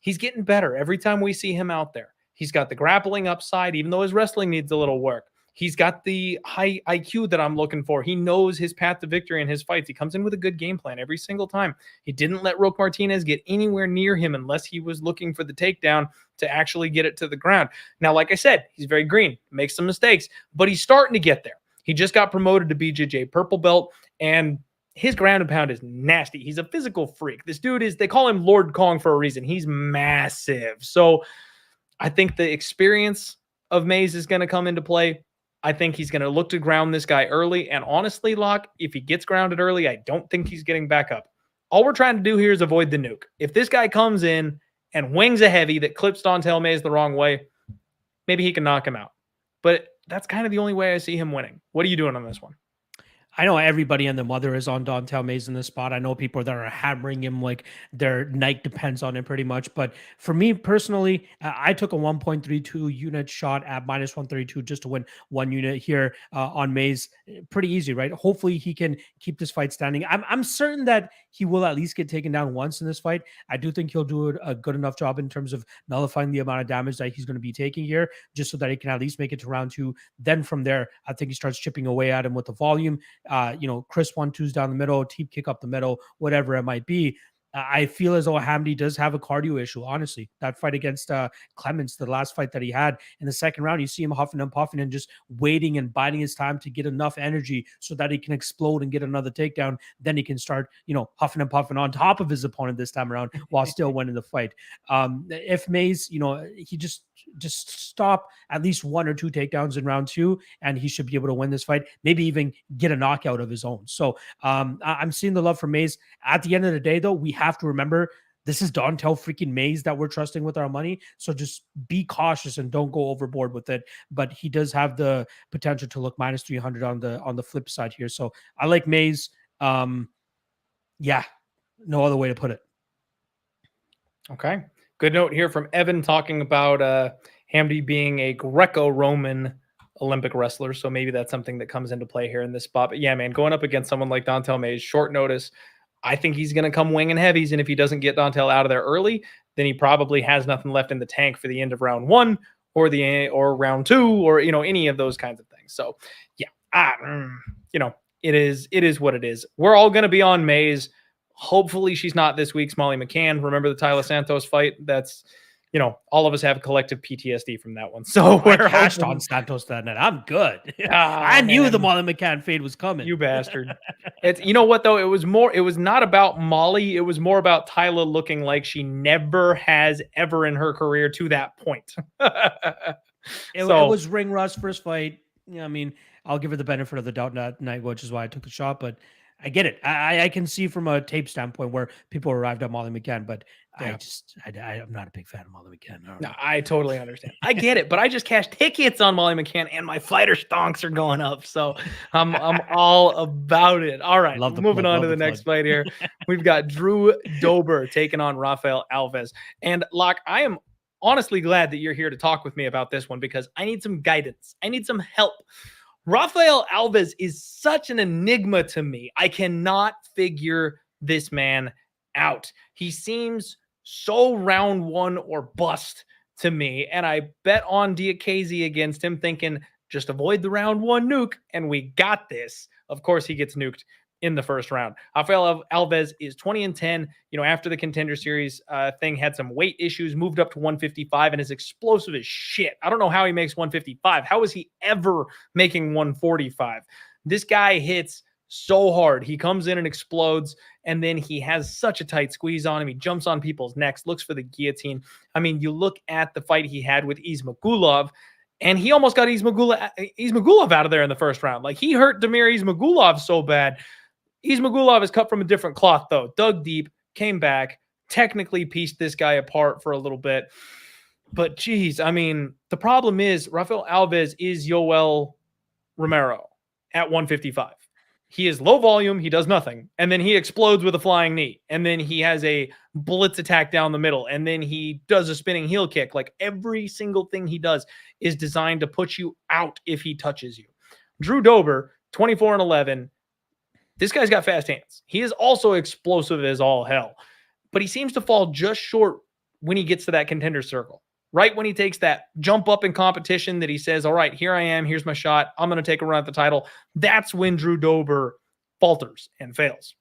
he's getting better every time we see him out there. He's got the grappling upside, even though his wrestling needs a little work. He's got the high IQ that I'm looking for. He knows his path to victory in his fights. He comes in with a good game plan every single time. He didn't let Roque Martinez get anywhere near him unless he was looking for the takedown to actually get it to the ground. Now, like I said, he's very green, makes some mistakes, but he's starting to get there. He just got promoted to BJJ purple belt, and his ground and pound is nasty. He's a physical freak. This dude is, they call him Lord Kong for a reason. He's massive. So I think the experience of Mayes is going to come into play. I think he's going to look to ground this guy early. And honestly, Locke, if he gets grounded early, I don't think he's getting back up. All we're trying to do here is avoid the nuke. If this guy comes in and wings a heavy that clips Don'Tale Mayes the wrong way, maybe he can knock him out. But that's kind of the only way I see him winning. What are you doing on this one? I know everybody and their mother is on Don'Tale Mayes in this spot. I know people that are hammering him like their night depends on it pretty much. But for me personally, I took a 1.32 unit shot at minus 132 just to win 1 unit here on Mayes. Pretty easy, right? Hopefully he can keep this fight standing. I'm certain that he will at least get taken down once in this fight. I do think he'll do a good enough job in terms of nullifying the amount of damage that he's going to be taking here, just so that he can at least make it to round 2. Then from there, I think he starts chipping away at him with the volume. Crisp 1-2s down the middle, teep kick up the middle, whatever it might be. I feel as though Hamdy does have a cardio issue, honestly. That fight against Clemens, the last fight that he had in the second round, you see him huffing and puffing and just waiting and biding his time to get enough energy so that he can explode and get another takedown. Then he can start, huffing and puffing on top of his opponent this time around while still winning the fight. If Mays, he just stop at least 1 or 2 takedowns in round 2, and he should be able to win this fight, maybe even get a knockout of his own. So I'm seeing the love for Mays. At the end of the day, though, we have to remember this is Dontel freaking Mays that we're trusting with our money. So just be cautious and don't go overboard with it. But he does have the potential to look minus 300 on the flip side here. So I like Mays. Yeah, no other way to put it. Okay. Good note here from Evan talking about Hamdy being a Greco-Roman Olympic wrestler. So maybe that's something that comes into play here in this spot. But yeah, man, going up against someone like Dontel Mays, short notice, I think he's going to come winging heavies. And if he doesn't get Dontel out of there early, then he probably has nothing left in the tank for the end of round 1 or round 2 or, any of those kinds of things. So yeah, it is what it is. We're all going to be on Mays. Hopefully she's not this week's Molly McCann. Remember the Tyler Santos fight? That's, all of us have collective PTSD from that one. So we're cashed on Santos that night. I'm good. I knew the Molly McCann fade was coming. You bastard. It's, you know what though? It was not about Molly. It was more about Tyler looking like she never has ever in her career to that point. It was ring rust first fight. I mean, I'll give her the benefit of the doubt that night, which is why I took the shot, but I get it. I can see from a tape standpoint where people arrived at Molly McCann, but yeah. I'm not a big fan of Molly McCann. No, I totally understand. I get it, but I just cashed tickets on Molly McCann and my fighter stonks are going up. So I'm all about it. All right. Moving on to the next fight here. We've got Drew Dober taking on Rafael Alves. And Locke, I am honestly glad that you're here to talk with me about this one because I need some guidance. I need some help. Rafael Alves is such an enigma to me. I cannot figure this man out. He seems so round 1 or bust to me. And I bet on Diakaze against him thinking, just avoid the round 1 nuke and we got this. Of course, he gets nuked in the first round. Rafael Alves is 20-10. After the Contender Series thing, had some weight issues, moved up to 155 and is explosive as shit. I don't know how he makes 155. How is he ever making 145? This guy hits so hard. He comes in and explodes, and then he has such a tight squeeze on him. He jumps on people's necks, looks for the guillotine. I mean, you look at the fight he had with Ismagulov, and he almost got Ismagulov out of there in the first round. Like, he hurt Damir Ismagulov so bad. Ismagulov is cut from a different cloth, though. Dug deep, came back, technically pieced this guy apart for a little bit. But, geez, I mean, the problem is Rafael Alves is Yoel Romero at 155. He is low volume. He does nothing. And then he explodes with a flying knee. And then he has a blitz attack down the middle. And then he does a spinning heel kick. Like, every single thing he does is designed to put you out if he touches you. Drew Dober, 24-11. This guy's got fast hands. He is also explosive as all hell. But he seems to fall just short when he gets to that contender circle. Right when he takes that jump up in competition that he says, all right, here I am, here's my shot, I'm going to take a run at the title. That's when Drew Dober falters and fails.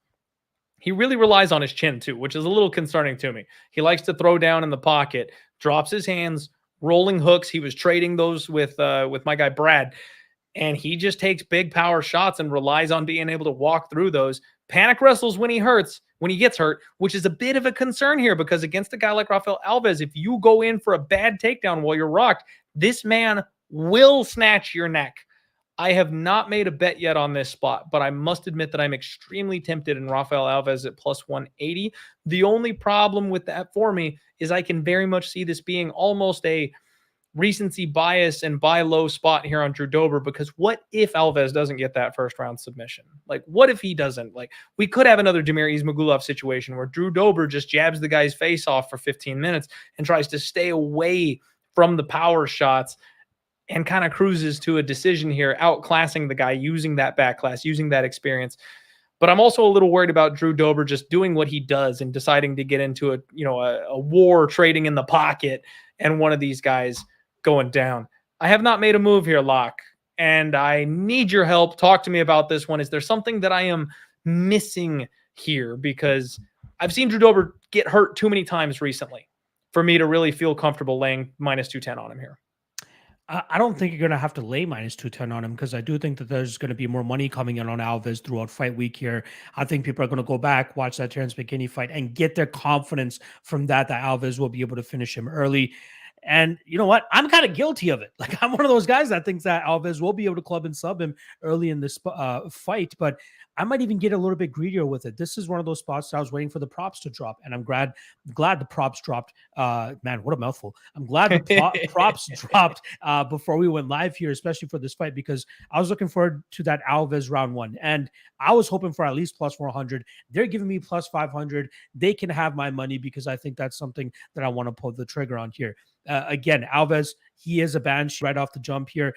He really relies on his chin too, which is a little concerning to me. He likes to throw down in the pocket, drops his hands, rolling hooks. He was trading those with my guy Brad, and he just takes big power shots and relies on being able to walk through those. Panic wrestles when he gets hurt, which is a bit of a concern here because against a guy like Rafael Alves, if you go in for a bad takedown while you're rocked, this man will snatch your neck. I have not made a bet yet on this spot, but I must admit that I'm extremely tempted in Rafael Alves at plus 180. The only problem with that for me is I can very much see this being almost a recency bias and buy low spot here on Drew Dober, because what if Alves doesn't get that first round submission? Like, what if he doesn't? Like, we could have another Damir Ismagulov situation where Drew Dober just jabs the guy's face off for 15 minutes and tries to stay away from the power shots and kind of cruises to a decision here, outclassing the guy, using that backclass, using that experience. But I'm also a little worried about Drew Dober just doing what he does and deciding to get into a war trading in the pocket and one of these guys going down. I have not made a move here, Locke, and I need your help. Talk to me about this one. Is there something that I am missing here? Because I've seen Drew Dober get hurt too many times recently for me to really feel comfortable laying minus 210 on him here. I don't think you're going to have to lay minus 210 on him because I do think that there's going to be more money coming in on Alves throughout fight week here. I think people are going to go back, watch that Terrence McKinney fight, and get their confidence from that Alves will be able to finish him early. And you know what? I'm kind of guilty of it. Like, I'm one of those guys that thinks that Alves will be able to club and sub him early in this fight, but I might even get a little bit greedier with it. This is one of those spots that I was waiting for the props to drop, and I'm glad the props dropped. Man, what a mouthful! I'm glad the props dropped before we went live here, especially for this fight, because I was looking forward to that Alves round one, and I was hoping for at least plus 400. They're giving me plus 500. They can have my money because I think that's something that I want to pull the trigger on here. Again, Alves, he is a banshee right off the jump here.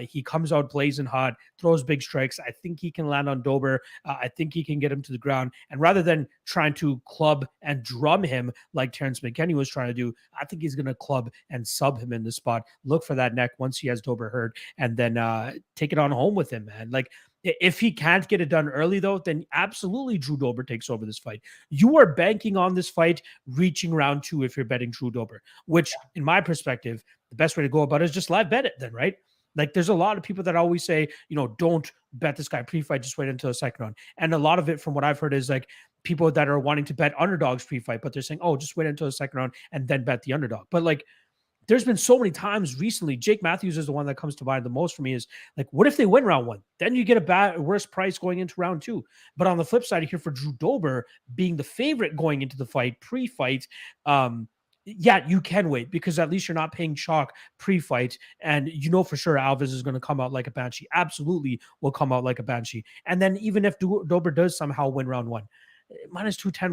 He comes out blazing hot, throws big strikes. I think he can land on Dober. I think he can get him to the ground. And rather than trying to club and drum him like Terrence McKinney was trying to do, I think he's going to club and sub him in the spot. Look for that neck once he has Dober hurt, and then take it on home with him, man. Like, if he can't get it done early, though, then absolutely Drew Dober takes over this fight. You are banking on this fight reaching round 2 if you're betting Drew Dober, which, in my perspective, the best way to go about it is just live bet it then, right? Like, there's a lot of people that always say, don't bet this guy pre-fight, just wait until the second round. And a lot of it, from what I've heard, is like people that are wanting to bet underdogs pre-fight, but they're saying, oh, just wait until the second round and then bet the underdog. But like, there's been so many times recently, Jake Matthews is the one that comes to mind the most for me, is like, what if they win round 1? Then you get a worse price going into round 2. But on the flip side here, for Drew Dober being the favorite going into the fight, pre-fight, yeah, you can wait because at least you're not paying chalk pre-fight, and for sure Alves is going to come out like a banshee. Absolutely will come out like a banshee. And then even if Dober does somehow win round 1, minus 210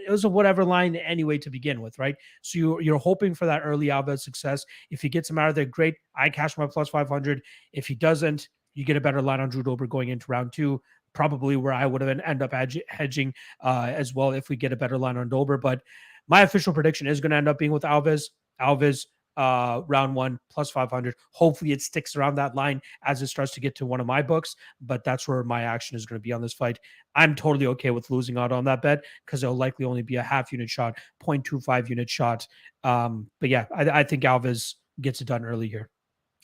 it was a whatever line anyway to begin with, right? So you're hoping for that early Alves success. If he gets him out of there, great. I cash my plus 500. If he doesn't, you get a better line on Drew Dober going into round 2, probably where I would have end up hedging as well if we get a better line on Dober. But my official prediction is going to end up being with Alves round 1 plus 500. Hopefully it sticks around that line as it starts to get to one of my books, but that's where my action is going to be on this fight. I'm totally okay with losing out on that bet because it'll likely only be a half unit shot, 0.25 unit shot. But yeah, I think Alves gets it done early here.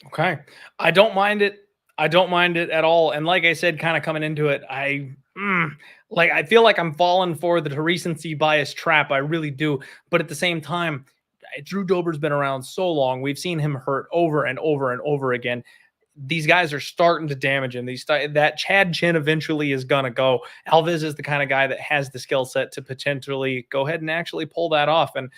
Okay. I don't mind it. I don't mind it at all. And like I said, kind of coming into it, I feel like I'm falling for the recency bias trap. I really do. But at the same time, Drew Dober's been around so long. We've seen him hurt over and over and over again. These guys are starting to damage him. That Chad chin eventually is going to go. Alves is the kind of guy that has the skill set to potentially go ahead and actually pull that off. And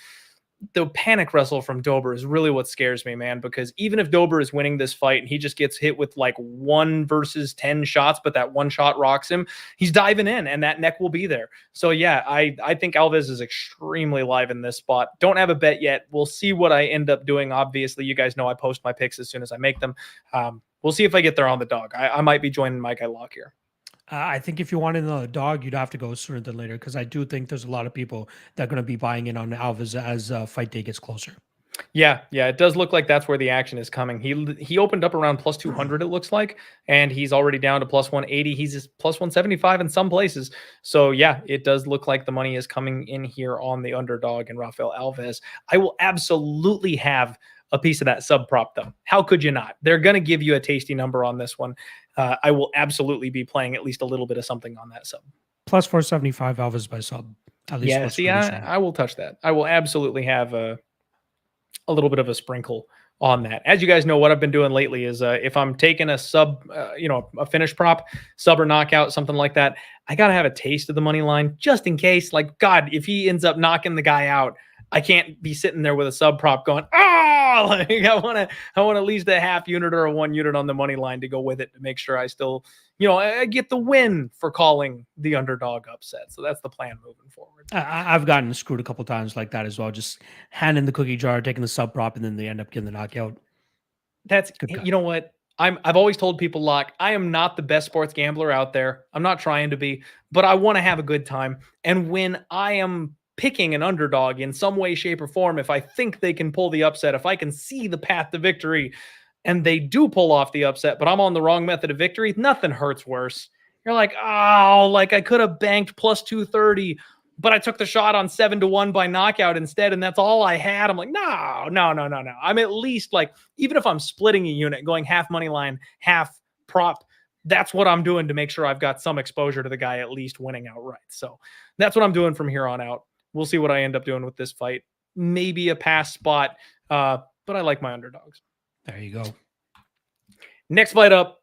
the panic wrestle from Dober is really what scares me, man, because even if Dober is winning this fight and he just gets hit with like 1 versus 10 shots, but that one shot rocks him, he's diving in and that neck will be there. So yeah, I think Alves is extremely live in this spot. Don't have a bet yet. We'll see what I end up doing. Obviously, you guys know I post my picks as soon as I make them. We'll see if I get there on the dog. I might be joining Mike I Lock here. I think if you wanted another dog, you'd have to go sooner than later because I do think there's a lot of people that are going to be buying in on Alves as fight day gets closer. Yeah, it does look like that's where the action is coming. He opened up around plus 200, it looks like, and he's already down to plus 180. He's just plus 175 in some places. So yeah, it does look like the money is coming in here on the underdog and Rafael Alves. I will absolutely have a piece of that sub prop though. How could you not? They're going to give you a tasty number on this one. I will absolutely be playing at least a little bit of something on that sub. Plus 475 Alves by sub. At least yeah, see, I will touch that. I will absolutely have a little bit of a sprinkle on that. As you guys know, what I've been doing lately is if I'm taking a sub, a finish prop, sub or knockout, something like that, I got to have a taste of the money line just in case. Like, God, if he ends up knocking the guy out, I can't be sitting there with a sub prop going, like I want at least a half unit or a 1 unit on the money line to go with it to make sure I still, I get the win for calling the underdog upset. So that's the plan moving forward. I've gotten screwed a couple times like that as well. Just handing the cookie jar, taking the sub prop, and then they end up getting the knockout. That's good. You know what? I've always told people, Locke, I am not the best sports gambler out there. I'm not trying to be, but I want to have a good time. And when I am picking an underdog in some way, shape, or form, if I think they can pull the upset, if I can see the path to victory and they do pull off the upset, but I'm on the wrong method of victory, nothing hurts worse. You're like, I could have banked plus 230 but I took the shot on 7-1 by knockout instead, and that's all I had. I'm like, no. I'm at least like, even if I'm splitting a unit, going half money line, half prop, that's what I'm doing to make sure I've got some exposure to the guy at least winning outright. So that's what I'm doing from here on out. We'll see what I end up doing with this fight. Maybe a pass spot, but I like my underdogs. There you go. Next fight up,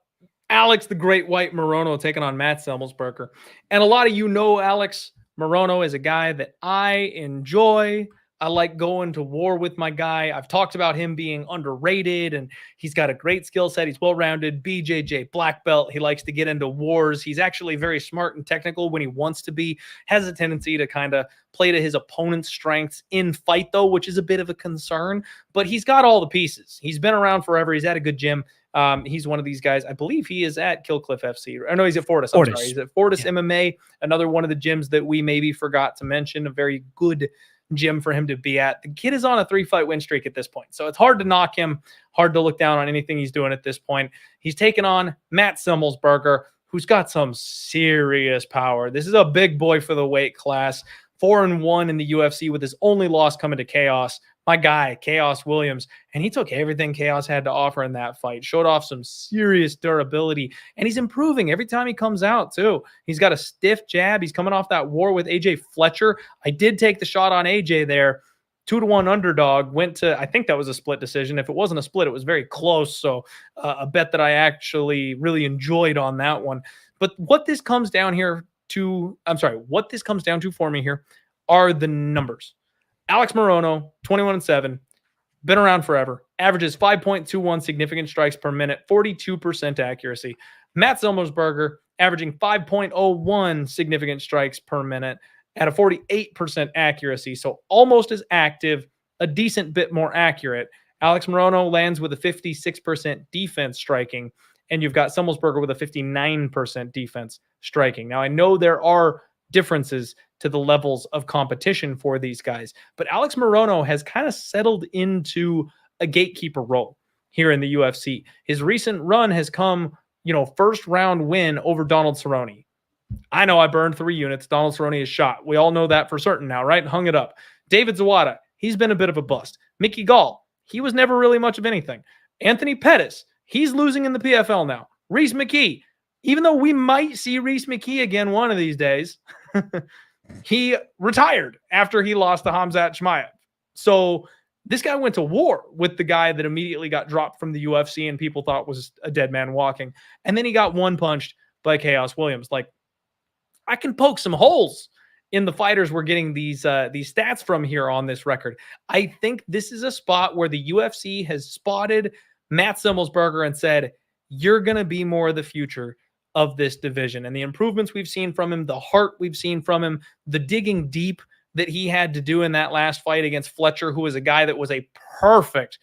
Alex the Great White Morono taking on Matt Semelsberger. And a lot of you know Alex Morono is a guy that I enjoy. I like going to war with my guy. I've talked about him being underrated, and he's got a great skill set. He's well-rounded, BJJ, black belt. He likes to get into wars. He's actually very smart and technical when he wants to be. Has a tendency to kind of play to his opponent's strengths in fight, though, which is a bit of a concern. But he's got all the pieces. He's been around forever. He's at a good gym. He's one of these guys. I believe he is at Killcliff FC. I know he's at Fortis. I'm sorry. He's at Fortis MMA, another one of the gyms that we maybe forgot to mention. A very good gym for him to be at. The kid is on a 3-fight win streak at this point, so it's hard to knock him, hard to look down on anything he's doing at this point. He's taking on Matt Semelsberger, who's got some serious power. This is a big boy for the weight class. 4-1 in the UFC with his only loss coming to Chaos. My guy, Chaos Williams, and he took everything Chaos had to offer in that fight, showed off some serious durability, and he's improving every time he comes out, too. He's got a stiff jab. He's coming off that war with AJ Fletcher. I did take the shot on AJ there. 2-1 underdog, went to, I think that was a split decision. If it wasn't a split, it was very close, so a bet that I actually really enjoyed on that one. But what this comes down to for me here are the numbers. Alex Morono, 21-7, been around forever, averages 5.21 significant strikes per minute, 42% accuracy. Matt Semelsberger, averaging 5.01 significant strikes per minute at a 48% accuracy, so almost as active, a decent bit more accurate. Alex Morono lands with a 56% defense striking, and you've got Semelsberger with a 59% defense striking. Now, I know there are differences to the levels of competition for these guys, but Alex Morono has kind of settled into a gatekeeper role here in the UFC. His recent run has come, first round win over Donald Cerrone. I know I burned 3 units. Donald Cerrone is shot. We all know that for certain now, right? Hung it up. David Zawada, he's been a bit of a bust. Mickey Gall, he was never really much of anything. Anthony Pettis, he's losing in the PFL now. Reese McKee, even though we might see Reese McKee again one of these days, he retired after he lost to Khamzat Chimaev. So this guy went to war with the guy that immediately got dropped from the UFC and people thought was a dead man walking. And then he got one punched by Chaos Williams. Like, I can poke some holes in the fighters we're getting these stats from here on this record. I think this is a spot where the UFC has spotted Matt Semelsberger and said, you're going to be more of the future of this division. And the improvements we've seen from him, the heart we've seen from him, the digging deep that he had to do in that last fight against Fletcher, who was a guy that was a perfect,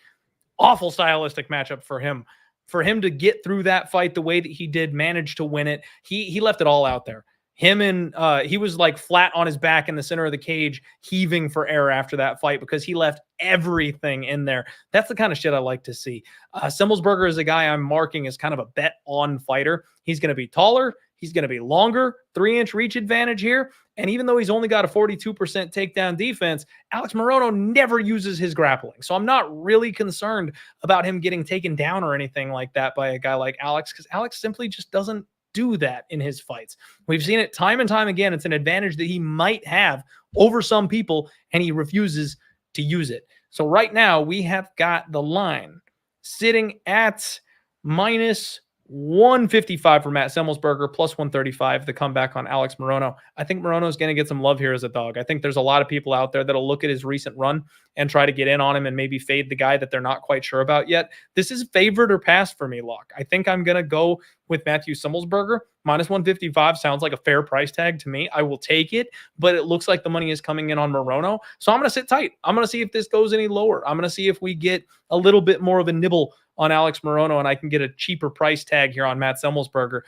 awful stylistic matchup for him. For him to get through that fight the way that he did, manage to win it, he left it all out there. Him and he was like flat on his back in the center of the cage, heaving for air after that fight because he left everything in there. That's the kind of shit I like to see. Semelsberger is a guy I'm marking as kind of a bet on fighter. He's going to be taller. He's going to be longer, 3-inch reach advantage here. And even though he's only got a 42% takedown defense, Alex Morono never uses his grappling. So I'm not really concerned about him getting taken down or anything like that by a guy like Alex, because Alex simply just doesn't do that in his fights. We've seen it time and time again. It's an advantage that he might have over some people, and he refuses to use it. So right now we have got the line sitting at minus 155 for Matt Semelsberger, plus 135, the comeback on Alex Morono. I think Morono is going to get some love here as a dog. I think there's a lot of people out there that'll look at his recent run and try to get in on him and maybe fade the guy that they're not quite sure about yet. This is favored or passed for me, Locke. I think I'm going to go with Matthew Semelsberger. Minus 155 sounds like a fair price tag to me. I will take it, but it looks like the money is coming in on Morono. So I'm going to sit tight. I'm going to see if this goes any lower. I'm going to see if we get a little bit more of a nibble on Alex Morono and I can get a cheaper price tag here on Matt Semelsberger.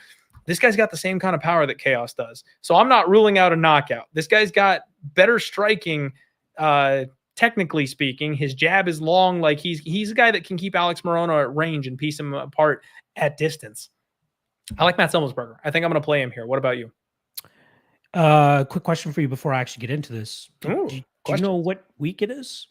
This guy's got the same kind of power that Chaos does. So I'm not ruling out a knockout. This guy's got better striking, technically speaking. His jab is long. Like he's a guy that can keep Alex Morono at range and piece him apart at distance. I like Matt Semelsberger. I think I'm going to play him here. What about you? Quick question for you before I actually get into this. Do you know what week it is?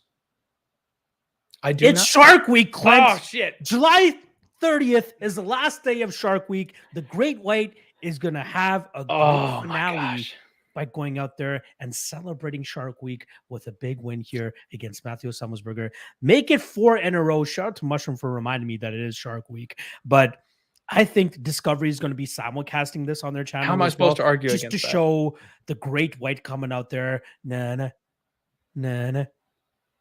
I do. It's Shark Week, Clint. Oh shit! July 30th is the last day of Shark Week. The Great White is gonna have a great finale by going out there and celebrating Shark Week with a big win here against Matthew Semelsberger. Make it 4 in a row. Shout out to Mushroom for reminding me that it is Shark Week. But I think Discovery is going to be simulcasting this on their channel. How am I supposed to argue just against to that? show the Great White coming out there? Na na.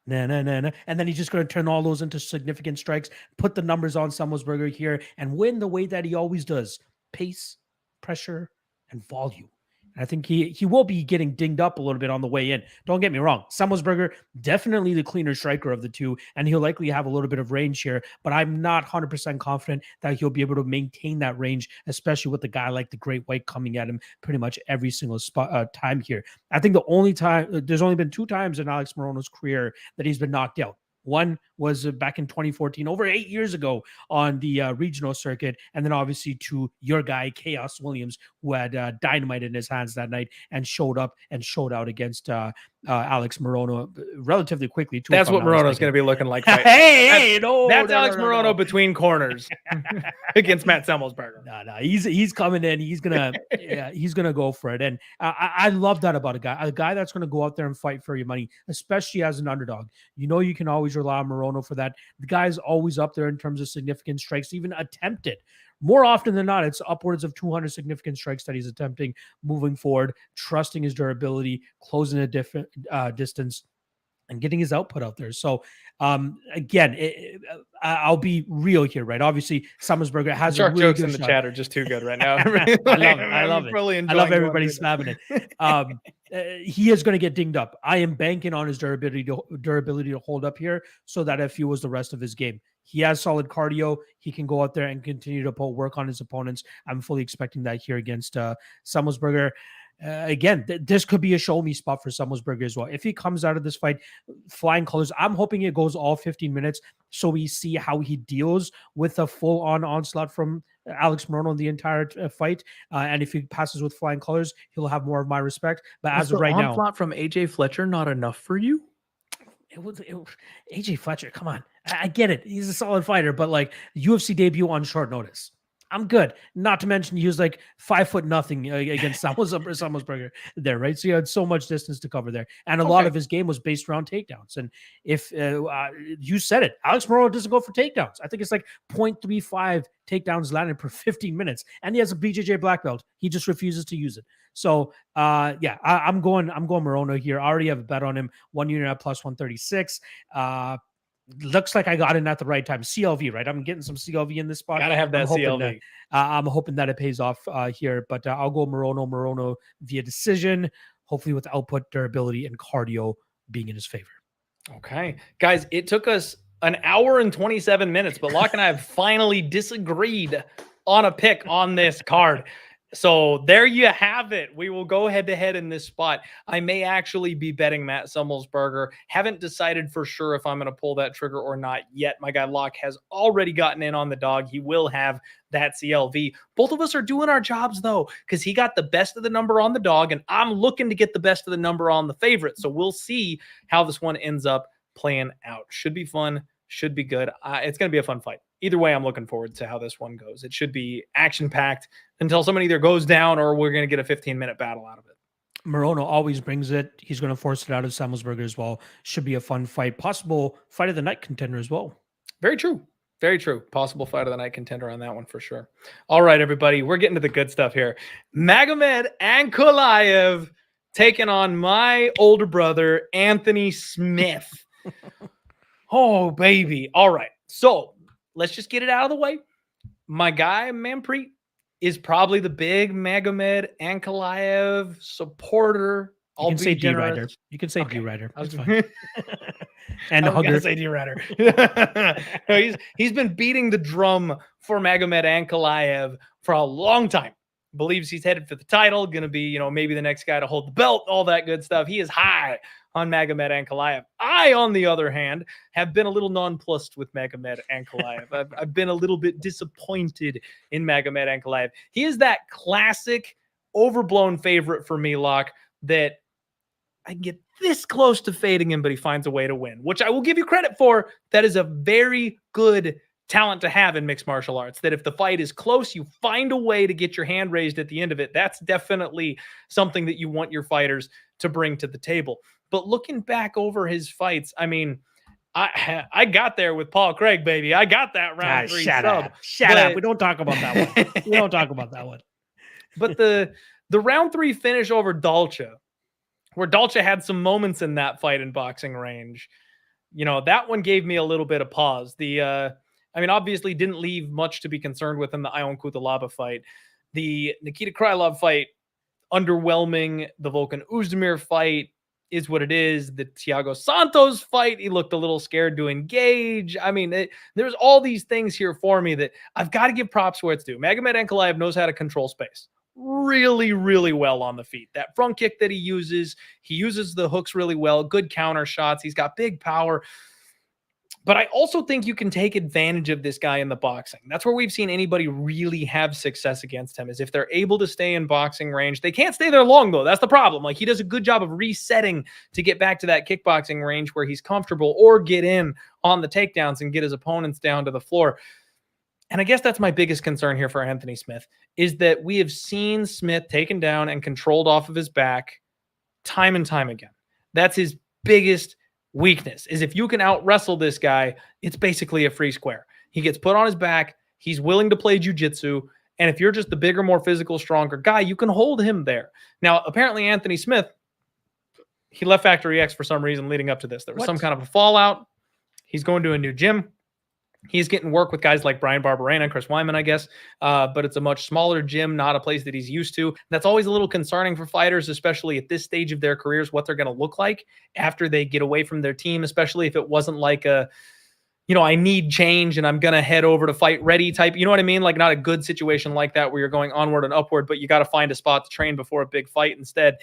And then he's just going to turn all those into significant strikes, put the numbers on Semelsberger here, and win the way that he always does: pace, pressure, and volume. And I think he will be getting dinged up a little bit on the way in. Don't get me wrong. Semelsberger, definitely the cleaner striker of the two, and he'll likely have a little bit of range here, but I'm not 100% confident that he'll be able to maintain that range, especially with a guy like the Great White coming at him pretty much every single time here. I think there's only been 2 times in Alex Morono's career that he's been knocked out. One was back in 2014, over 8 years ago on the regional circuit. And then obviously to your guy, Chaos Williams, who had dynamite in his hands that night and showed up and showed out against Alex Morono relatively quickly. Too, that's what Morono's going to be looking like. Right that's Alex Morono between corners against Matt Semelsberger. No, he's coming in. He's gonna he's gonna go for it. And I love that about a guy that's going to go out there and fight for your money, especially as an underdog. You know, you can always rely on Morono for that. The guy's always up there in terms of significant strikes, even attempted. More often than not, it's upwards of 200 significant strikes that he's attempting moving forward, trusting his durability, closing a different distance, and getting his output out there. So, again, I'll be real here, right? Obviously, Semelsberger has Shark a really jokes in the chat are just too good right now. I love it. Really I love everybody spamming it. He is going to get dinged up. I am banking on his durability to hold up here, so that if he was the rest of his game, he has solid cardio. He can go out there and continue to put work on his opponents. I'm fully expecting that here against Semelsberger. Again, this could be a show me spot for Semelsberger as well. If he comes out of this fight flying colors, I'm hoping it goes all 15 minutes so we see how he deals with a full-on onslaught from Alex Morono in the entire fight. And if he passes with flying colors, he'll have more of my respect. But as of right now, onslaught from AJ Fletcher not enough for you? It was AJ Fletcher. Come on, I get it. He's a solid fighter, but like UFC debut on short notice. I'm good. Not to mention he was like 5'0" against Semelsberger there, right? So he had so much distance to cover there, and a lot of his game was based around takedowns. And if you said it, Alex Morono doesn't go for takedowns. I think it's like 0.35 takedowns landed per 15 minutes, and he has a BJJ black belt. He just refuses to use it. So yeah, I'm going Morono here. I already have a bet on him. 1 unit at plus 136. Looks like I got in at the right time. CLV, right? I'm getting some CLV in this spot. Gotta have that CLV. I'm hoping that it pays off here, but I'll go Morono via decision, hopefully with output, durability, and cardio being in his favor. Okay. Guys, it took us an hour and 27 minutes, but Locke and I have finally disagreed on a pick on this card. So there you have it. We will go head to head in this spot. I may actually be betting Matt Semelsberger. Haven't decided for sure if I'm going to pull that trigger or not yet. My guy Locke has already gotten in on the dog. He will have that CLV. Both of us are doing our jobs though, because he got the best of the number on the dog, and I'm looking to get the best of the number on the favorite. So we'll see how this one ends up playing out. Should be fun. Should be good. It's going to be a fun fight. Either way, I'm looking forward to how this one goes. It should be action-packed until someone either goes down or we're going to get a 15-minute battle out of it. Morono always brings it. He's going to force it out of Semelsberger as well. Should be a fun fight. Possible fight of the night contender as well. Very true. Very true. Possible fight of the night contender on that one for sure. All right, everybody. We're getting to the good stuff here. Magomed Ankalaev taking on my older brother, Anthony Smith. Oh, baby. All right. So let's just get it out of the way. My guy, Manpreet, is probably the big Magomed Ankalaev supporter. You can say D-Rider. You can say D-Rider. That's fine. And I was going to say D-Rider. No, he's been beating the drum for Magomed Ankalaev for a long time. Believes he's headed for the title. Going to be, maybe the next guy to hold the belt, all that good stuff. He is high on Magomed Ankalaev. I, on the other hand, have been a little nonplussed with Magomed Ankalaev. I've been a little bit disappointed in Magomed Ankalaev. He is that classic overblown favorite for me, Locke, that I get this close to fading him, but he finds a way to win, which I will give you credit for. That is a very good talent to have in mixed martial arts, that if the fight is close, you find a way to get your hand raised at the end of it. That's definitely something that you want your fighters to bring to the table. But looking back over his fights, I mean, I got there with Paul Craig, baby. I got that round 3 sub. Shut up. We don't talk about that one. We don't talk about that one. But the round 3 finish over Dalcha, where Dalcha had some moments in that fight in boxing range, you know, that one gave me a little bit of pause. I mean, obviously didn't leave much to be concerned with in the Ion Kutalaba fight. The Nikita Krylov fight, underwhelming. The Volkan Oezdemir fight is what it is. The Thiago Santos fight, he looked a little scared to engage. I mean, there's all these things here for me that I've got to give props where it's due. Magomed Ankalaev knows how to control space really, really well on the feet. That front kick that he uses the hooks really well, good counter shots. He's got big power. But I also think you can take advantage of this guy in the boxing. That's where we've seen anybody really have success against him, is if they're able to stay in boxing range. They can't stay there long, though. That's the problem. Like, he does a good job of resetting to get back to that kickboxing range where he's comfortable, or get in on the takedowns and get his opponents down to the floor. And I guess that's my biggest concern here for Anthony Smith, is that we have seen Smith taken down and controlled off of his back time and time again. That's his biggest weakness, is if you can out wrestle this guy, it's basically a free square. He gets put on his back. He's willing to play jiu-jitsu. And if you're just the bigger, more physical, stronger guy, you can hold him there. Now, apparently Anthony Smith, he left Factory X for some reason leading up to this. There was some kind of a fallout. He's going to a new gym. He's getting work with guys like Brian Barberena and Chris Wyman, I guess. But it's a much smaller gym, not a place that he's used to. That's always a little concerning for fighters, especially at this stage of their careers, what they're going to look like after they get away from their team, especially if it wasn't like a, you know, I need change and I'm going to head over to fight ready type. You know what I mean? Like, not a good situation like that where you're going onward and upward, but you got to find a spot to train before a big fight instead.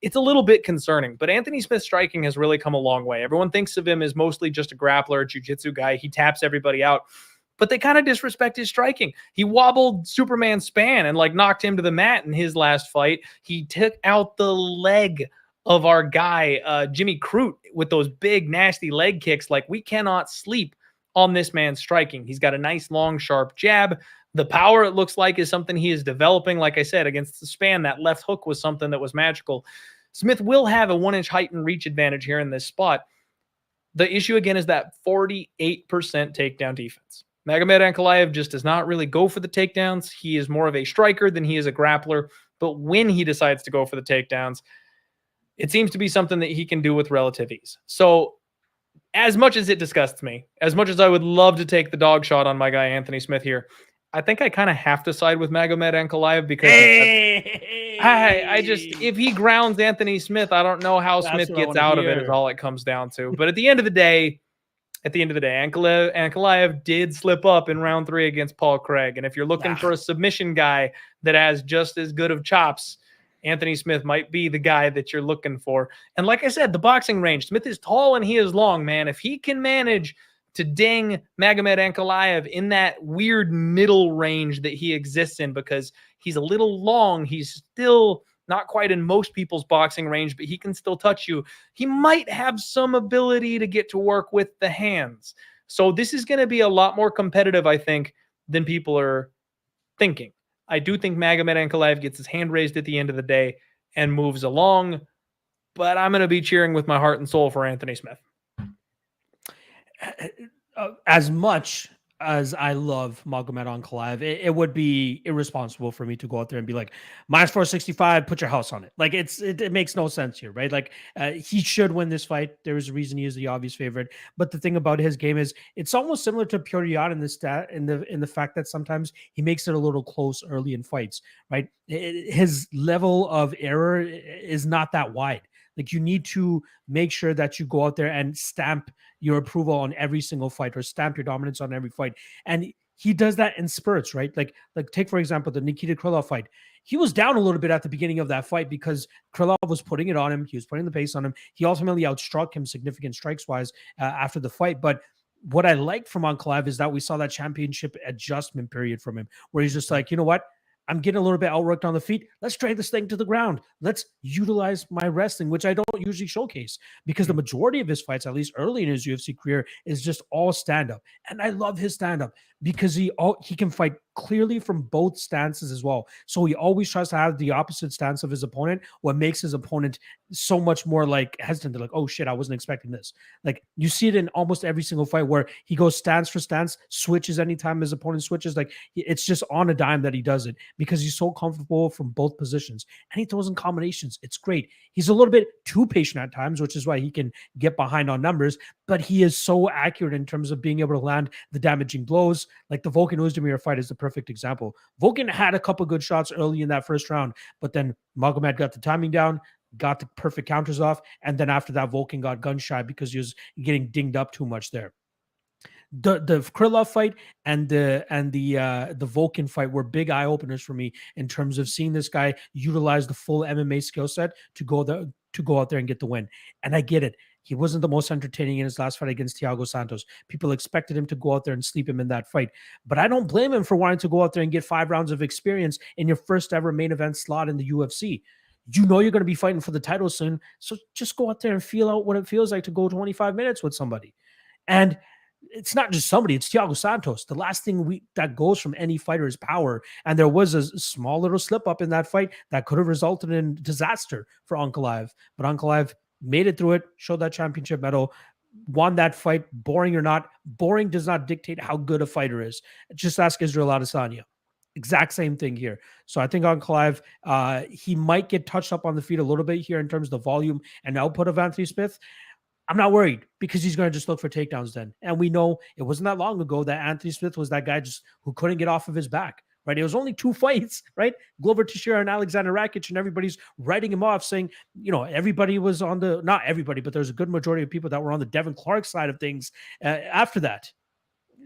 It's a little bit concerning, but Anthony Smith's striking has really come a long way. Everyone thinks of him as mostly just a grappler, jiu-jitsu guy. He taps everybody out, but they kind of disrespect his striking. He wobbled Superman Span and like knocked him to the mat in his last fight. He took out the leg of our guy, Jimmy Crute, with those big, nasty leg kicks. Like, we cannot sleep on this man's striking. He's got a nice, long, sharp jab. The power, it looks like, is something he is developing. Like I said, against the Span, that left hook was something that was magical. Smith will have a 1-inch height and reach advantage here in this spot. The issue, again, is that 48% takedown defense. Magomed Ankalaev just does not really go for the takedowns. He is more of a striker than he is a grappler. But when he decides to go for the takedowns, it seems to be something that he can do with relative ease. So as much as it disgusts me, as much as I would love to take the dog shot on my guy Anthony Smith here, I think I kind of have to side with Magomed Ankalaev because I just, if he grounds Anthony Smith, I don't know how Smith gets out of it, is all it comes down to. But at the end of the day, Ankalaev did slip up in round 3 against Paul Craig. And if you're looking for a submission guy that has just as good of chops, Anthony Smith might be the guy that you're looking for. And like I said, the boxing range, Smith is tall and he is long, man. If he can manage to ding Magomed Ankalaev in that weird middle range that he exists in, because he's a little long, he's still not quite in most people's boxing range, but he can still touch you. He might have some ability to get to work with the hands. So this is going to be a lot more competitive, I think, than people are thinking. I do think Magomed Ankalaev gets his hand raised at the end of the day and moves along, but I'm going to be cheering with my heart and soul for Anthony Smith. As much as I love Magomed Ankalaev, it would be irresponsible for me to go out there and be like, minus 465, put your house on it. Like, it makes no sense here, right? Like, he should win this fight. There is a reason he is the obvious favorite. But the thing about his game is it's almost similar to Potieria in the fact that sometimes he makes it a little close early in fights, right? His level of error is not that wide. Like, you need to make sure that you go out there and stamp your approval on every single fight, or stamp your dominance on every fight. And he does that in spurts, right? Like take, for example, the Nikita Krylov fight. He was down a little bit at the beginning of that fight because Krylov was putting it on him. He was putting the pace on him. He ultimately outstruck him significant strikes-wise after the fight. But what I like from Ankalaev is that we saw that championship adjustment period from him, where he's just like, you know what? I'm getting a little bit outworked on the feet. Let's drag this thing to the ground. Let's utilize my wrestling, which I don't usually showcase because the majority of his fights, at least early in his UFC career, is just all stand-up. And I love his stand-up because he can fight clearly from both stances as well. So he always tries to have the opposite stance of his opponent, what makes his opponent so much more like hesitant. They're like, oh shit, I wasn't expecting this. Like you see it in almost every single fight where he goes stance for stance, switches anytime his opponent switches. Like it's just on a dime that he does it because he's so comfortable from both positions and he throws in combinations. It's great. He's a little bit too patient at times, which is why he can get behind on numbers, but he is so accurate in terms of being able to land the damaging blows. Like the Volkan Oezdemir fight is the perfect example. Volkan had a couple good shots early in that first round, but then Magomed got the timing down, got the perfect counters off, and then after that, Volkan got gun shy because he was getting dinged up too much there. The Krylov fight and the Volkan fight were big eye openers for me in terms of seeing this guy utilize the full MMA skill set to go out there and get the win. And I get it. He wasn't the most entertaining in his last fight against Thiago Santos. People expected him to go out there and sleep him in that fight. But I don't blame him for wanting to go out there and get 5 rounds of experience in your first ever main event slot in the UFC. You know you're going to be fighting for the title soon. So just go out there and feel out what it feels like to go 25 minutes with somebody. And it's not just somebody, it's Thiago Santos. The last thing that goes from any fighter is power. And there was a small little slip up in that fight that could have resulted in disaster for Ankalaev. But Ankalaev made it through it, showed that championship medal, won that fight, boring or not. Boring does not dictate how good a fighter is. Just ask Israel Adesanya. Exact same thing here. So I think Ankalaev, he might get touched up on the feet a little bit here in terms of the volume and output of Anthony Smith. I'm not worried because he's going to just look for takedowns then. And we know it wasn't that long ago that Anthony Smith was that guy just who couldn't get off of his back, right? It was only 2 fights, right? Glover Teixeira and Alexander Rakic, and everybody's writing him off saying, everybody was on not everybody, but there's a good majority of people that were on the Devin Clark side of things after that.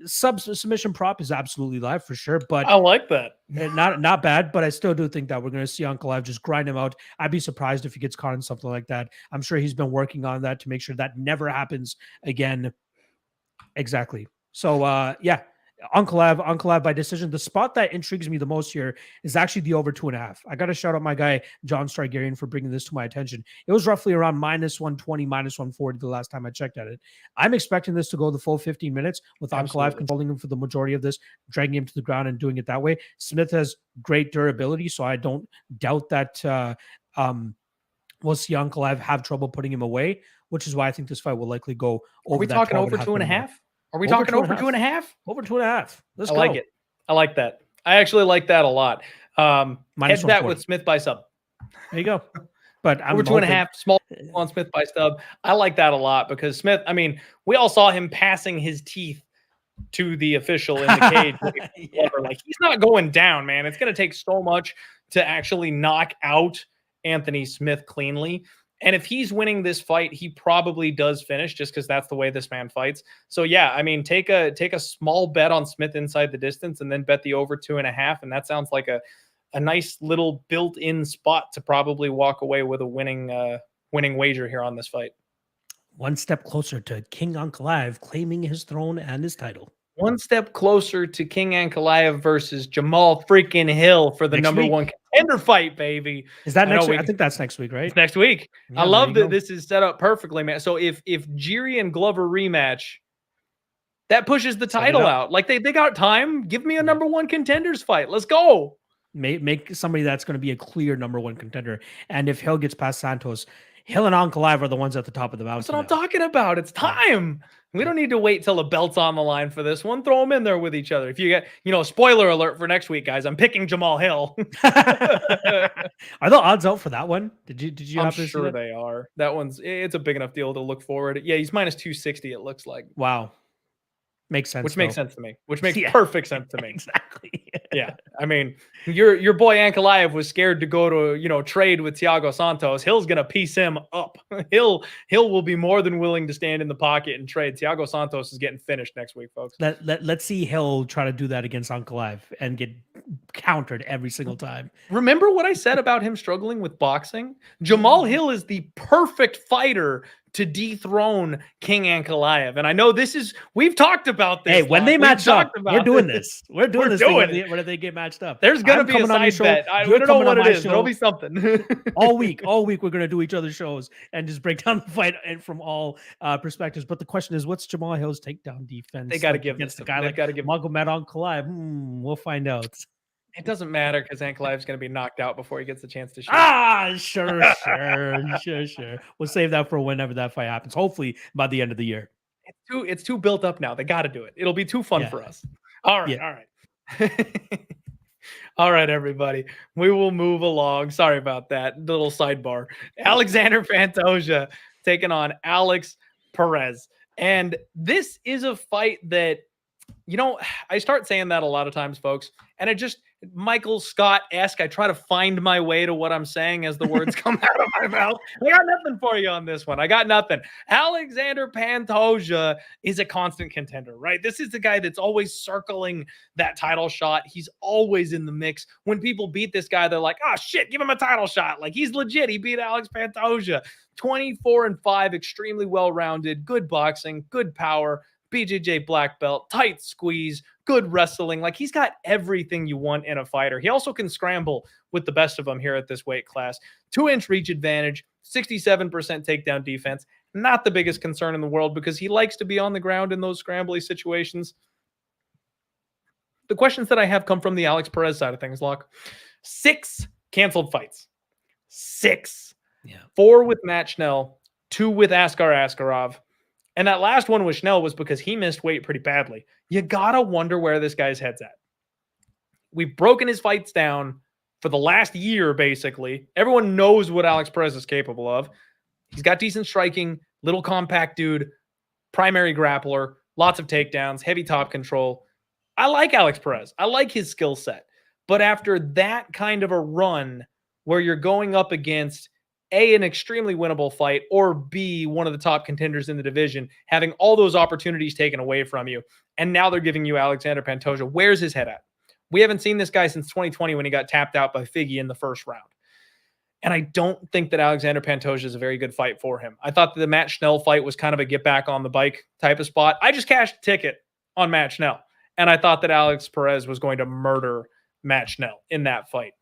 Submission prop is absolutely live for sure, but I like that. Not bad, but I still do think that we're going to see Ankalaev just grind him out. I'd be surprised if he gets caught in something like that. I'm sure he's been working on that to make sure that never happens again. Exactly. So, yeah. Ankalaev by decision. The spot that intrigues me the most here is actually the over 2.5. I got to shout out my guy, John Strigarian, for bringing this to my attention. It was roughly around -120, -140 the last time I checked at it. I'm expecting this to go the full 15 minutes with Ankalaev controlling him for the majority of this, dragging him to the ground and doing it that way. Smith has great durability, so I don't doubt that we'll see Ankalaev have trouble putting him away, which is why I think this fight will likely go over. Are we talking over 2.5? Are we talking over 2.5? Over 2.5. Let's go. I like it. I like that. I actually like that a lot. Head that with Smith by sub. There you go. But I'm over 2.5, small on Smith by sub. I like that a lot because Smith, I mean, we all saw him passing his teeth to the official in the cage. Yeah. Like he's not going down, man. It's going to take so much to actually knock out Anthony Smith cleanly. And if he's winning this fight, he probably does finish just because that's the way this man fights. So yeah, I mean, take a small bet on Smith inside the distance and then bet the over 2.5. And that sounds like a nice little built-in spot to probably walk away with a winning wager here on this fight. One step closer to King Ankalaev claiming his throne and his title. One step closer to King Ankalaev versus Jamal freaking Hill for the #1 contender fight, baby. Is that next week? I think that's next week, right? It's next week. Yeah, I love that this is set up perfectly, man. So if Jiri and Glover rematch, that pushes the title out. Like they got time. Give me a #1 contenders fight. Let's go. Make somebody that's going to be a clear #1 contender. And if Hill gets past Santos, Hill and Ankalaev are the ones at the top of the mountain. That's what I'm talking about. It's time. We don't need to wait till the belt's on the line for this one. Throw them in there with each other. If you get, spoiler alert for next week, guys, I'm picking Jamal Hill. Are the odds out for that one? Did you? I'm sure they are. That it's a big enough deal to look forward. Yeah, he's -260. It looks like. Wow. Makes sense. Which makes sense to me. Which makes perfect sense to me. Exactly. Yeah. I mean, your boy Ankalaev was scared to go to, trade with Thiago Santos. Hill's going to piece him up. Hill will be more than willing to stand in the pocket and trade. Thiago Santos is getting finished next week, folks. Let's see Hill try to do that against Ankalaev and get countered every single time. Remember what I said about him struggling with boxing? Jamal Hill is the perfect fighter to dethrone King Ankalaev. And I know we've talked about this. Hey, when they match up, we're doing this. We're doing this thing when they get matched up. There's going to be a side bet. We don't know what it is. There'll be something. all week, we're going to do each other's shows and just break down the fight and from all perspectives. But the question is, what's Jamal Hill's takedown defense? They got to give this the guy like Magomed Ankalaev. We'll find out. It doesn't matter because Ankalaev's going to be knocked out before he gets the chance to shoot. Sure. We'll save that for whenever that fight happens. Hopefully by the end of the year. It's too built up now. They got to do it. It'll be too fun for us. All right. All right, everybody. We will move along. Sorry about that little sidebar. Alexandre Pantoja taking on Alex Perez. And this is a fight that, I start saying that a lot of times, folks, and Michael Scott-esque. I try to find my way to what I'm saying as the words come out of my mouth. I got nothing for you on this one. I got nothing. Alexandre Pantoja is a constant contender, right? This is the guy that's always circling that title shot. He's always in the mix. When people beat this guy, they're like, oh, shit, give him a title shot. Like, he's legit. He beat Alex Pantoja. 24-5, extremely well-rounded, good boxing, good power, BJJ black belt, tight squeeze, good wrestling. Like, he's got everything you want in a fighter. He also can scramble with the best of them here at this weight class. 2-inch reach advantage, 67% takedown defense. Not the biggest concern in the world because he likes to be on the ground in those scrambly situations. The questions that I have come from the Alex Perez side of things, Locke. 6 canceled fights. 6. Yeah. 4 with Matt Schnell, 2 with Askar Askarov. And that last one with Schnell was because he missed weight pretty badly. You got to wonder where this guy's head's at. We've broken his fights down for the last year, basically. Everyone knows what Alex Perez is capable of. He's got decent striking, little compact dude, primary grappler, lots of takedowns, heavy top control. I like Alex Perez. I like his skill set. But after that kind of a run where you're going up against A, an extremely winnable fight, or B, one of the top contenders in the division, having all those opportunities taken away from you, and now they're giving you Alexandre Pantoja, where's his head at? We haven't seen this guy since 2020 when he got tapped out by Fugitt in the first round. And I don't think that Alexandre Pantoja is a very good fight for him. I thought that the Matt Schnell fight was kind of a get back on the bike type of spot. I just cashed a ticket on Matt Schnell, and I thought that Alex Perez was going to murder Matt Schnell in that fight.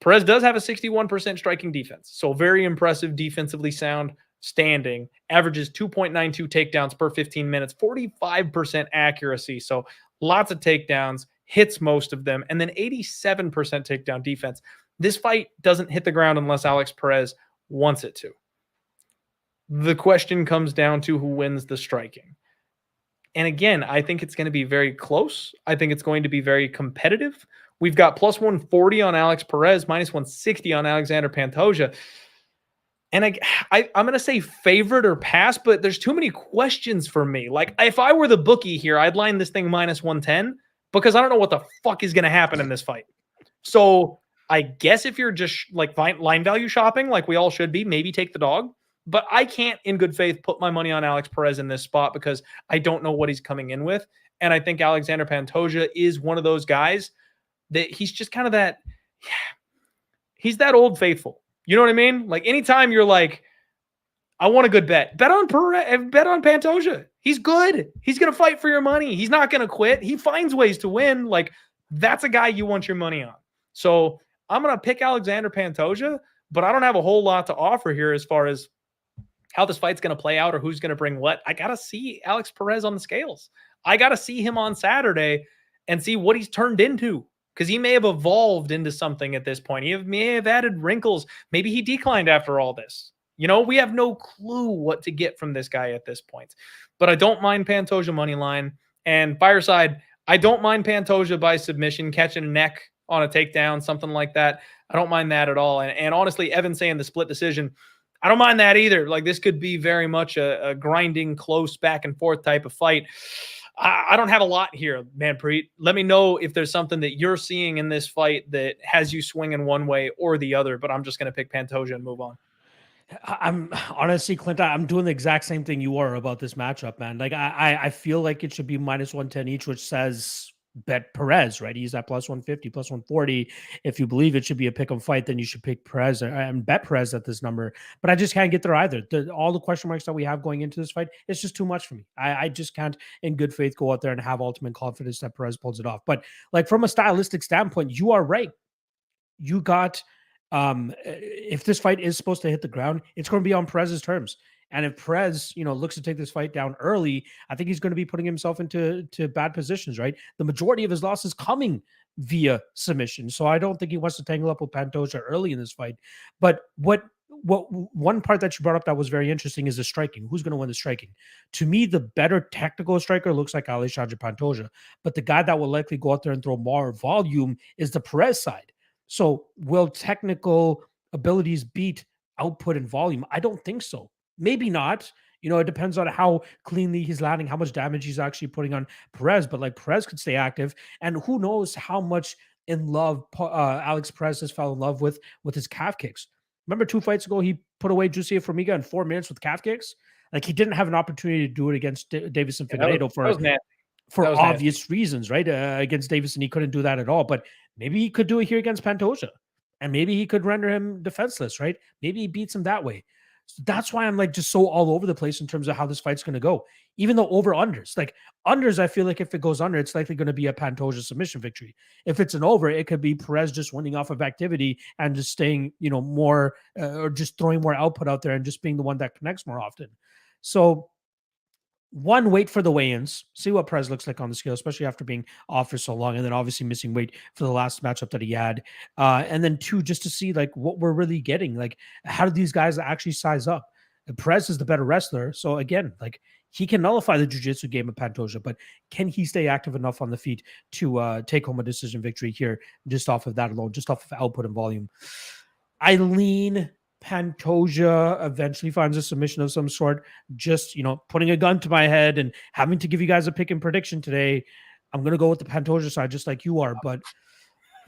Perez does have a 61% striking defense, so very impressive, defensively sound, standing, averages 2.92 takedowns per 15 minutes, 45% accuracy, so lots of takedowns, hits most of them, and then 87% takedown defense. This fight doesn't hit the ground unless Alex Perez wants it to. The question comes down to who wins the striking. And again, I think it's going to be very close. I think it's going to be very competitive. We've got plus 140 on Alex Perez, minus 160 on Alexandre Pantoja. And I'm going to say favorite or pass, but there's too many questions for me. Like, if I were the bookie here, I'd line this thing minus 110 because I don't know what the fuck is going to happen in this fight. So I guess if you're just like line value shopping, like we all should be, maybe take the dog. But I can't, in good faith, put my money on Alex Perez in this spot because I don't know what he's coming in with. And I think Alexandre Pantoja is one of those guys that he's just kind of that, he's that old faithful. You know what I mean? Like, anytime you're like, I want a good bet on Perez, bet on Pantoja. He's good. He's going to fight for your money. He's not going to quit. He finds ways to win. Like, that's a guy you want your money on. So I'm going to pick Alexandre Pantoja, but I don't have a whole lot to offer here as far as how this fight's going to play out or who's going to bring what. I got to see Alex Perez on the scales. I got to see him on Saturday and see what he's turned into. Because he may have evolved into something at this point. He may have added wrinkles. Maybe he declined after all this. You know, we have no clue what to get from this guy at this point. But I don't mind Pantoja money line. And Fireside, I don't mind Pantoja by submission, catching a neck on a takedown, something like that. I don't mind that at all. And honestly, Evan saying the split decision, I don't mind that either. Like, this could be very much a grinding, close, back and forth type of fight. I don't have a lot here, Manpreet. Let me know if there's something that you're seeing in this fight that has you swinging one way or the other, but I'm just going to pick Pantoja and move on. I'm honestly, Clint, I'm doing the exact same thing you are about this matchup, man. Like, I feel like it should be minus 110 each, which says bet Perez, right? He's at plus 150, plus 140. If you believe it should be a pick 'em fight, then you should pick Perez and bet Perez at this number. But I just can't get there either. All the question marks that we have going into this fight, it's just too much for me. I just can't, in good faith, go out there and have ultimate confidence that Perez pulls it off. But like from a stylistic standpoint, you are right. You got, if this fight is supposed to hit the ground, it's going to be on Perez's terms. And if Perez, looks to take this fight down early, I think he's going to be putting himself into bad positions, right? The majority of his losses coming via submission. So I don't think he wants to tangle up with Pantoja early in this fight. But what one part that you brought up that was very interesting is the striking. Who's going to win the striking? To me, the better technical striker looks like Alexandre Pantoja. But the guy that will likely go out there and throw more volume is the Perez side. So will technical abilities beat output and volume? I don't think so. Maybe not. It depends on how cleanly he's landing, how much damage he's actually putting on Perez. But like Perez could stay active, and who knows how much in love Alex Perez has fell in love with his calf kicks. Remember 2 fights ago, he put away Joselyne Formiga in 4 minutes with calf kicks. Like he didn't have an opportunity to do it against Davison Figueiredo for obvious reasons, right? Against Davison, he couldn't do that at all. But maybe he could do it here against Pantoja, and maybe he could render him defenseless, right? Maybe he beats him that way. So that's why I'm like just so all over the place in terms of how this fight's going to go. Even though over unders, like unders, I feel like if it goes under, it's likely going to be a Pantoja submission victory. If it's an over, it could be Perez just winning off of activity and just staying, more or just throwing more output out there and just being the one that connects more often. So wait for the weigh-ins, see what Perez looks like on the scale, especially after being off for so long, and then obviously missing weight for the last matchup that he had. And then 2, just to see like what we're really getting, like how do these guys actually size up? And Perez is the better wrestler, so again, like he can nullify the jiu-jitsu game of Pantoja, but can he stay active enough on the feet to take home a decision victory here, just off of that alone, just off of output and volume? I lean Pantoja eventually finds a submission of some sort. Just, putting a gun to my head and having to give you guys a pick and prediction today, I'm going to go with the Pantoja side, just like you are. But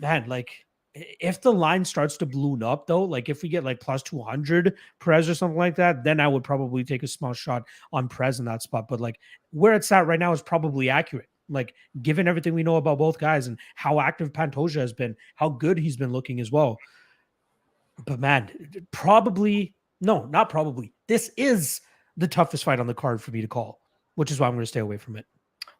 man, like if the line starts to balloon up though, like if we get like plus 200 Perez or something like that, then I would probably take a small shot on Perez in that spot. But like where it's at right now is probably accurate. Like given everything we know about both guys and how active Pantoja has been, how good he's been looking as well. But man, not probably. This is the toughest fight on the card for me to call, which is why I'm going to stay away from it.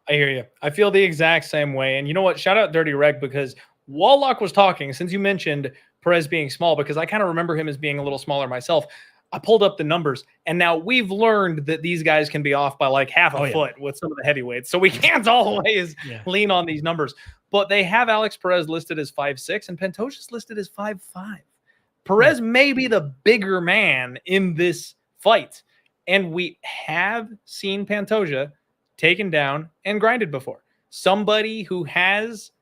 I hear you. I feel the exact same way. And you know what? Shout out Dirty Reg, because Wallach was talking, since you mentioned Perez being small, because I kind of remember him as being a little smaller myself. I pulled up the numbers, and now we've learned that these guys can be off by like half a foot with some of the heavyweights. So we can't always lean on these numbers. But they have Alex Perez listed as 5'6", and Pantoja's listed as 5'5". Perez may be the bigger man in this fight. And we have seen Pantoja taken down and grinded before. Somebody who has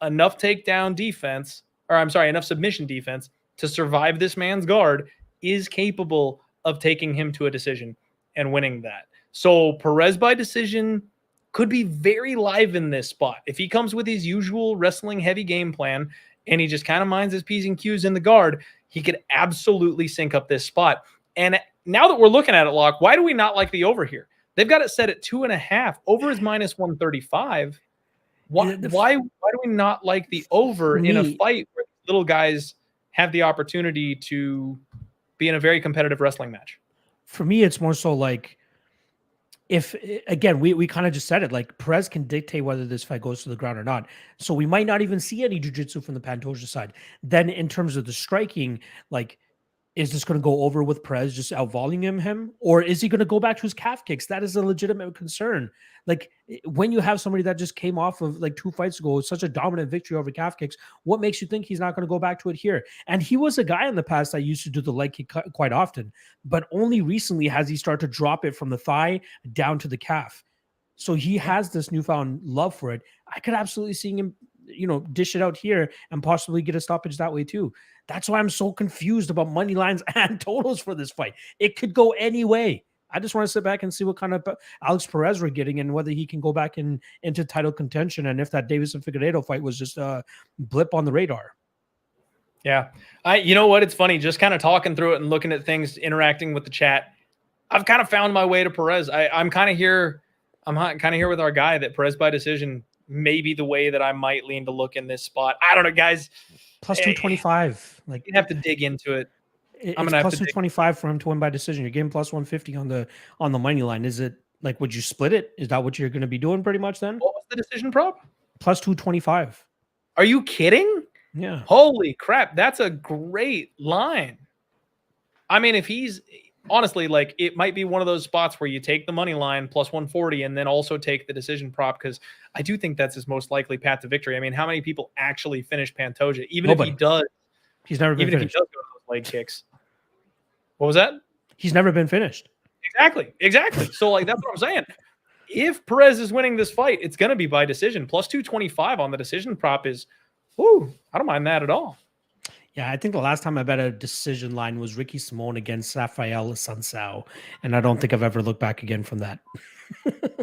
enough takedown defense, enough submission defense to survive this man's guard is capable of taking him to a decision and winning that. So Perez by decision could be very live in this spot. If he comes with his usual wrestling heavy game plan and he just kind of minds his P's and Q's in the guard, he could absolutely sync up this spot. And now that we're looking at it, Locke, why do we not like the over here? They've got it set at 2.5. Over is minus 135. Why do we not like the over in a fight where little guys have the opportunity to be in a very competitive wrestling match? For me, it's more so like, if again, we kind of just said it, like Perez can dictate whether this fight goes to the ground or not. So we might not even see any jiu-jitsu from the Pantoja side. Then in terms of the striking, like, is this going to go over with Perez just out-volleying him? Or is he going to go back to his calf kicks? That is a legitimate concern. Like, when you have somebody that just came off of like 2 fights ago, such a dominant victory over calf kicks, what makes you think he's not going to go back to it here? And he was a guy in the past that used to do the leg kick quite often, but only recently has he started to drop it from the thigh down to the calf. So he has this newfound love for it. I could absolutely see him, dish it out here and possibly get a stoppage that way too. That's why I'm so confused about money lines and totals for this fight. It could go any way. I just want to sit back and see what kind of Alex Perez we're getting and whether he can go back into title contention, and if that Davison Figueiredo fight was just a blip on the radar. Yeah. You know what? It's funny, just kind of talking through it and looking at things, interacting with the chat. I've kind of found my way to Perez. I'm kind of here with our guy that Perez by decision maybe the way that I might lean to look in this spot. I don't know, guys. Plus 225. Like, you have to dig into it. It's plus 225 for him to win by decision. You're getting plus 150 on the money line. Is it like, would you split it? Is that what you're going to be doing pretty much then? What was the decision prop? Plus 225. Are you kidding? Yeah. Holy crap. That's a great line. I mean, if he's honestly, like, it might be one of those spots where you take the money line plus 140 and then also take the decision prop, because I do think that's his most likely path to victory. I mean, how many people actually finish Pantoja? Even Nobody. if he does, he's never been finished. If he does go to those leg kicks. What was that? He's never been finished. Exactly. So, like, that's what I'm saying. If Perez is winning this fight, it's going to be by decision. Plus 225 on the decision prop is, I don't mind that at all. Yeah, I think the last time I bet a decision line was Ricky Simone against Rafael Sansao, and I don't think I've ever looked back again from that.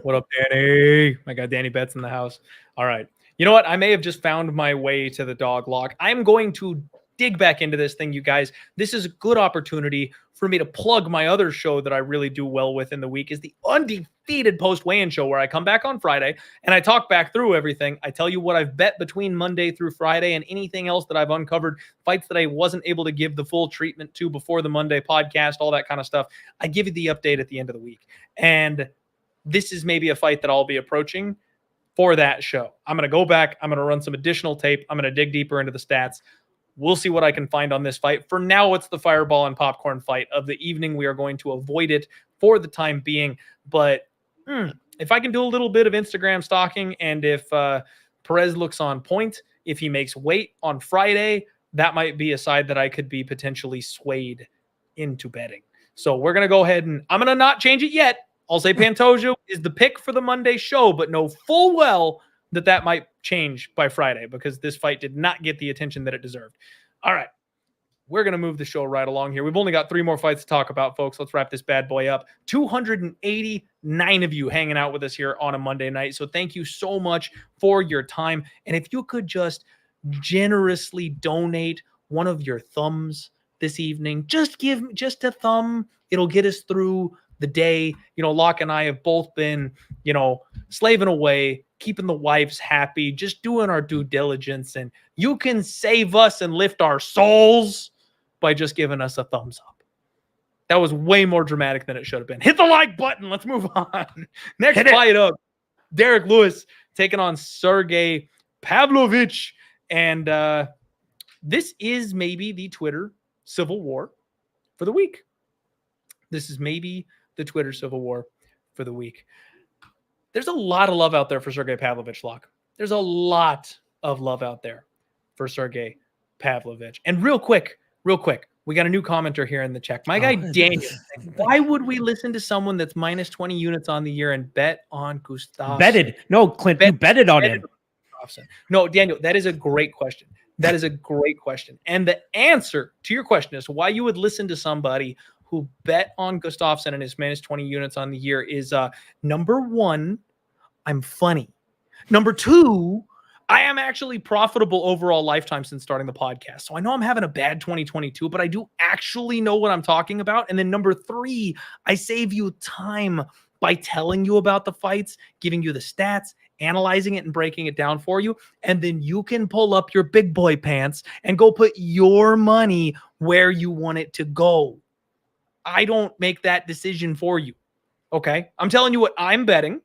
What up, Danny? My guy Danny Betts in the house. All right. You know what? I may have just found my way to the dog lock. I'm going to dig back into this thing, you guys. This is a good opportunity for me to plug my other show that I really do well with in the week, is the Undefeated Post Weigh-In Show, where I come back on Friday and I talk back through everything. I tell you what I've bet between Monday through Friday and anything else that I've uncovered, fights that I wasn't able to give the full treatment to before the Monday podcast, all that kind of stuff. I give you the update at the end of the week. And this is maybe a fight that I'll be approaching for that show. I'm going to go back. I'm going to run some additional tape. I'm going to dig deeper into the stats. We'll see what I can find on this fight. For now, it's the fireball and popcorn fight of the evening. We are going to avoid it for the time being. But if I can do a little bit of Instagram stalking, and if Perez looks on point, if he makes weight on Friday, that might be a side that I could be potentially swayed into betting. So we're going to go ahead and I'm going to not change it yet. I'll say Pantoja is the pick for the Monday show, but know full well that might change by Friday, because this fight did not get the attention that it deserved. All right. We're going to move the show right along here. We've only got 3 more fights to talk about, folks. Let's wrap this bad boy up. 289 of you hanging out with us here on a Monday night. So thank you so much for your time. And if you could just generously donate one of your thumbs this evening, just a thumb. It'll get us through the day. You know, Locke and I have both been, slaving away, keeping the wives happy, just doing our due diligence. And you can save us and lift our souls by just giving us a thumbs up. That was way more dramatic than it should have been. Hit the like button. Let's move on. Next fight up, Derek Lewis taking on Sergey Pavlovich. And this is maybe the Twitter civil war for the week. There's a lot of love out there for Sergey Pavlovich, Locke. There's a lot of love out there for Sergey Pavlovich. And real quick, we got a new commenter here in the chat. My guy Daniel, why would we listen to someone that's minus 20 units on the year and bet on Gustav? Betted. No, Clint, you betted on him. No, Daniel, that is a great question. And the answer to your question is why you would listen to somebody who bet on Gustafsson and his minus 20 units on the year is number 1, I'm funny. Number 2, I am actually profitable overall lifetime since starting the podcast. So I know I'm having a bad 2022, but I do actually know what I'm talking about. And then number 3, I save you time by telling you about the fights, giving you the stats, analyzing it and breaking it down for you. And then you can pull up your big boy pants and go put your money where you want it to go. I don't make that decision for you. Okay. I'm telling you what I'm betting,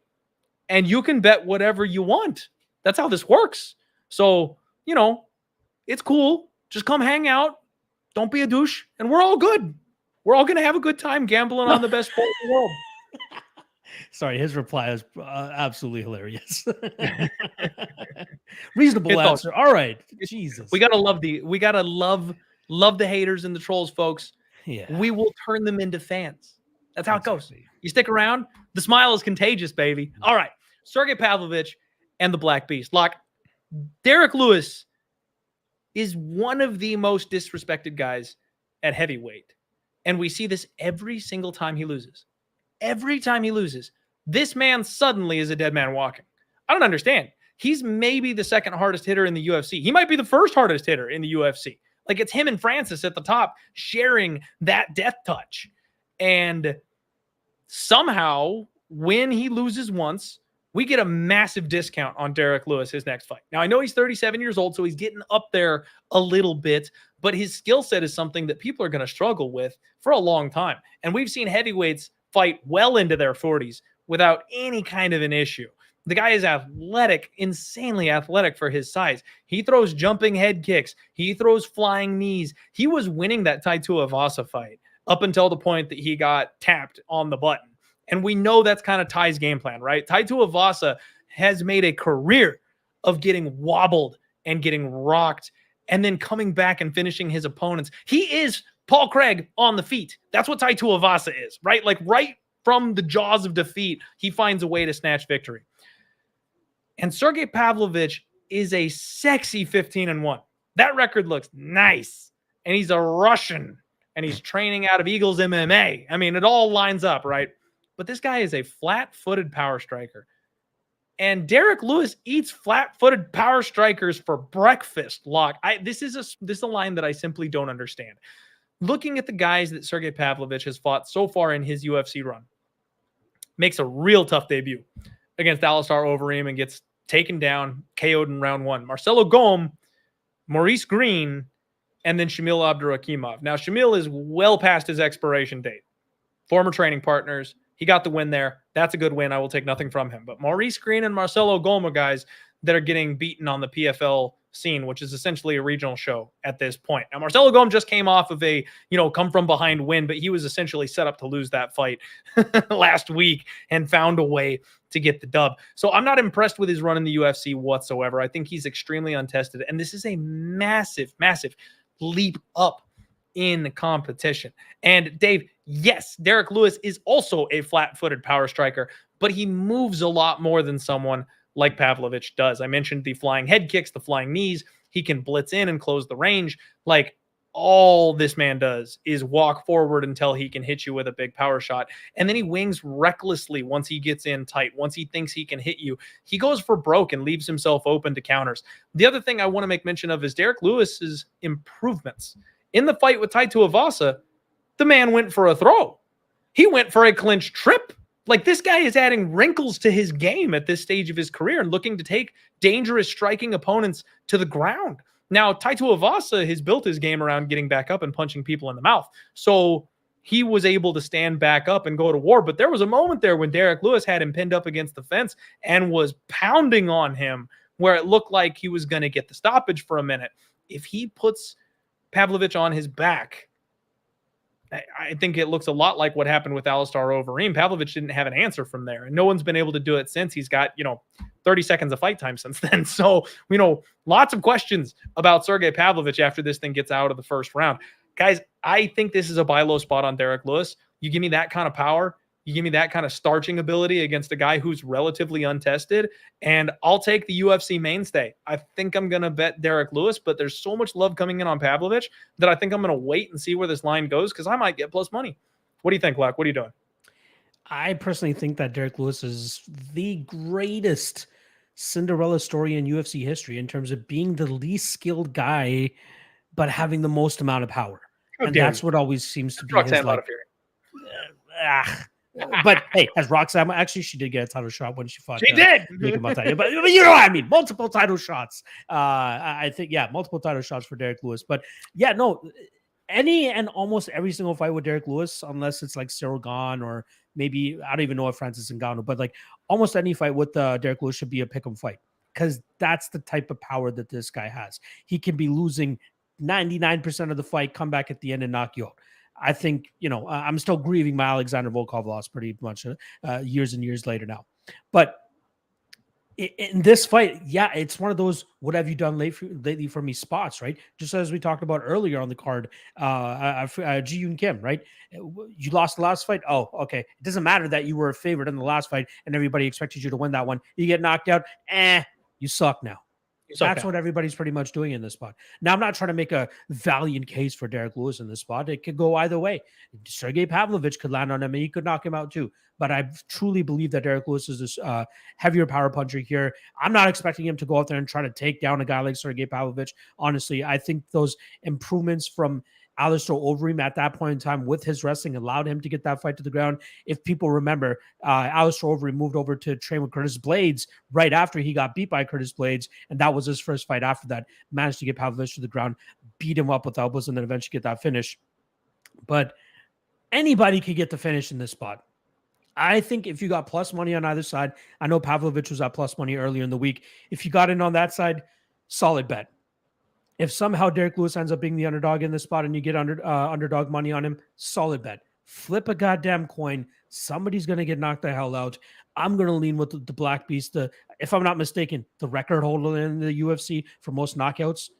and you can bet whatever you want. That's how this works. So, it's cool. Just come hang out. Don't be a douche. And we're all good. We're all going to have a good time gambling on the best sport in the world. Sorry, his reply is absolutely hilarious. Reasonable answer. All right. Jesus. We got to love the haters and the trolls, folks. Yeah. We will turn them into fans. That's how it goes. You stick around. The smile is contagious, baby. All right. Sergey Pavlovich and the Black Beast. Derek Lewis is one of the most disrespected guys at heavyweight. And we see this every single time he loses. Every time he loses, this man suddenly is a dead man walking. I don't understand. He's maybe the second hardest hitter in the UFC. He might be the first hardest hitter in the UFC. Like, it's him and Francis at the top sharing that death touch. And somehow, when he loses once, we get a massive discount on Derek Lewis his next fight. Now, I know he's 37 years old, so he's getting up there a little bit, but his skill set is something that people are going to struggle with for a long time. And we've seen heavyweights fight well into their 40s without any kind of an issue. The guy is athletic, insanely athletic for his size. He throws jumping head kicks. He throws flying knees. He was winning that Tai Tuivasa fight up until the point that he got tapped on the button. And we know that's kind of Ty's game plan, right? Tai Tuivasa has made a career of getting wobbled and getting rocked and then coming back and finishing his opponents. He is Paul Craig on the feet. That's what Tai Tuivasa is, right? Like right from the jaws of defeat, he finds a way to snatch victory. And Sergey Pavlovich is a sexy 15-1. That record looks nice. And he's a Russian. And he's training out of Eagles MMA. I mean, it all lines up, right? But this guy is a flat-footed power striker. And Derek Lewis eats flat-footed power strikers for breakfast. This is a line that I simply don't understand. Looking at the guys that Sergey Pavlovich has fought so far in his UFC run, makes a real tough debut against Alistair Overeem and gets taken down, KO'd in round 1. Marcelo Gome, Maurice Green, and then Shamil Abdurakhimov. Now, Shamil is well past his expiration date. Former training partners. He got the win there. That's a good win. I will take nothing from him. But Maurice Green and Marcelo Gome are guys that are getting beaten on the PFL scene, which is essentially a regional show at this point. Now, Marcelo Gome just came off of a, come from behind win, but he was essentially set up to lose that fight last week and found a way to get the dub. So I'm not impressed with his run in the UFC whatsoever. I think he's extremely untested. And this is a massive, massive leap up in competition. And Dave, yes, Derek Lewis is also a flat-footed power striker, but he moves a lot more than someone like Pavlovich does. I mentioned the flying head kicks, the flying knees. He can blitz in and close the range. Like, all this man does is walk forward until he can hit you with a big power shot. And then he wings recklessly once he gets in tight. Once he thinks he can hit you, he goes for broke and leaves himself open to counters. The other thing I want to make mention of is Derek Lewis's improvements. In the fight with Tai Tuivasa, the man went for a throw. He went for a clinch trip. Like, this guy is adding wrinkles to his game at this stage of his career and looking to take dangerous striking opponents to the ground. Now, Tai Tuivasa has built his game around getting back up and punching people in the mouth. So he was able to stand back up and go to war. But there was a moment there when Derek Lewis had him pinned up against the fence and was pounding on him where it looked like he was going to get the stoppage for a minute. If he puts Pavlovich on his back, I think it looks a lot like what happened with Alistair Overeem. Pavlovich didn't have an answer from there, and no one's been able to do it since. He's got, 30 seconds of fight time since then. So, lots of questions about Sergey Pavlovich after this thing gets out of the first round. Guys, I think this is a buy low spot on Derek Lewis. You give me that kind of power, you give me that kind of starching ability against a guy who's relatively untested, and I'll take the UFC mainstay. I think I'm going to bet Derek Lewis, but there's so much love coming in on Pavlovich that I think I'm going to wait and see where this line goes because I might get plus money. What do you think, Lack? What are you doing? I personally think that Derek Lewis is the greatest Cinderella story in UFC history in terms of being the least skilled guy, but having the most amount of power. And that's what always seems to be his, like, but hey, as Roxanne, actually, she did get a title shot when she fought. She did. But you know what I mean? Multiple title shots. I think, multiple title shots for Derek Lewis. But yeah, no, any and almost every single fight with Derek Lewis, unless it's like Cyril Gane or maybe, I don't even know if Francis Ngannou, but like almost any fight with Derek Lewis should be a pick'em fight because that's the type of power that this guy has. He can be losing 99% of the fight, come back at the end and knock you out. I think, I'm still grieving my Alexander Volkov loss pretty much years and years later now. But in this fight, it's one of those what have you done lately for me spots, right? Just as we talked about earlier on the card, Ji-Yoon Kim, right? You lost the last fight. Oh, okay. It doesn't matter that you were a favorite in the last fight and everybody expected you to win that one. You get knocked out. You suck now. That's what everybody's pretty much doing in this spot. Now, I'm not trying to make a valiant case for Derek Lewis in this spot. It could go either way. Sergey Pavlovich could land on him and he could knock him out too. But I truly believe that Derek Lewis is this heavier power puncher here. I'm not expecting him to go out there and try to take down a guy like Sergey Pavlovich. Honestly, I think those improvements from Alistair Overeem at that point in time with his wrestling allowed him to get that fight to the ground. If people remember, Alistair Overeem moved over to train with Curtis Blades right after he got beat by Curtis Blades, and that was his first fight after that. Managed to get Pavlovich to the ground, beat him up with elbows, and then eventually get that finish. But anybody could get the finish in this spot. I think if you got plus money on either side, I know Pavlovich was at plus money earlier in the week. If you got in on that side, solid bet. If somehow Derek Lewis ends up being the underdog in this spot and you get underdog money on him, solid bet. Flip a goddamn coin. Somebody's going to get knocked the hell out. I'm going to lean with the Black Beast. If I'm not mistaken, the record holder in the UFC for most knockouts.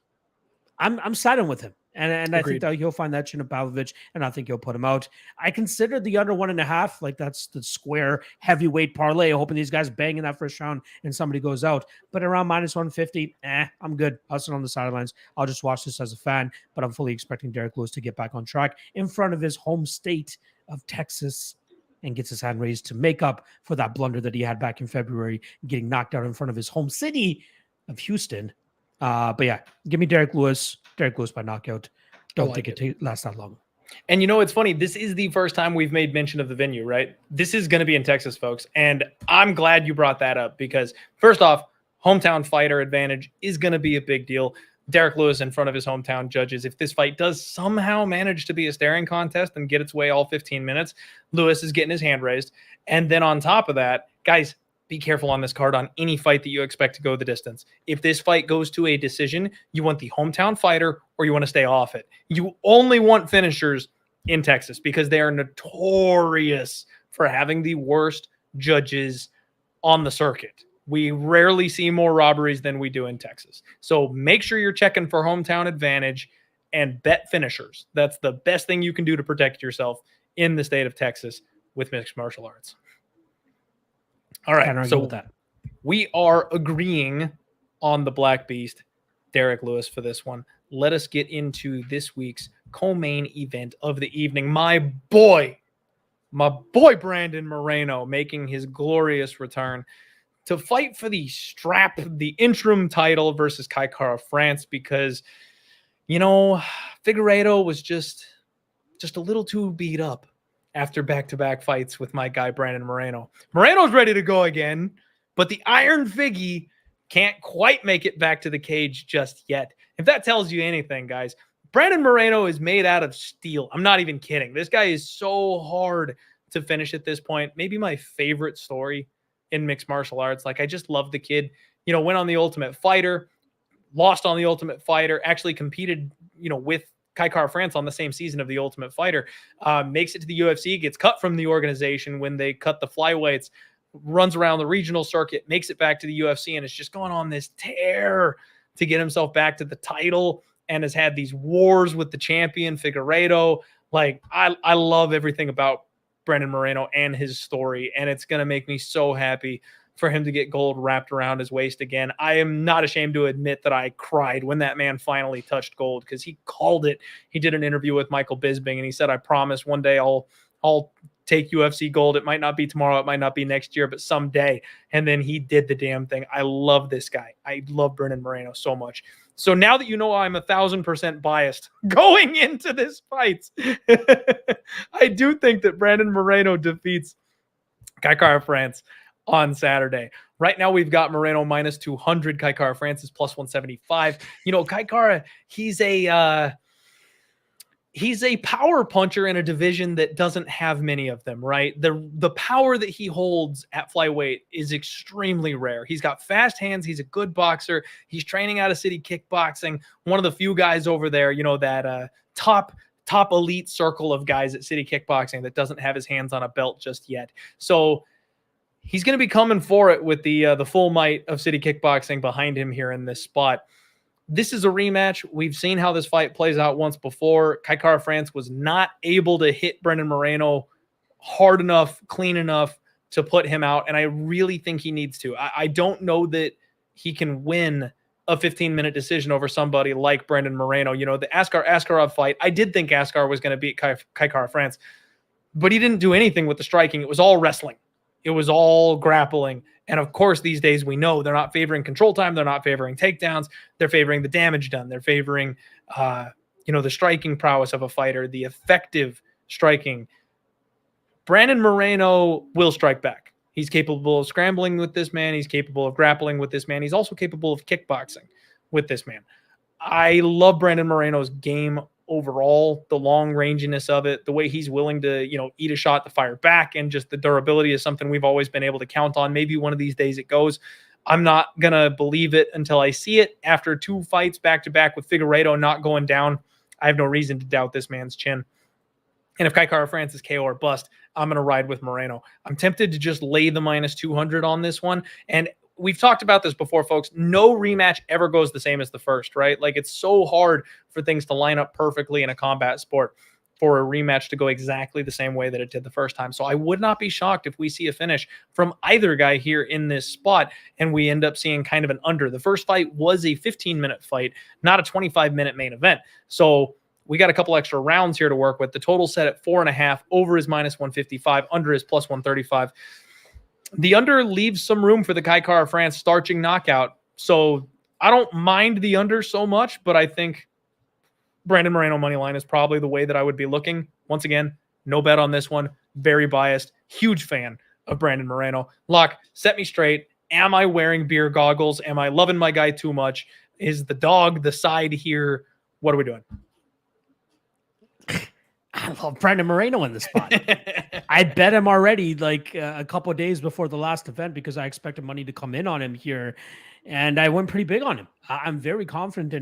I'm siding with him. And I think that he'll find that chin of Pavlovich, and I think he'll put him out. I consider the under 1.5, like that's the square heavyweight parlay, hoping these guys bang in that first round and somebody goes out. But around minus 150, I'm good. I'll sit on the sidelines. I'll just watch this as a fan, but I'm fully expecting Derek Lewis to get back on track in front of his home state of Texas and gets his hand raised to make up for that blunder that he had back in February, getting knocked out in front of his home city of Houston. But yeah, give me Derek Lewis by knockout. Don't think it lasts that long. And you know, it's funny. This is the first time we've made mention of the venue, right? This is going to be in Texas, folks. And I'm glad you brought that up because first off, hometown fighter advantage is going to be a big deal. Derek Lewis in front of his hometown judges. If this fight does somehow manage to be a staring contest and get its way all 15 minutes, Lewis is getting his hand raised. And then on top of that, guys, be careful on this card on any fight that you expect to go the distance. If this fight goes to a decision, you want the hometown fighter or you want to stay off it. You only want finishers in Texas because they are notorious for having the worst judges on the circuit. We rarely see more robberies than we do in Texas. So make sure you're checking for hometown advantage and bet finishers. That's the best thing you can do to protect yourself in the state of Texas with mixed martial arts. All right, so we are agreeing on the Black Beast, Derek Lewis, for this one. Let us get into this week's co-main event of the evening. My boy Brandon Moreno making his glorious return to fight for the strap, the interim title versus Kai Kara France because, you know, Figueiredo was just a little too beat up after back-to-back fights with my guy, Brandon Moreno. Moreno's ready to go again, but the Iron Figgy can't quite make it back to the cage just yet. If that tells you anything, guys, Brandon Moreno is made out of steel. I'm not even kidding. This guy is so hard to finish at this point. Maybe my favorite story in mixed martial arts. Like, I just love the kid. You know, went on the Ultimate Fighter, lost on the Ultimate Fighter, actually competed, you know, with Kai Kara France on the same season of the Ultimate Fighter, makes it to the UFC, gets cut from the organization when they cut the flyweights, runs around the regional circuit, makes it back to the UFC, and is just going on this tear to get himself back to the title and has had these wars with the champion, Figueiredo. Like, I love everything about Brandon Moreno and his story, and it's going to make me so happy for him to get gold wrapped around his waist again. I am not ashamed to admit that I cried when that man finally touched gold because he called it. He did an interview with Michael Bisping, and he said, I promise one day I'll take UFC gold. It might not be tomorrow. It might not be next year, but someday. And then he did the damn thing. I love this guy. I love Brandon Moreno so much. So now that you know I'm 1,000% biased going into this fight, I do think that Brandon Moreno defeats Kai Kara France on Saturday. Right now, we've got Moreno minus 200. Kai Kara France is plus 175. You know, Kai Kara, he's a power puncher in a division that doesn't have many of them, right? The power that he holds at flyweight is extremely rare. He's got fast hands. He's a good boxer. He's training out of City Kickboxing. One of the few guys over there, you know, that top elite circle of guys at City Kickboxing that doesn't have his hands on a belt just yet. So he's going to be coming for it with the full might of City Kickboxing behind him here in this spot. This is a rematch. We've seen how this fight plays out once before. Kai Kara France was not able to hit Brandon Moreno hard enough, clean enough to put him out, and I really think he needs to. I don't know that he can win a 15-minute decision over somebody like Brandon Moreno. You know, the Askarov fight, I did think Askar was going to beat Kai Kara France, but he didn't do anything with the striking. It was all wrestling. It was all grappling. And of course, these days we know they're not favoring control time. They're not favoring takedowns. They're favoring the damage done. They're favoring, the striking prowess of a fighter, the effective striking, Brandon Moreno will strike back. He's capable of scrambling with this man. He's capable of grappling with this man. He's also capable of kickboxing with this man. I love Brandon Moreno's game overall, the long ranginess of it, the way he's willing to, eat a shot to fire back, and just the durability is something we've always been able to count on. Maybe one of these days it goes. I'm not going to believe it until I see it. After 2 fights back-to-back with Figueiredo not going down, I have no reason to doubt this man's chin. And if Kai Kara-France is KO or bust, I'm going to ride with Moreno. I'm tempted to just lay the -200 on this one. And we've talked about this before, folks. No rematch ever goes the same as the first, right? Like, it's so hard for things to line up perfectly in a combat sport for a rematch to go exactly the same way that it did the first time. So I would not be shocked if we see a finish from either guy here in this spot, and we end up seeing kind of an under. The first fight was a 15-minute fight, not a 25-minute main event. So we got a couple extra rounds here to work with. The total set at 4.5, over is -155, under is +135. The under leaves some room for the Kai Kara-France starching knockout. So I don't mind the under so much, but I think Brandon Moreno money line is probably the way that I would be looking. Once again, no bet on this one. Very biased. Huge fan of Brandon Moreno. Locke, set me straight. Am I wearing beer goggles? Am I loving my guy too much? Is the dog the side here? What are we doing? I love Brandon Moreno in the spot. I bet him already like a couple of days before the last event because I expected money to come in on him here, and I went pretty big on him. I'm very confident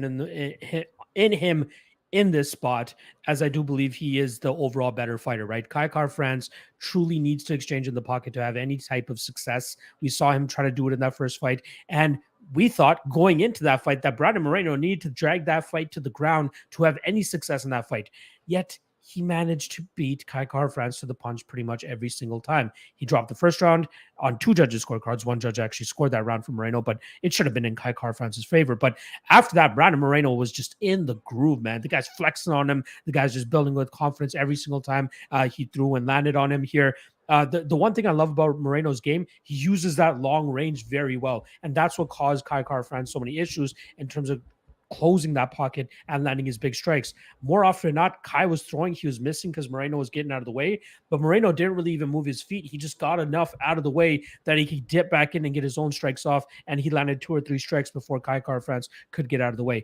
in him in this spot, as I do believe he is the overall better fighter, right? Kai Kara-France truly needs to exchange in the pocket to have any type of success. We saw him try to do it in that first fight, and we thought going into that fight that Brandon Moreno needed to drag that fight to the ground to have any success in that fight. Yet he managed to beat Kai Kara-France to the punch pretty much every single time. He dropped the first round on 2 judges' scorecards. 1 judge actually scored that round for Moreno, but it should have been in Kai Kara-France's favor. But after that, Brandon Moreno was just in the groove, man. The guy's flexing on him. The guy's just building with confidence every single time he threw and landed on him here. The one thing I love about Moreno's game, he uses that long range very well. And that's what caused Kai Kara-France so many issues in terms of closing that pocket and landing his big strikes. More often than not, Kai was throwing, he was missing because Moreno was getting out of the way, but Moreno didn't really even move his feet. He just got enough out of the way that he could dip back in and get his own strikes off, and he landed 2 or 3 strikes before Kai Kara-France could get out of the way.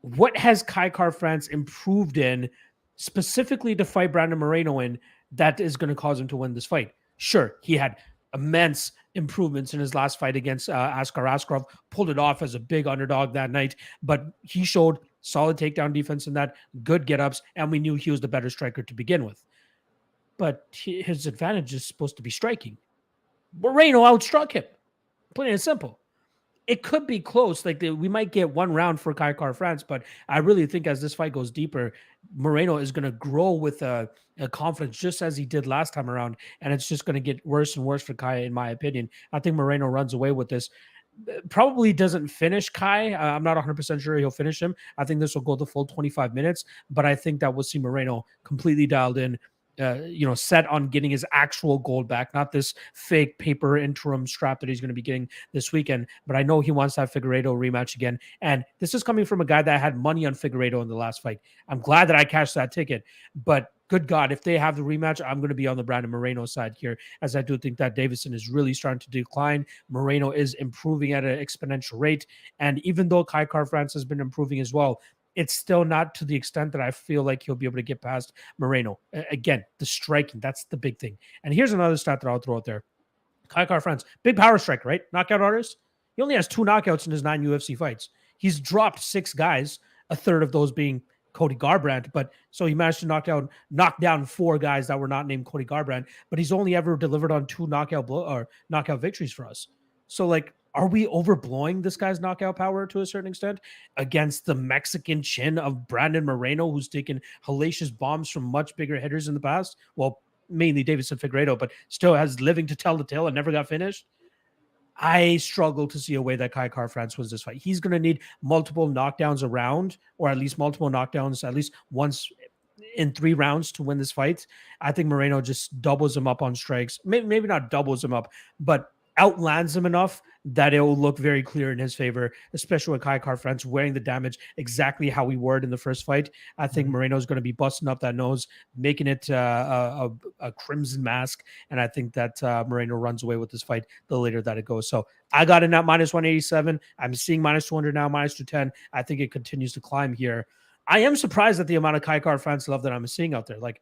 What has Kai Kara-France improved in specifically to fight Brandon Moreno in that is going to cause him to win this fight? Sure, he had immense improvements in his last fight against Askar Askarov, pulled it off as a big underdog that night, but he showed solid takedown defense in that, good get-ups, and we knew he was the better striker to begin with. But his advantage is supposed to be striking. Moreno outstruck him, plain and simple. It could be close. Like we might get 1 round for Kai Kara-France, but I really think as this fight goes deeper, Moreno is going to grow with a confidence just as he did last time around, and it's just going to get worse and worse for Kai, in my opinion. I think Moreno runs away with this. Probably doesn't finish Kai. I'm not 100% sure he'll finish him. I think this will go the full 25 minutes, but I think that we'll see Moreno completely dialed in, set on getting his actual gold back, not this fake paper interim strap that he's going to be getting this weekend. But I know he wants that Figueiredo rematch again. And this is coming from a guy that had money on Figueiredo in the last fight. I'm glad that I cashed that ticket, but good God, if they have the rematch, I'm going to be on the Brandon Moreno side here, as I do think that Davison is really starting to decline. Moreno is improving at an exponential rate. And even though Kai Kara-France has been improving as well, it's still not to the extent that I feel like he'll be able to get past Moreno. Again, the striking, that's the big thing. And here's another stat that I'll throw out there. Kai Kara-France, big power striker, right? Knockout artist. He only has 2 knockouts in his 9 UFC fights. He's dropped 6 guys, a third of those being Cody Garbrandt, but so he managed to knock down 4 guys that were not named Cody Garbrandt, but he's only ever delivered on 2 knockout victories for us. So like, are we overblowing this guy's knockout power to a certain extent against the Mexican chin of Brandon Moreno, who's taken hellacious bombs from much bigger hitters in the past? Well, mainly Davison Figueiredo, but still has living to tell the tale and never got finished. I struggle to see a way that Kai Kara-France wins this fight. He's going to need multiple knockdowns around, or at least multiple knockdowns, at least once in 3 rounds to win this fight. I think Moreno just doubles him up on strikes. Maybe not doubles him up, but outlands him enough that it will look very clear in his favor, especially with Kai Car-France wearing the damage exactly how we were in the first fight. I think Moreno is going to be busting up that nose, making it a crimson mask, and I think that Moreno runs away with this fight the later that it goes. So I got in at -187. I'm seeing -200 now, -210. I think it continues to climb here. I am surprised at the amount of Kai Car-France love that I'm seeing out there. Like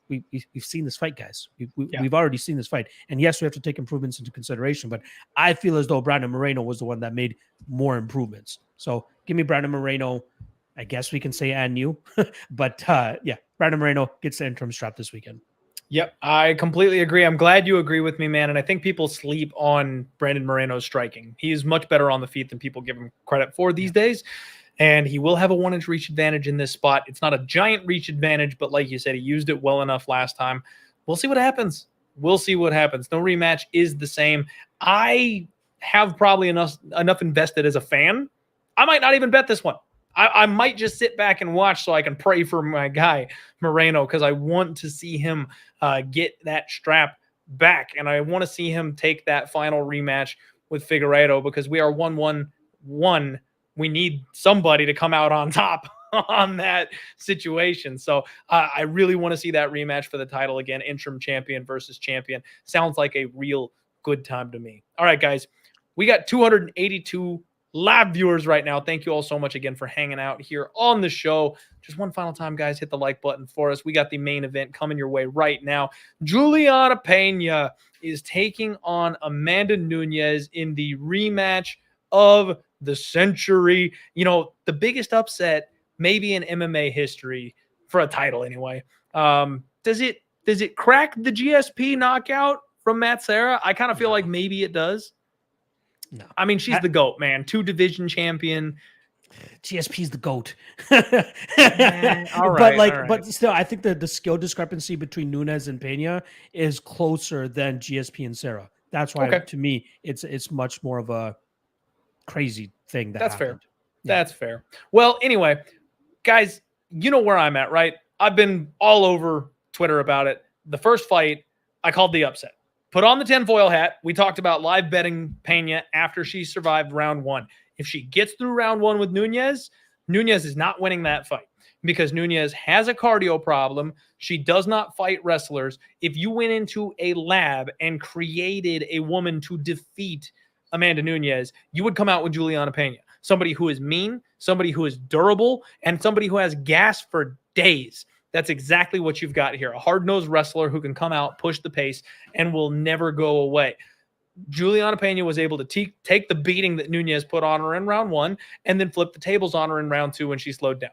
we've seen this fight, guys. We've already seen this fight. And yes, we have to take improvements into consideration, but I feel as though Brandon Moreno was the one that made more improvements. So give me Brandon Moreno. I guess we can say and you. But yeah, Brandon Moreno gets the interim strap this weekend. Yep, I completely agree. I'm glad you agree with me, man. And I think people sleep on Brandon Moreno's striking. He is much better on the feet than people give him credit for these days. And he will have a 1-inch reach advantage in this spot. It's not a giant reach advantage, but like you said, he used it well enough last time. We'll see what happens. We'll see what happens. No rematch is the same. I have probably enough invested as a fan. I might not even bet this one. I might just sit back and watch so I can pray for my guy, Moreno, because I want to see him get that strap back. And I want to see him take that final rematch with Figueiredo because we are 1-1-1. We need somebody to come out on top on that situation. So I really want to see that rematch for the title again, interim champion versus champion. Sounds like a real good time to me. All right, guys, we got 282 live viewers right now. Thank you all so much again for hanging out here on the show. Just one final time, guys, hit the like button for us. We got the main event coming your way right now. Juliana Pena is taking on Amanda Nunes in the rematch of the century. You know, the biggest upset maybe in MMA history for a title anyway. Does it crack the GSP knockout from Matt Serra? I kind of feel like maybe it does. No. I mean, she's the GOAT, man. 2-division champion. GSP's the GOAT. All right, but still, I think the skill discrepancy between Nunes and Pena is closer than GSP and Serra. That's why to me it's much more of a crazy thing that's happened. Fair. Yeah. That's fair. Well, anyway, guys, you know where I'm at, right? I've been all over Twitter about it. The first fight, I called the upset. Put on the tinfoil hat. We talked about live betting Pena after she survived round 1. If she gets through round 1 with Nunes is not winning that fight because Nunes has a cardio problem. She does not fight wrestlers. If you went into a lab and created a woman to defeat Amanda Nunes, you would come out with Juliana Pena, somebody who is mean, somebody who is durable, and somebody who has gas for days. That's exactly what you've got here. A hard-nosed wrestler who can come out, push the pace, and will never go away. Juliana Pena was able to take the beating that Nunes put on her in round 1 and then flip the tables on her in round 2 when she slowed down.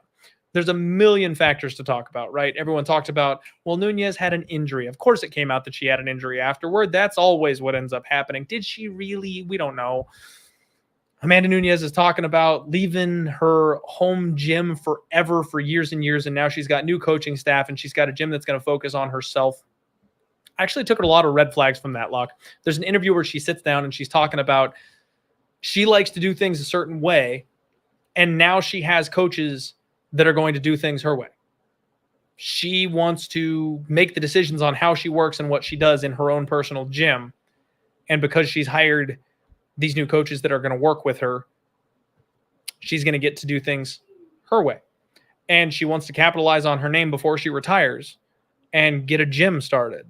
There's a million factors to talk about, right? Everyone talked about, well, Nunes had an injury. Of course it came out that she had an injury afterward. That's always what ends up happening. Did she really? We don't know. Amanda Nunes is talking about leaving her home gym forever for years and years, and now she's got new coaching staff, and she's got a gym that's going to focus on herself. I actually took a lot of red flags from that, Locke. There's an interview where she sits down and she's talking about she likes to do things a certain way, and now she has coaches that are going to do things her way. She wants to make the decisions on how she works and what she does in her own personal gym, and because she's hired these new coaches that are going to work with her, she's going to get to do things her way. And she wants to capitalize on her name before she retires and get a gym started.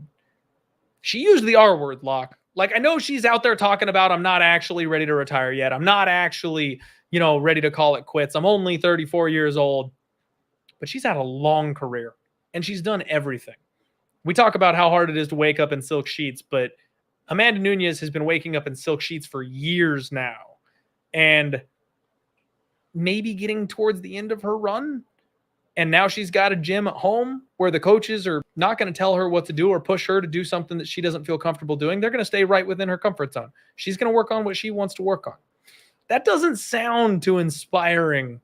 She used the R word, Locke. Like, I know she's out there talking about, I'm not actually ready to retire yet. I'm not actually, ready to call it quits. I'm only 34 years old. But she's had a long career and she's done everything. We talk about how hard it is to wake up in silk sheets, but Amanda Nunes has been waking up in silk sheets for years now and maybe getting towards the end of her run. And now she's got a gym at home where the coaches are not going to tell her what to do or push her to do something that she doesn't feel comfortable doing. They're going to stay right within her comfort zone. She's going to work on what she wants to work on. That doesn't sound too inspiring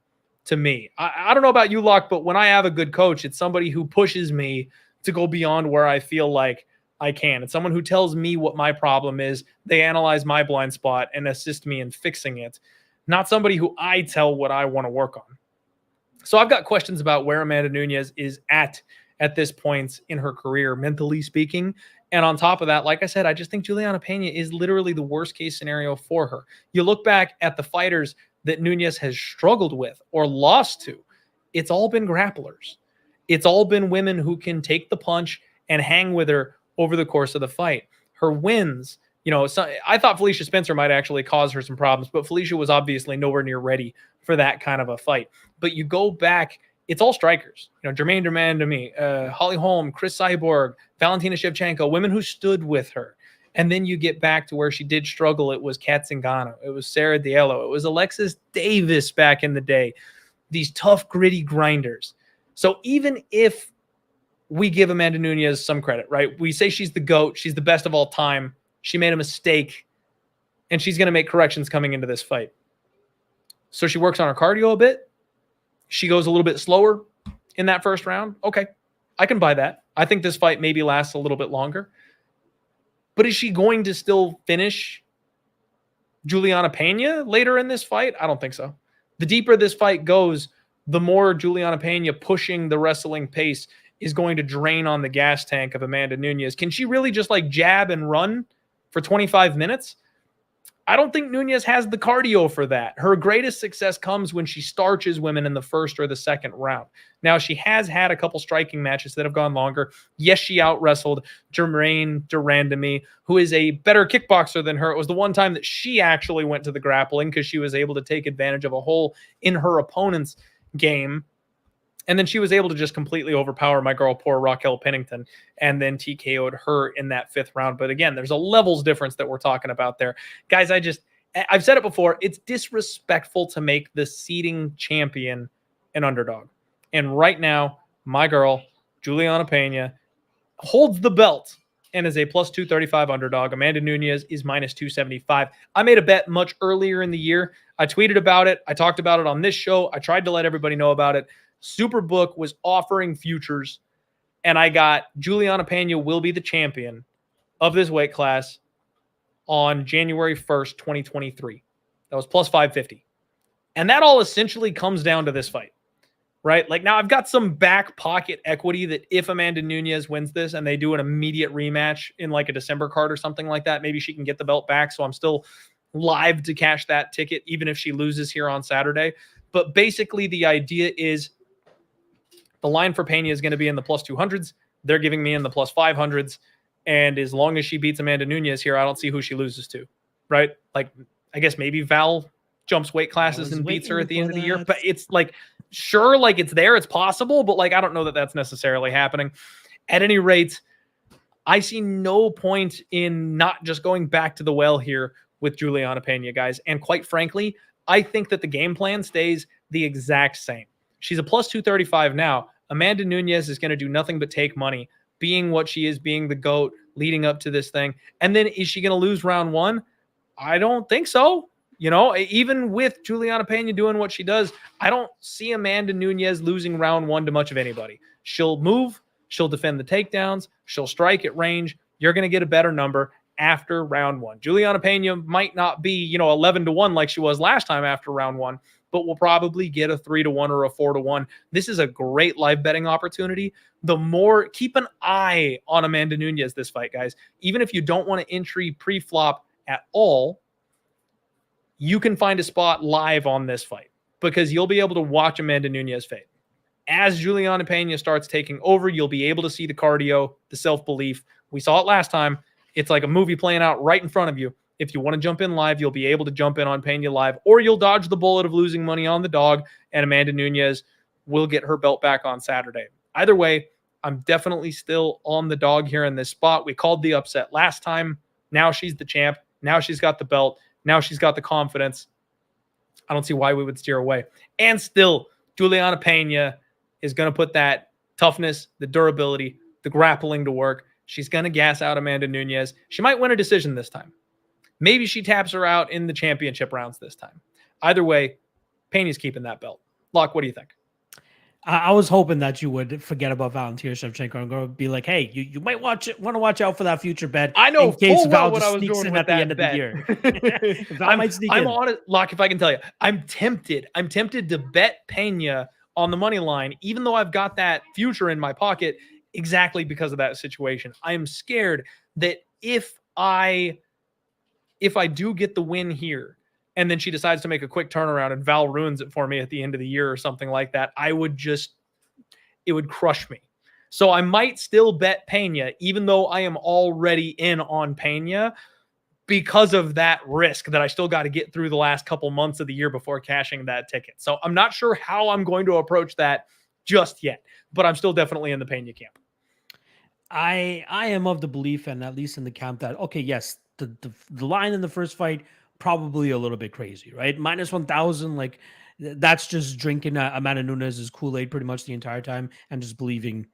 to me. I don't know about you, Locke, but when I have a good coach, it's somebody who pushes me to go beyond where I feel like I can. It's someone who tells me what my problem is. They analyze my blind spot and assist me in fixing it. Not somebody who I tell what I want to work on. So I've got questions about where Amanda Nunes is at this point in her career, mentally speaking, And on top of that, like I said, I just think Juliana Pena is literally the worst case scenario for her. You look back at the fighters that Nunes has struggled with or lost to, it's all been grapplers. It's all been women who can take the punch and hang with her over the course of the fight. Her wins, I thought Felicia Spencer might actually cause her some problems, but Felicia was obviously nowhere near ready for that kind of a fight. But you go back, it's all strikers. Jermaine Durmand, Holly Holm, Chris Cyborg, Valentina Shevchenko, women who stood with her. And then you get back to where she did struggle. It was Kat Zingano. It was Sarah Diallo. It was Alexis Davis back in the day. These tough, gritty grinders. So even if we give Amanda Nunes some credit, right? We say she's the GOAT. She's the best of all time. She made a mistake, and she's going to make corrections coming into this fight. So she works on her cardio a bit. She goes a little bit slower in that first round. Okay, I can buy that. I think this fight maybe lasts a little bit longer. But is she going to still finish Juliana Pena later in this fight? I don't think so. The deeper this fight goes, the more Juliana Pena pushing the wrestling pace is going to drain on the gas tank of Amanda Nunes. Can she really just jab and run for 25 minutes? I don't think Nunes has the cardio for that. Her greatest success comes when she starches women in the first or the second round. Now, she has had a couple striking matches that have gone longer. Yes, she out-wrestled Germaine Durandamy, who is a better kickboxer than her. It was the one time that she actually went to the grappling because she was able to take advantage of a hole in her opponent's game. And then she was able to just completely overpower my girl, poor Raquel Pennington, and then TKO'd her in that 5th round. But again, there's a levels difference that we're talking about there. Guys, I've said it before, it's disrespectful to make the seeding champion an underdog. And right now, my girl, Juliana Pena, holds the belt and is a plus 235 underdog. Amanda Nunes is minus 275. I made a bet much earlier in the year. I tweeted about it. I talked about it on this show. I tried to let everybody know about it. Superbook was offering futures, and I got Juliana Pena will be the champion of this weight class on January 1st, 2023. That was plus 550. And that all essentially comes down to this fight, right? Now I've got some back pocket equity that if Amanda Nunes wins this and they do an immediate rematch in a December card or something like that, maybe she can get the belt back. So I'm still live to cash that ticket, even if she loses here on Saturday. But basically the idea is the line for Pena is going to be in the plus 200s. They're giving me in the plus 500s. And as long as she beats Amanda Nunes here, I don't see who she loses to, right? I guess maybe Val jumps weight classes and beats her at the end of the year. But it's sure, it's there. It's possible. But I don't know that that's necessarily happening. At any rate, I see no point in not just going back to the well here with Juliana Pena, guys. And quite frankly, I think that the game plan stays the exact same. She's a plus 235 now. Amanda Nunes is going to do nothing but take money, being what she is, being the GOAT, leading up to this thing. And then is she going to lose round 1? I don't think so. Even with Juliana Pena doing what she does, I don't see Amanda Nunes losing round 1 to much of anybody. She'll move. She'll defend the takedowns. She'll strike at range. You're going to get a better number after round 1. Juliana Pena might not be, 11-1 like she was last time after round 1, but we'll probably get a 3-1 or a 4-1. This is a great live betting opportunity. Keep an eye on Amanda Nunes this fight, guys. Even if you don't want to entry pre-flop at all, you can find a spot live on this fight because you'll be able to watch Amanda Nunes fight. As Juliana Pena starts taking over, you'll be able to see the cardio, the self-belief. We saw it last time. It's like a movie playing out right in front of you. If you want to jump in live, you'll be able to jump in on Pena live, or you'll dodge the bullet of losing money on the dog, and Amanda Nunes will get her belt back on Saturday. Either way, I'm definitely still on the dog here in this spot. We called the upset last time. Now she's the champ. Now she's got the belt. Now she's got the confidence. I don't see why we would steer away. And still, Juliana Pena is going to put that toughness, the durability, the grappling to work. She's going to gas out Amanda Nunes. She might win a decision this time. Maybe she taps her out in the championship rounds this time. Either way, Pena's keeping that belt. Locke, what do you think? I was hoping that you would forget about Valentina Shevchenko and go be like, hey, you might want to watch out for that future bet. I know in case full Val well what just I was sneaks doing in with at the that end bet. of the year. Val might sneak in. I'm on it, Locke, if I can tell you. I'm tempted to bet Pena on the money line, even though I've got that future in my pocket, exactly because of that situation. I am scared that if I do get the win here, and then she decides to make a quick turnaround and Val ruins it for me at the end of the year or something like that, it would crush me. So I might still bet Pena, even though I am already in on Pena, because of that risk that I still got to get through the last couple months of the year before cashing that ticket. So I'm not sure how I'm going to approach that just yet, but I'm still definitely in the Pena camp. I am of the belief, and at least in the camp, that okay, yes, the line in the first fight probably a little bit crazy, right? Minus 1,000, like that's just drinking Amanda Nunes' Kool-Aid pretty much the entire time and just believing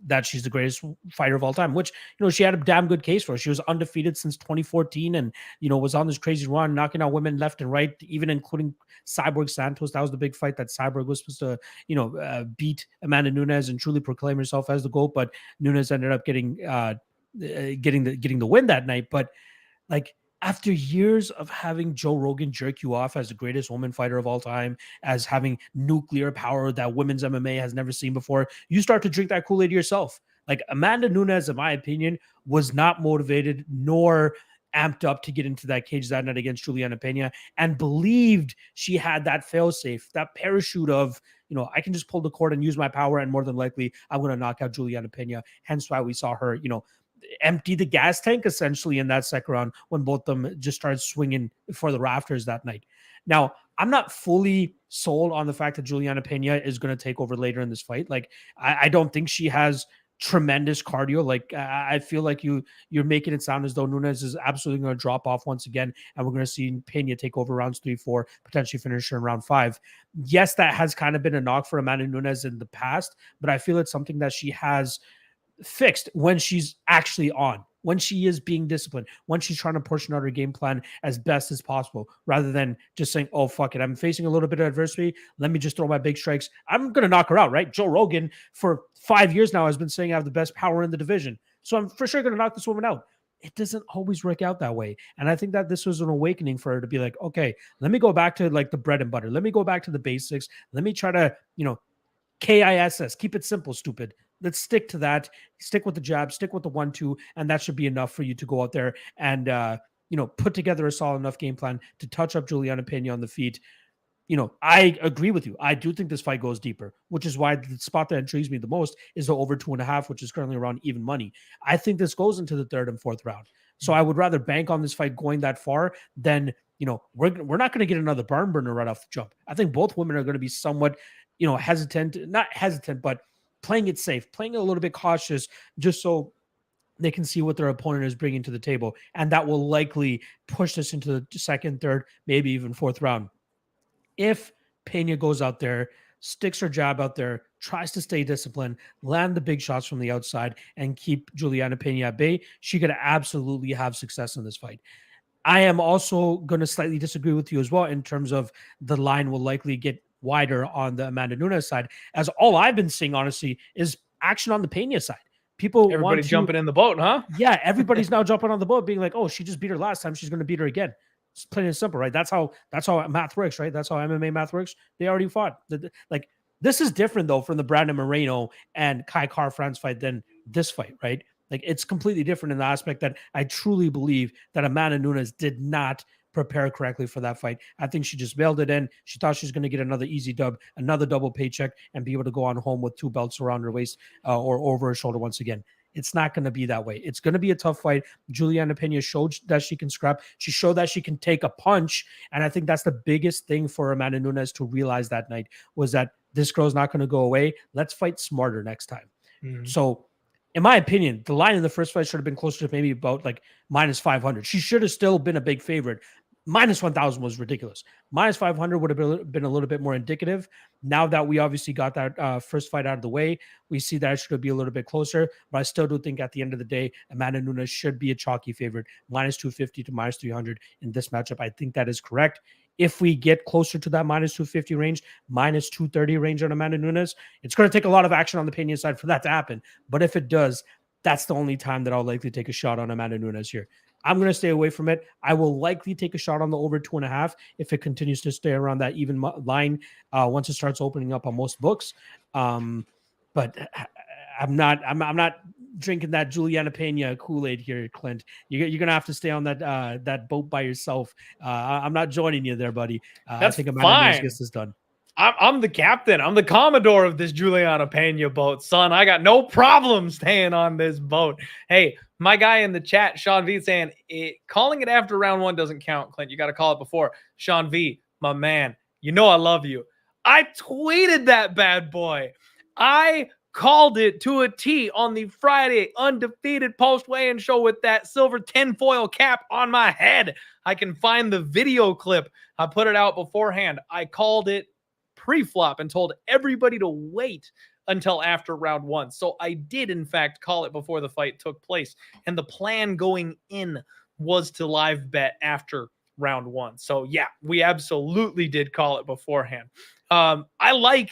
that she's the greatest fighter of all time, which, she had a damn good case for. She was undefeated since 2014 and, was on this crazy run, knocking out women left and right, even including Cyborg Santos. That was the big fight that Cyborg was supposed to, beat Amanda Nunes and truly proclaim herself as the GOAT, but Nunes ended up getting the win that night. But like, after years of having Joe Rogan jerk you off as the greatest woman fighter of all time, as having nuclear power that women's MMA has never seen before, you start to drink that Kool-Aid yourself. Like, Amanda Nunes, in my opinion, was not motivated nor amped up to get into that cage that night against Juliana Pena, and believed she had that fail-safe, that parachute of, I can just pull the cord and use my power, and more than likely I'm going to knock out Juliana Pena. Hence why we saw her, empty the gas tank essentially in that second round when both of them just started swinging for the rafters that night. Now, I'm not fully sold on the fact that Juliana Pena is going to take over later in this fight. Like, I don't think she has tremendous cardio. Like, I feel like you're making it sound as though Nunes is absolutely going to drop off once again, and we're going to see Pena take over rounds 3, 4, potentially finish her in round 5. Yes, that has kind of been a knock for Amanda Nunes in the past, but I feel it's something that she has fixed when she's actually on, when she is being disciplined, when she's trying to push another game plan as best as possible, rather than just saying, oh, fuck it, I'm facing a little bit of adversity, let me just throw my big strikes. I'm going to knock her out, right? Joe Rogan for 5 years now has been saying I have the best power in the division, so I'm for sure going to knock this woman out. It doesn't always work out that way. And I think that this was an awakening for her to be like, okay, let me go back to like the bread and butter. Let me go back to the basics. Let me try to, KISS, keep it simple, stupid. Let's stick to that. Stick with the jab, stick with the 1-2, and that should be enough for you to go out there and put together a solid enough game plan to touch up Juliana Pena on the feet. I agree with you. I do think this fight goes deeper, which is why the spot that intrigues me the most is the over 2.5, which is currently around even money. I think this goes into the 3rd and 4th round. So I would rather bank on this fight going that far than, we're not going to get another barn burner right off the jump. I think both women are going to be somewhat, not hesitant, but playing it safe, playing it a little bit cautious, just so they can see what their opponent is bringing to the table. And that will likely push us into the 2nd, 3rd, maybe even 4th round. If Pena goes out there, sticks her jab out there, tries to stay disciplined, land the big shots from the outside, and keep Juliana Pena at bay, she could absolutely have success in this fight. I am also going to slightly disagree with you as well in terms of the line will likely get wider on the Amanda Nunes side, as all I've been seeing, honestly, is action on the Pena side. Everybody jumping in the boat, huh? Yeah, everybody's now jumping on the boat, being like, oh, she just beat her last time, she's going to beat her again. It's plain and simple, right? That's how math works, right? That's how MMA math works. They already fought. Like, this is different, though, from the Brandon Moreno and Kai Kara-France fight than this fight, right? Like, it's completely different in the aspect that I truly believe that Amanda Nunes did not prepare correctly for that fight. I think she just mailed it in. She thought she was going to get another easy dub, another double paycheck, and be able to go on home with 2 belts around her waist or over her shoulder once again. It's not going to be that way. It's going to be a tough fight. Juliana Pena showed that she can scrap. She showed that she can take a punch. And I think that's the biggest thing for Amanda Nunes to realize that night, was that this girl's not going to go away. Let's fight smarter next time. Mm-hmm. So, in my opinion, the line in the first fight should have been closer to maybe about like minus 500. She should have still been a big favorite. Minus 1,000 was ridiculous. Minus 500 would have been a little bit more indicative. Now that we obviously got that first fight out of the way, we see that it should be a little bit closer. But I still do think at the end of the day, Amanda Nunes should be a chalky favorite. Minus 250 to minus 300 in this matchup. I think that is correct. If we get closer to that minus 250 range, minus 230 range on Amanda Nunes, it's going to take a lot of action on the Pena side for that to happen. But if it does, that's the only time that I'll likely take a shot on Amanda Nunes here. I'm going to stay away from it. I will likely take a shot on the over 2.5 if it continues to stay around that even line once it starts opening up on most books. But I'm not drinking that Juliana Pena Kool-Aid here, Clint. You're gonna have to stay on that boat by yourself. I'm not joining you there, buddy. I think Amanda Nunes gets this done. I'm the captain. I'm the commodore of this Juliana Pena boat, son. I got no problem staying on this boat. Hey, my guy in the chat, Sean V, saying calling it after round 1 doesn't count, Clint. You got to call it before. Sean V, my man, you know I love you. I tweeted that bad boy. I called it to a T on the Friday undefeated post-weigh-in show with that silver tinfoil cap on my head. I can find the video clip. I put it out beforehand. I called it pre-flop and told everybody to wait until after round 1. So I did, in fact, call it before the fight took place. And the plan going in was to live bet after round 1. So yeah, we absolutely did call it beforehand. I like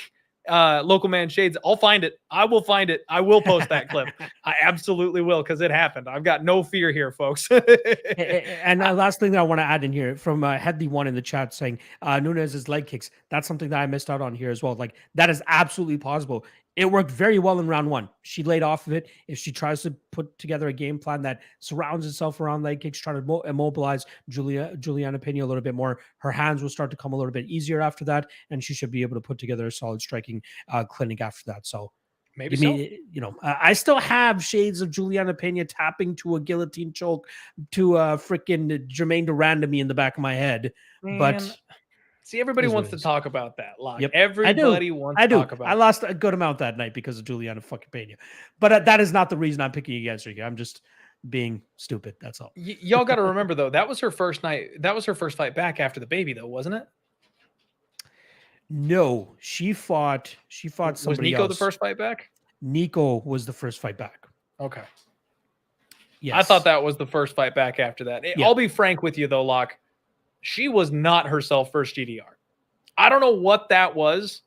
Local Man Shades. I'll find it. I will find it. I will post that clip. I absolutely will, because it happened. I've got no fear here, folks. And the last thing that I want to add in here from Hamdy1 in the chat saying Nunes' leg kicks. That's something that I missed out on here as well. Like, that is absolutely possible. It worked very well in round 1. She laid off of it. If she tries to put together a game plan that surrounds itself around leg kicks, trying to immobilize Juliana Pena a little bit more, her hands will start to come a little bit easier after that, and she should be able to put together a solid striking clinic after that. So maybe so. I still have shades of Juliana Pena tapping to a guillotine choke to a freaking Jermaine Durandamy in the back of my head, but. See, everybody wants to talk about that. Lock. Yep. Everybody wants to talk about it. I lost a good amount that night because of Juliana fucking Pena. But that is not the reason I'm picking against her. I'm just being stupid. That's all. Y'all got to remember, though, that was her first night. That was her first fight back after the baby, though, wasn't it? No, she fought somebody Was Nico else. the first fight back? Nico was the first fight back. Okay. Yes. I thought that was the first fight back after that. Yeah. I'll be frank with you, though, Locke. She was not herself first GDR. I don't know what that was,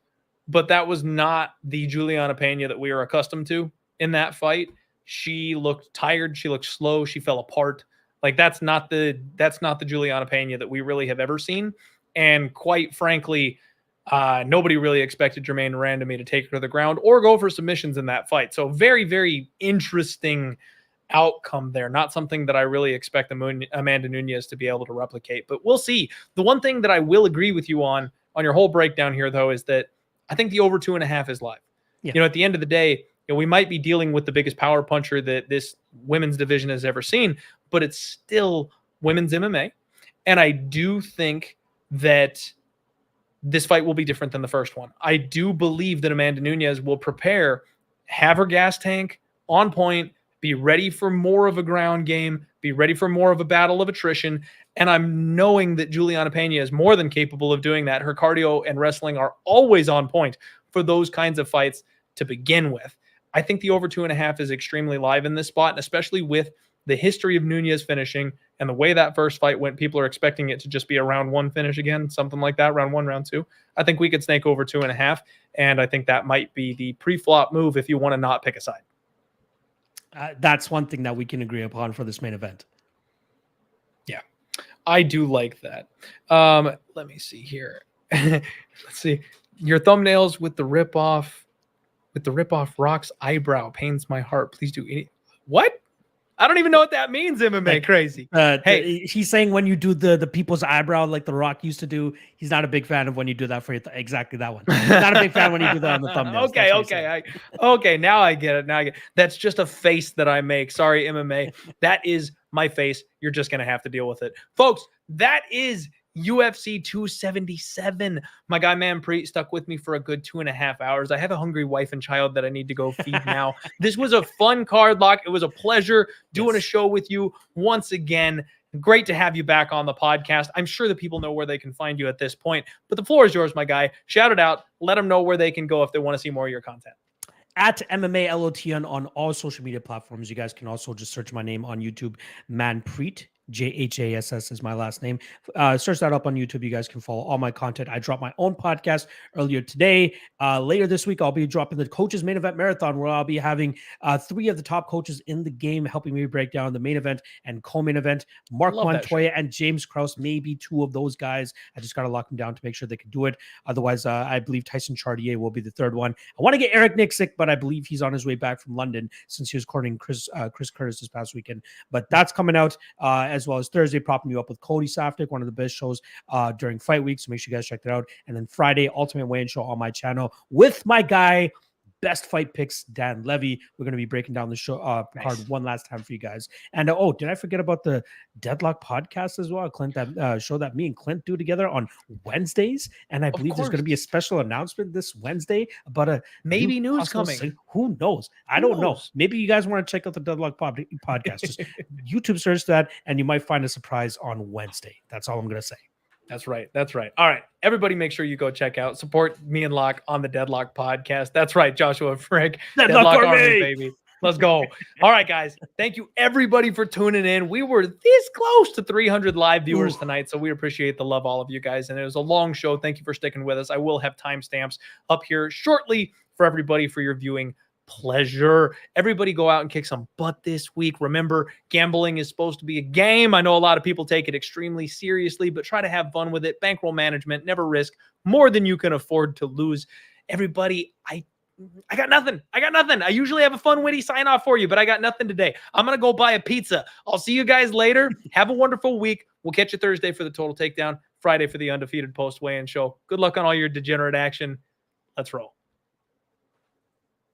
but that was not the Juliana Pena that we are accustomed to in that fight. She looked tired. She looked slow. She fell apart. Like, that's not the Juliana Pena that we really have ever seen. And quite frankly, nobody really expected Jermaine Durandamy to take her to the ground or go for submissions in that fight. So very, very interesting outcome there. Not something that I really expect Amanda Nunes to be able to replicate, but we'll see. The one thing that I will agree with you on your whole breakdown here, though, is that I think the over 2.5 is live. Yeah. At the end of the day, we might be dealing with the biggest power puncher that this women's division has ever seen, but it's still women's MMA. And I do think that this fight will be different than the first one. I do believe that Amanda Nunes will prepare, have her gas tank on point, be ready for more of a ground game, be ready for more of a battle of attrition. And I'm knowing that Juliana Pena is more than capable of doing that. Her cardio and wrestling are always on point for those kinds of fights to begin with. I think the over 2.5 is extremely live in this spot, and especially with the history of Nunes finishing and the way that first fight went, people are expecting it to just be a round 1 finish again, something like that, round 1, round 2. I think we could snake over 2.5, and I think that might be the pre-flop move if you want to not pick a side. That's one thing that we can agree upon for this main event. Yeah, I do like that. Let me see here. Let's see. Your thumbnails with the rip-off Rock's eyebrow pains my heart. Please do. What? I don't even know what that means, MMA like, crazy. Hey, he's saying when you do the people's eyebrow like The Rock used to do, he's not a big fan of when you do that for exactly that one. Not a big fan when you do that on the thumbnail. Okay. Now I get it. That's just a face that I make. Sorry, MMA. That is my face. You're just going to have to deal with it. Folks, that is UFC 277. My guy Manpreet stuck with me for a good 2.5 hours. I have a hungry wife and child that I need to go feed now. This was a fun card, Lock. It was a pleasure doing a show with you once again. Great to have you back on the podcast. I'm sure that people know where they can find you at this point, but the floor is yours, my guy. Shout it out. Let them know where they can go if they want to see more of your content. At MMA LOTN on all social media platforms. You guys can also just search my name on YouTube, Manpreet. JHASS is my last name. Search that up on YouTube. You guys can follow all my content. I dropped my own podcast earlier today. Later this week, I'll be dropping the Coaches Main Event Marathon, where I'll be having 3 of the top coaches in the game helping me break down the main event and co-main event. Mark Montoya and James Krause, maybe 2 of those guys. I just got to lock them down to make sure they can do it. Otherwise, I believe Tyson Chartier will be the 3rd one. I want to get Eric Nixick, but I believe he's on his way back from London since he was courting Chris Curtis this past weekend. But that's coming out, as well as Thursday, propping you up with Cody Safdie, one of the best shows during fight week. So make sure you guys check that out. And then Friday, Ultimate Weigh-In Show on my channel with my guy, Best Fight Picks, Dan Levy. We're going to be breaking down the show card one last time for you guys. And did I forget about the Deadlock podcast as well? Clint, that show that me and Clint do together on Wednesdays. And I believe there's going to be a special announcement this Wednesday about a maybe news coming. Who knows? I don't know. Maybe you guys want to check out the Deadlock podcast. Just YouTube search that, and you might find a surprise on Wednesday. That's all I'm going to say. That's right. That's right. All right. Everybody make sure you go check out, support me and Locke on the Deadlock podcast. That's right, Joshua Frank. Deadlock Army, baby. Let's go. All right, guys. Thank you, everybody, for tuning in. We were this close to 300 live viewers tonight, so we appreciate the love, all of you guys. And it was a long show. Thank you for sticking with us. I will have timestamps up here shortly for everybody for your viewing pleasure. Everybody go out and kick some butt this week. Remember, gambling is supposed to be a game. I know a lot of people take it extremely seriously, but try to have fun with it. Bankroll management, never risk more than you can afford to lose. Everybody, I got nothing. I usually have a fun, witty sign off for you, but I got nothing today. I'm going to go buy a pizza. I'll see you guys later. Have a wonderful week. We'll catch you Thursday for the Total Takedown, Friday for the Undefeated Post Weigh-In Show. Good luck on all your degenerate action. Let's roll.